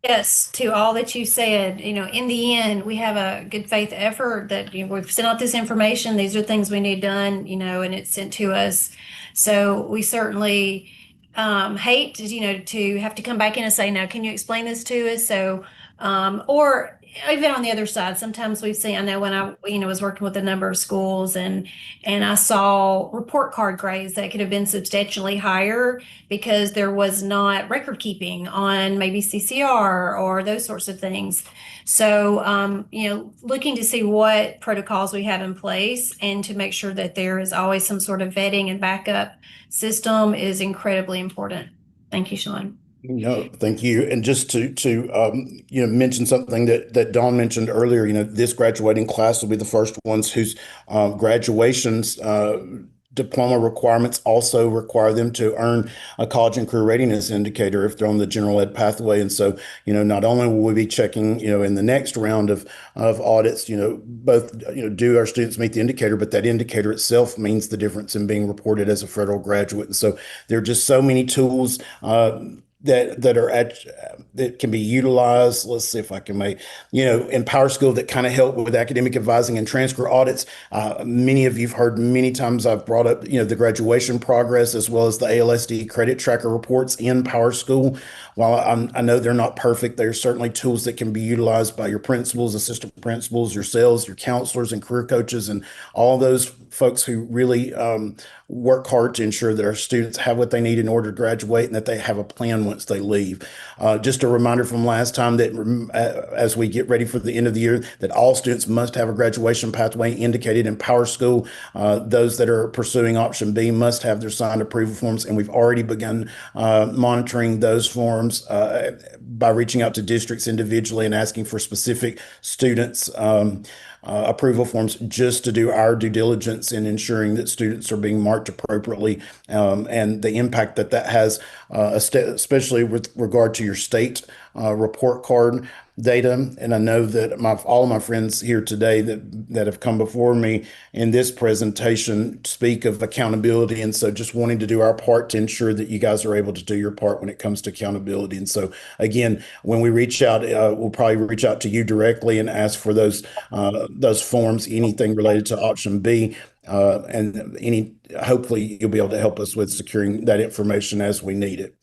Yes, to all that you said. In the end, we have a good faith effort that we've sent out this information. These are things we need done, and it's sent to us. So we certainly hate, to have to come back in and say, now, can you explain this to us? So, or even on the other side, sometimes we've seen, I know when I, was working with a number of schools and I saw report card grades that could have been substantially higher because there was not record keeping on maybe CCR or those sorts of things. So, looking to see what protocols we have in place and to make sure that there is always some sort of vetting and backup system is incredibly important. Thank you, Sean. No, thank you. And just to mention something that Dawn mentioned earlier, this graduating class will be the first ones whose graduations diploma requirements also require them to earn a college and career readiness indicator if they're on the general ed pathway. And so, not only will we be checking, in the next round of audits, both, do our students meet the indicator, but that indicator itself means the difference in being reported as a federal graduate. And so there are just so many tools that can be utilized. Let's see if I can make, in PowerSchool that kind of help with academic advising and transfer audits. Many of you've heard many times I've brought up, the graduation progress as well as the ALSDE credit tracker reports in PowerSchool. While I know they're not perfect, they're certainly tools that can be utilized by your principals, assistant principals, yourselves, your counselors and career coaches, and all those folks who really work hard to ensure that our students have what they need in order to graduate and that they have a plan once they leave. Just a reminder from last time that as we get ready for the end of the year, that all students must have a graduation pathway indicated in PowerSchool. Those that are pursuing option B must have their signed approval forms, and we've already begun monitoring those forms by reaching out to districts individually and asking for specific students' approval forms, just to do our due diligence in ensuring that students are being marked appropriately, and the impact that that has, especially with regard to your state report card data. And I know that all of my friends here today that have come before me in this presentation speak of accountability. And so just wanting to do our part to ensure that you guys are able to do your part when it comes to accountability. And so again, when we reach out, we'll probably reach out to you directly and ask for those forms, anything related to option B. And hopefully you'll be able to help us with securing that information as we need it.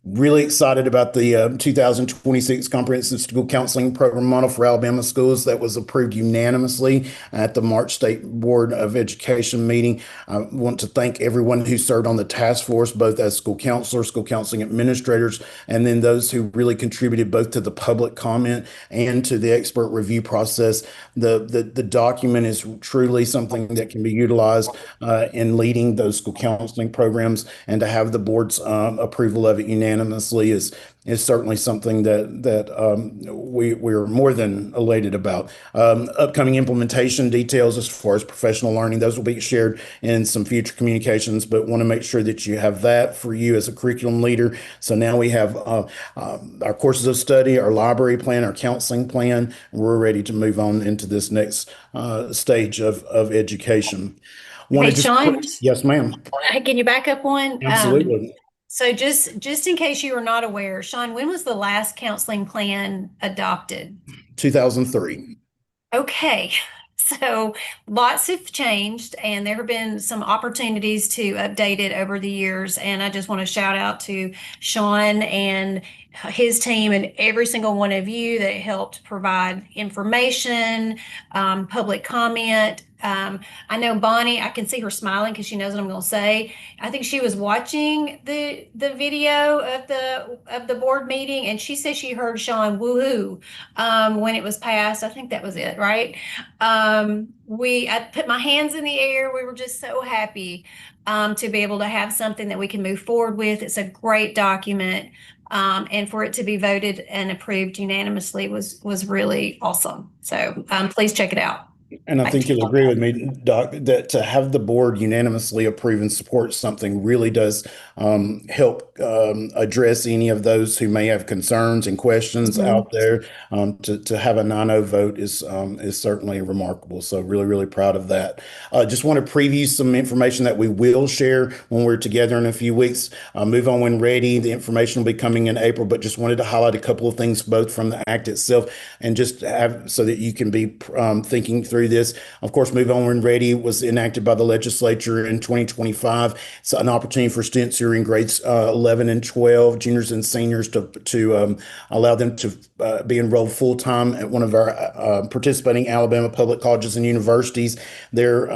Really excited about the 2026 Comprehensive School Counseling Program model for Alabama schools that was approved unanimously at the March State Board of Education meeting. I want to thank everyone who served on the task force, both as school counselors, school counseling administrators, and then those who really contributed both to the public comment and to the expert review process. The document is truly something that can be utilized in leading those school counseling programs, and to have the board's approval of it unanimously is certainly something that we're more than elated about. Upcoming implementation details as far as professional learning, those will be shared in some future communications, but want to make sure that you have that for you as a curriculum leader. So now we have our courses of study, our library plan, our counseling plan. We're ready to move on into this next stage of education. Hey, Sean. Yes, ma'am. Can you back up one? Absolutely. So just in case you were not aware, Sean, when was the last counseling plan adopted? 2003. Okay. So lots have changed, and there have been some opportunities to update it over the years. And I just want to shout out to Sean and his team and every single one of you that helped provide information, public comment. I know Bonnie, I can see her smiling because she knows what I'm going to say. I think she was watching the video of the board meeting, and she said she heard Sean woohoo when it was passed. I think that was it, right? I put my hands in the air. We were just so happy to be able to have something that we can move forward with. It's a great document. And for it to be voted and approved unanimously was really awesome. So please check it out. And I think you'll agree with me, Doc, that to have the board unanimously approve and support something really does help address any of those who may have concerns and questions out there. To have a 9-0 vote is certainly remarkable. So really, really proud of that. Just want to preview some information that we will share when we're together in a few weeks. Move on when ready. The information will be coming in April, but just wanted to highlight a couple of things both from the act itself and just have so that you can be thinking through this. Of course, Move On When Ready was enacted by the legislature in 2025. It's an opportunity for students who are in grades 11 and 12, juniors and seniors, to allow them to be enrolled full-time at one of our participating Alabama public colleges and universities. They're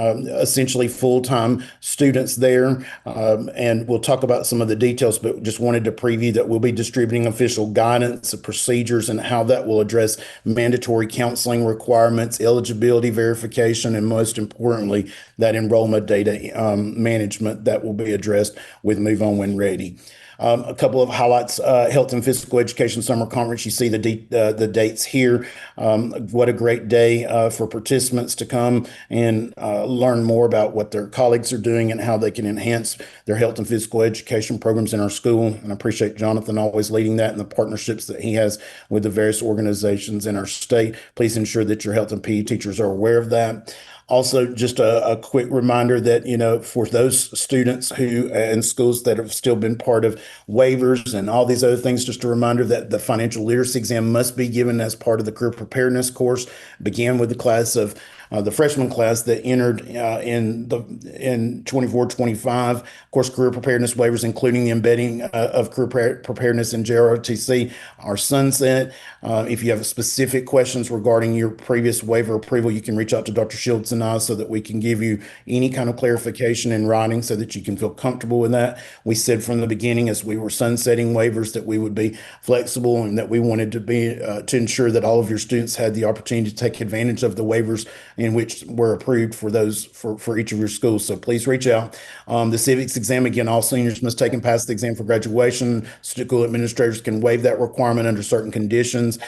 essentially full-time students there, and we'll talk about some of the details, but just wanted to preview that we'll be distributing official guidance, procedures, and how that will address mandatory counseling requirements, eligibility verification, and most importantly, that enrollment data management that will be addressed with Move On When Ready. A couple of highlights: Health and Physical Education Summer Conference. You see the dates here. What a great day for participants to come and learn more about what their colleagues are doing and how they can enhance their health and physical education programs in our school. And I appreciate Jonathan always leading that and the partnerships that he has with the various organizations in our state. Please ensure that your health and PE teachers are aware of that. Also, just a quick reminder that, for those students who in schools that have still been part of waivers and all these other things, just a reminder that the financial literacy exam must be given as part of the career preparedness course. Began with the class of the freshman class that entered in 24-25. Of course, career preparedness waivers, including the embedding of career preparedness in JROTC, are sunset. If you have specific questions regarding your previous waiver approval, you can reach out to Dr. Shields and I so that we can give you any kind of clarification in writing so that you can feel comfortable with that. We said from the beginning, as we were sunsetting waivers, that we would be flexible and that we wanted to be to ensure that all of your students had the opportunity to take advantage of the waivers in which were approved for those for each of your schools. So please reach out. The civics exam, again, all seniors must take and pass the exam for graduation. School administrators can waive that requirement under certain conditions.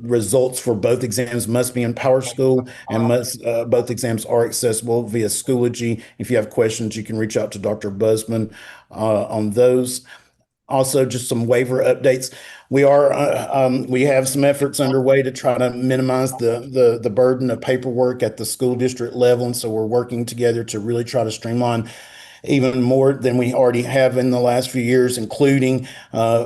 Results for both exams must be in PowerSchool, and both exams are accessible via Schoology. If you have questions, you can reach out to Dr. Busman on those. Also, just some waiver updates. We have some efforts underway to try to minimize the burden of paperwork at the school district level, and so we're working together to really try to streamline even more than we already have in the last few years, including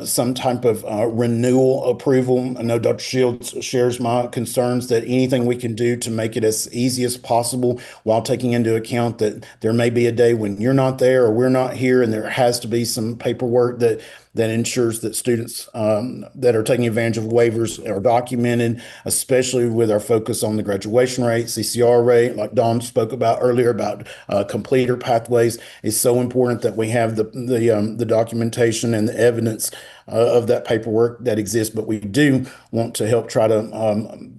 some type of renewal approval. I know Dr. Shields shares my concerns that anything we can do to make it as easy as possible while taking into account that there may be a day when you're not there or we're not here, and there has to be some paperwork that ensures that students that are taking advantage of waivers are documented, especially with our focus on the graduation rate, CCR rate, like Dawn spoke about earlier about completer pathways. It's so important that we have the documentation and the evidence of that paperwork that exists, but we do want to help try to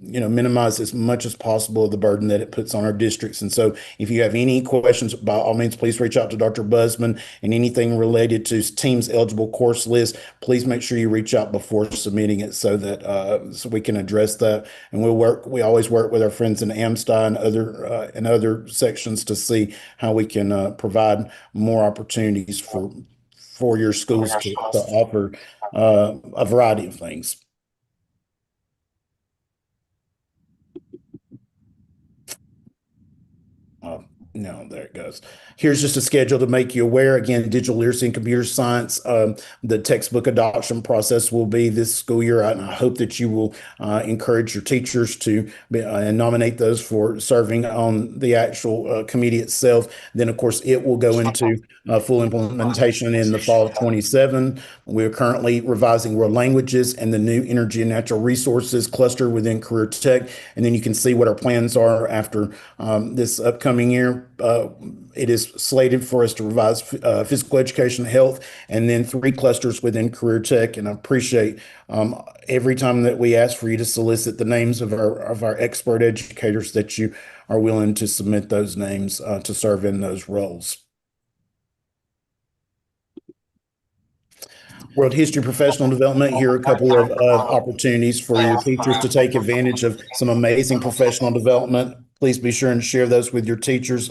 minimize as much as possible the burden that it puts on our districts. And so if you have any questions, by all means, please reach out to Dr. Busman, and anything related to TEAM's eligible course list, please make sure you reach out before submitting it so that so we can address that. And we always work with our friends in AMSTI and other sections to see how we can provide more opportunities for your schools to offer a variety of things. No, there it goes. Here's just a schedule to make you aware. Again, digital literacy and computer science. The textbook adoption process will be this school year, and I hope that you will encourage your teachers to nominate those for serving on the actual committee itself. Then, of course, it will go into full implementation in the fall of 27. We're currently revising world languages and the new energy and natural resources cluster within career tech. And then you can see what our plans are after this upcoming year. It is slated for us to revise physical education, health, and then 3 clusters within career tech. And I appreciate every time that we ask for you to solicit the names of our expert educators, that you are willing to submit those names to serve in those roles. World History Professional Development. Here are a couple of opportunities for your teachers to take advantage of some amazing professional development. Please be sure and share those with your teachers.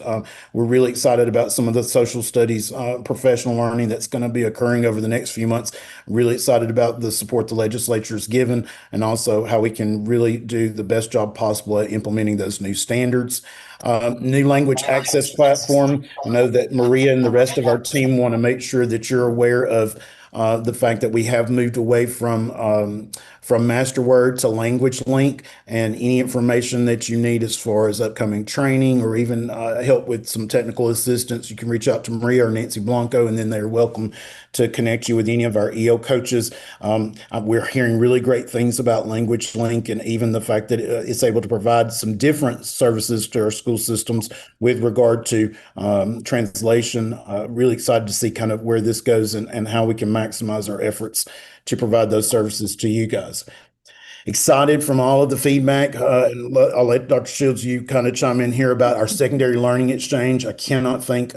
We're really excited about some of the social studies professional learning that's going to be occurring over the next few months. Really excited about the support the legislature has given, and also how we can really do the best job possible at implementing those new standards. New language access platform. I know that Maria and the rest of our team want to make sure that you're aware of the fact that we have moved away from MasterWord to Language Link, and any information that you need as far as upcoming training or even help with some technical assistance, you can reach out to Maria or Nancy Blanco, and then they're welcome to connect you with any of our EO coaches. We're hearing really great things about Language Link, and even the fact that it's able to provide some different services to our school systems with regard to translation. Really excited to see kind of where this goes and how we can maximize our efforts to provide those services to you guys. Excited from all of the feedback. I'll let Dr. Shields, you kind of chime in here about our secondary learning exchange. I cannot thank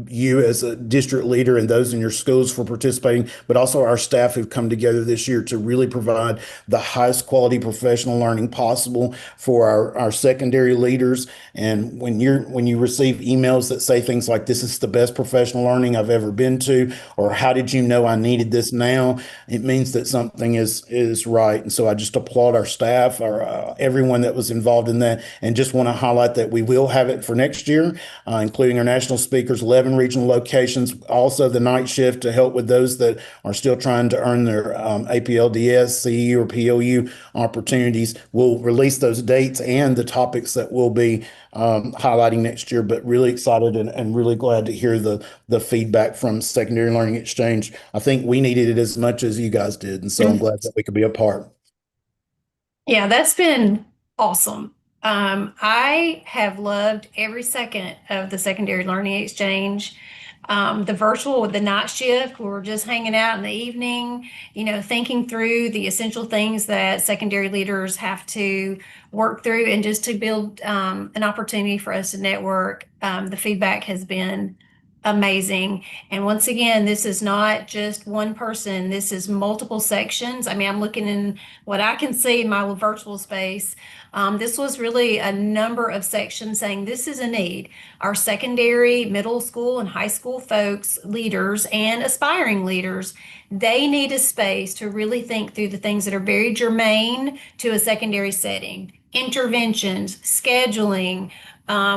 you as a district leader and those in your schools for participating, but also our staff who've come together this year to really provide the highest quality professional learning possible for our secondary leaders. And when you receive emails that say things like, "This is the best professional learning I've ever been to," or "How did you know I needed this now?" it means that something is right. And so I just applaud our staff, everyone that was involved in that, and just want to highlight that we will have it for next year, including our national speakers, 11 regional locations, also the night shift to help with those that are still trying to earn their APLDS, CE, or PLU opportunities. We'll release those dates and the topics that we'll be highlighting next year, but really excited and really glad to hear the feedback from Secondary Learning Exchange. I think we needed it as much as you guys did, and so I'm glad that we could be a part. Yeah, that's been awesome. I have loved every second of the secondary learning exchange. The virtual with the night shift, we were just hanging out in the evening, thinking through the essential things that secondary leaders have to work through and just to build an opportunity for us to network. The feedback has been amazing. And once again, this is not just one person, this is multiple sections. I mean, I'm looking in what I can see in my virtual space. This was really a number of sections saying this is a need. Our secondary, middle school, and high school folks, leaders, and aspiring leaders, they need a space to really think through the things that are very germane to a secondary setting. Interventions, scheduling.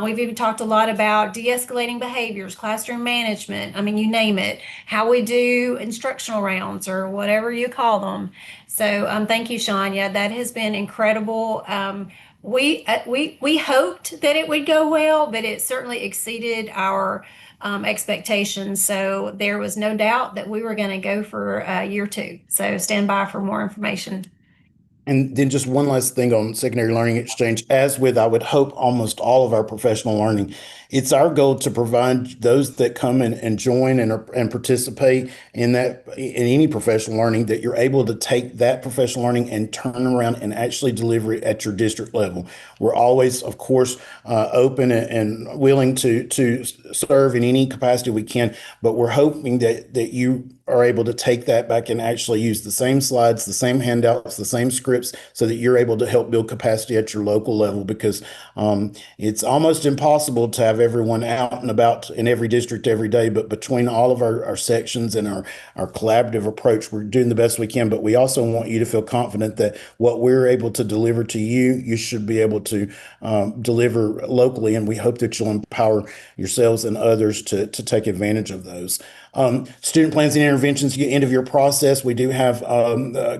We've even talked a lot about de-escalating behaviors, classroom management. I mean, you name it. How we do instructional rounds or whatever you call them. So thank you, Sean. Yeah, that has been incredible. We hoped that it would go well, but it certainly exceeded our expectations. So there was no doubt that we were going to go for year 2. So stand by for more information. And then just one last thing on secondary learning exchange. As with, I would hope, almost all of our professional learning, it's our goal to provide those that come in and join and participate in any professional learning, that you're able to take that professional learning and turn around and actually deliver it at your district level. We're always, of course, open and willing to serve in any capacity we can, but we're hoping that you are able to take that back and actually use the same slides, the same handouts, the same scripts, so that you're able to help build capacity at your local level, because it's almost impossible to have everyone out and about in every district every day. But between all of our sections and our collaborative approach, we're doing the best we can. But we also want you to feel confident that what we're able to deliver to you, you should be able to deliver locally. And we hope that you'll empower yourselves and others to take advantage of those. Student plans and interventions, end of year process. We do have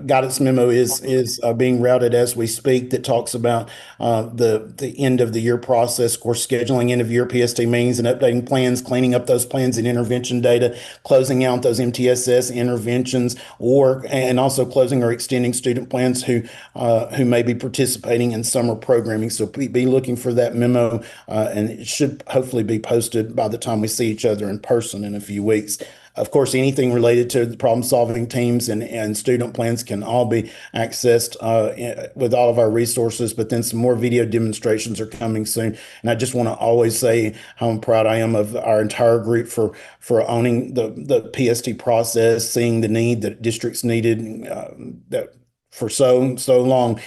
guidance memo is being routed as we speak, that talks about the end of the year process. Of course, scheduling end of year PST meetings and updating plans, cleaning up those plans and intervention data, closing out those MTSS interventions, and also closing or extending student plans who may be participating in summer programming. So be looking for that memo, and it should hopefully be posted by the time we see each other in person in a few weeks. Of course, anything related to the problem-solving teams and student plans can all be accessed with all of our resources, but then some more video demonstrations are coming soon. And I just want to always say how proud I am of our entire group for owning the PST process, seeing the need that districts needed that for so long.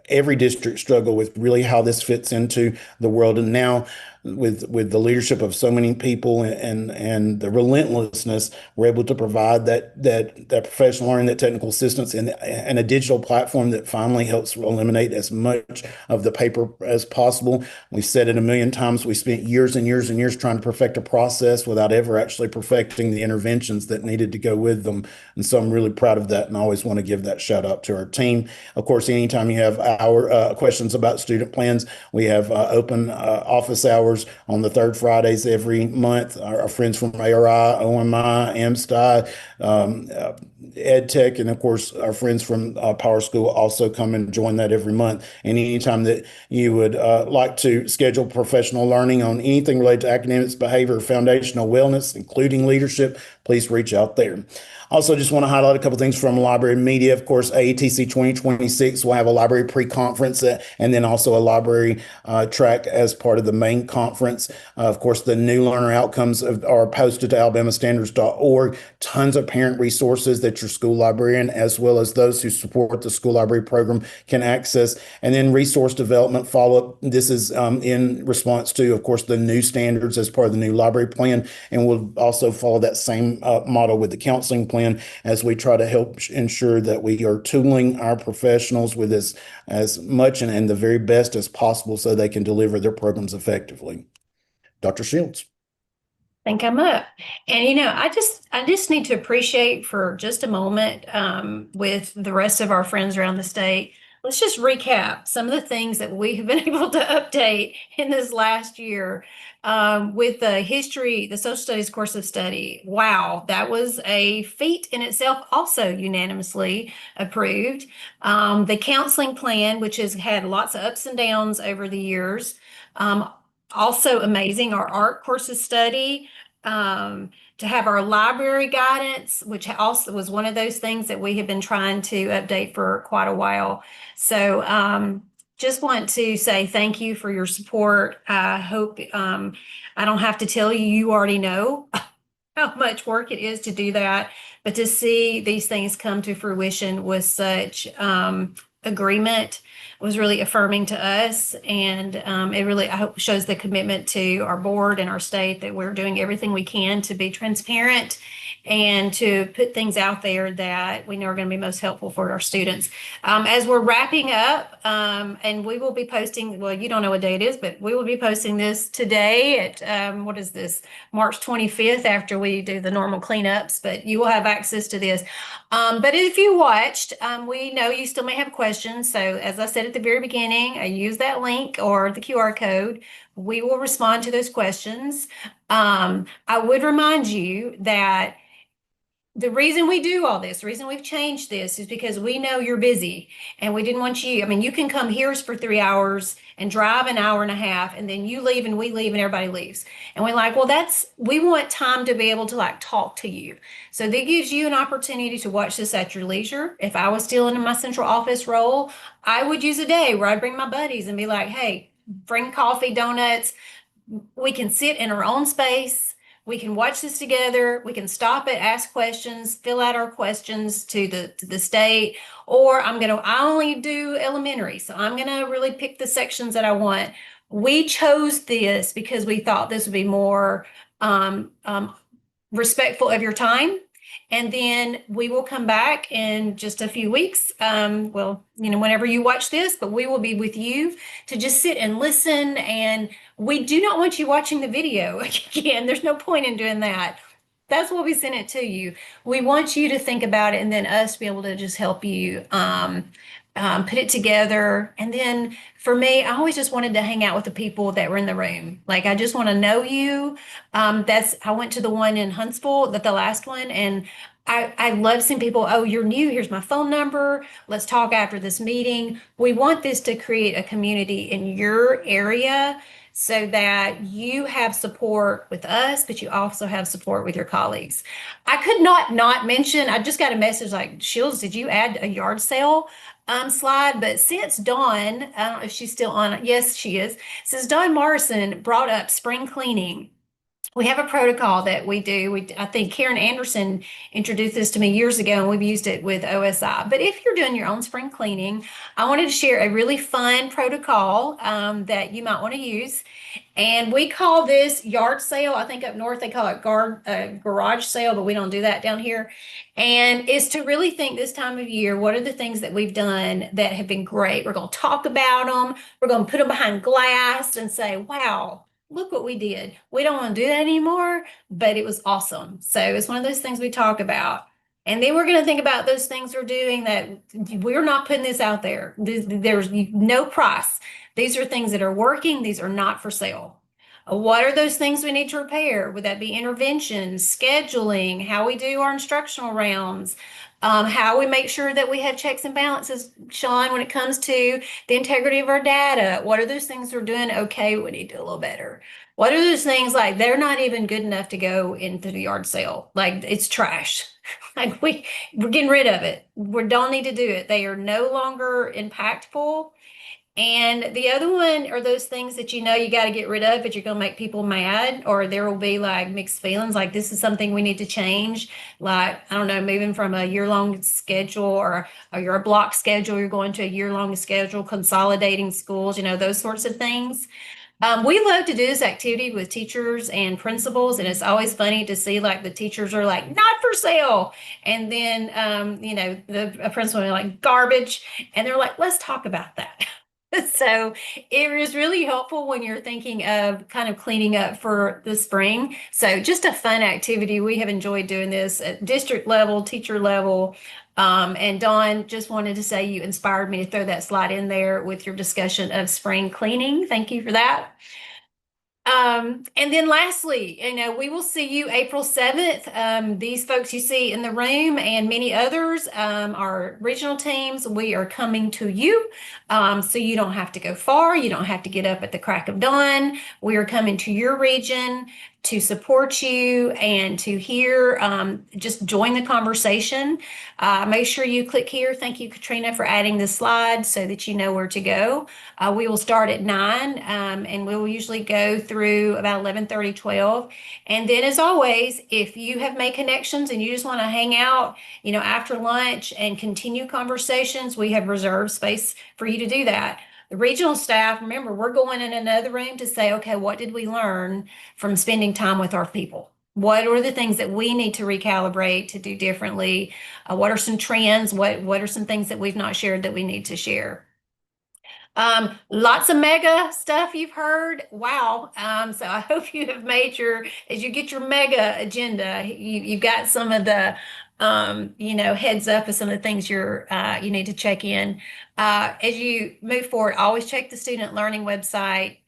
Every district struggled with really how this fits into the world. And now with the leadership of so many people and the relentlessness, we're able to provide that professional learning, that technical assistance, and a digital platform that finally helps eliminate as much of the paper as possible. We've said it a million times. We spent years and years and years trying to perfect a process without ever actually perfecting the interventions that needed to go with them. And so I'm really proud of that, and I always want to give that shout out to our team. Of course, anytime you have our questions about student plans, we have open office hours on the third Fridays every month. Our friends from ARI, OMI, AMSTI, EdTech, and of course our friends from Power School also come and join that every month. And anytime that you would like to schedule professional learning on anything related to academics, behavior, foundational wellness, including leadership, please reach out there. Also, just want to highlight a couple things from library media. Of course, AETC 2026 will have a library pre-conference and then also a library track as part of the main conference. Of course, the new learner outcomes are posted to alabamastandards.org. Tons of parent resources that your school librarian, as well as those who support the school library program, can access. And then resource development follow-up. This is in response to, of course, the new standards as part of the new library plan. And we'll also follow that same model with the counseling plan, as we try to help ensure that we are tooling our professionals with as much and the very best as possible so they can deliver their programs effectively. Dr. Shields. I think I'm up. And I just need to appreciate for just a moment with the rest of our friends around the state. let's just recap some of the things that we have been able to update in this last year. With the history, the social studies course of study. Wow, that was a feat in itself, also unanimously approved. The counseling plan, which has had lots of ups and downs over the years. Also amazing, our art course of study. To have our library guidance, which also was one of those things that we have been trying to update for quite a while. So just want to say thank you for your support. I hope I don't have to tell you, you already know how much work it is to do that, but to see these things come to fruition with such agreement was really affirming to us. And it really, I hope, shows the commitment to our board and our state that we're doing everything we can to be transparent and to put things out there that we know are going to be most helpful for our students. As we're wrapping up, and we will be posting, well, you don't know what day it is, but we will be posting this today at, what is this, March 25th, after we do the normal cleanups, but you will have access to this. But if you watched, we know you still may have questions. So as I said at the very beginning, I use that link or the QR code. We will respond to those questions. I would remind you that the reason we do all this, the reason we've changed this is because we know you're busy and we didn't want you, I mean, you can come here for 3 hours and drive an hour and a half and then you leave and we leave and everybody leaves. And we're like, well, we want time to be able to like talk to you. So that gives you an opportunity to watch this at your leisure. If I was still in my central office role, I would use a day where I'd bring my buddies and be like, hey, bring coffee, donuts. We can sit in our own space. We can watch this together. We can stop it, ask questions, fill out our questions to the state. Or I only do elementary, so I'm gonna really pick the sections that I want. We chose this because we thought this would be more respectful of your time. And then we will come back in just a few weeks. Well, whenever you watch this, but we will be with you to just sit and listen. And we do not want you watching the video again. There's no point in doing that. That's why we sent it to you. We want you to think about it and then us be able to just help you put it together. And then for me, I always just wanted to hang out with the people that were in the room. Like, I just want to know you. I went to the one in Huntsville, the last one, and I love seeing people, oh, you're new, here's my phone number. Let's talk after this meeting. We want this to create a community in your area so that you have support with us, but you also have support with your colleagues. I could not mention, I just got a message like, Shields, did you add a yard sale slide? But since Dawn, I don't know if she's still on, yes, she is. Since Dawn Morrison brought up spring cleaning, we have a protocol that we do. I think Karen Anderson introduced this to me years ago, and we've used it with OSI. But if you're doing your own spring cleaning, I wanted to share a really fun protocol that you might want to use. And we call this yard sale. I think up north they call it garage sale, but we don't do that down here. And it's to really think this time of year, what are the things that we've done that have been great? We're going to talk about them. We're going to put them behind glass and say, wow, look what we did. We don't want to do that anymore, but it was awesome. So it's one of those things we talk about. And then we're going to think about those things we're doing that we're not putting this out there. There's no price. These are things that are working. These are not for sale. What are those things we need to repair? Would that be interventions, scheduling, how we do our instructional rounds, how we make sure that we have checks and balances, Sean, when it comes to the integrity of our data? What are those things we're doing? Okay, we need to do a little better. What are those things like they're not even good enough to go into the yard sale? Like, it's trash. Like we're getting rid of it. We don't need to do it. They are no longer impactful. And the other one are those things that you got to get rid of, but you're going to make people mad, or there will be like mixed feelings, like this is something we need to change. Like, I don't know, moving from a year-long schedule or you're a block schedule, you're going to a year-long schedule, consolidating schools, those sorts of things. We love to do this activity with teachers and principals, and it's always funny to see like the teachers are like, not for sale. And then, a principal will be like, garbage. And they're like, let's talk about that. So it is really helpful when you're thinking of kind of cleaning up for the spring. So just a fun activity. We have enjoyed doing this at district level, teacher level. And Dawn, just wanted to say you inspired me to throw that slide in there with your discussion of spring cleaning. Thank you for that. And then lastly, we will see you April 7th. These folks you see in the room and many others, our regional teams, we are coming to you. So you don't have to go far. You don't have to get up at the crack of dawn. We are coming to your region to support you and to hear, just join the conversation. Make sure you click here. Thank you, Katrina, for adding the slide so that you know where to go. We will start at 9, and we will usually go through about 11:30, 12. And then as always, if you have made connections and you just want to hang out, after lunch and continue conversations, we have reserved space for you to do that. The regional staff, remember, we're going in another room to say, okay, what did we learn from spending time with our people? What are the things that we need to recalibrate to do differently? What are some trends? What are some things that we've not shared that we need to share? Lots of mega stuff you've heard. Wow. So I hope you have made as you get your mega agenda, you've got some of the, heads up of some of the things you need to check in. As you move forward, always check the student learning website,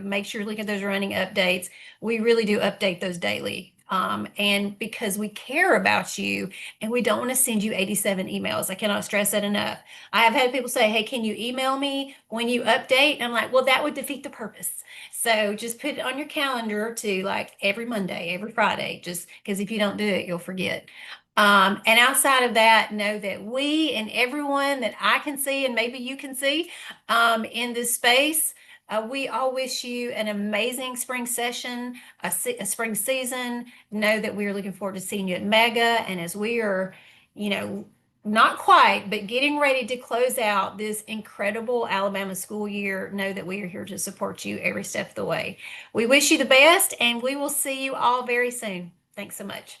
make sure you look at those running updates. We really do update those daily. And because we care about you and we don't want to send you 87 emails. I cannot stress that enough. I have had people say, hey, can you email me when you update? And I'm like, well, that would defeat the purpose. So just put it on your calendar to like every Monday, every Friday, just because if you don't do it, you'll forget. And outside of that, know that we and everyone that I can see and maybe you can see in this space, we all wish you an amazing spring session, a spring season. Know that we are looking forward to seeing you at Mega. And as we are, not quite, but getting ready to close out this incredible Alabama school year, know that we are here to support you every step of the way. We wish you the best, and we will see you all very soon. Thanks so much.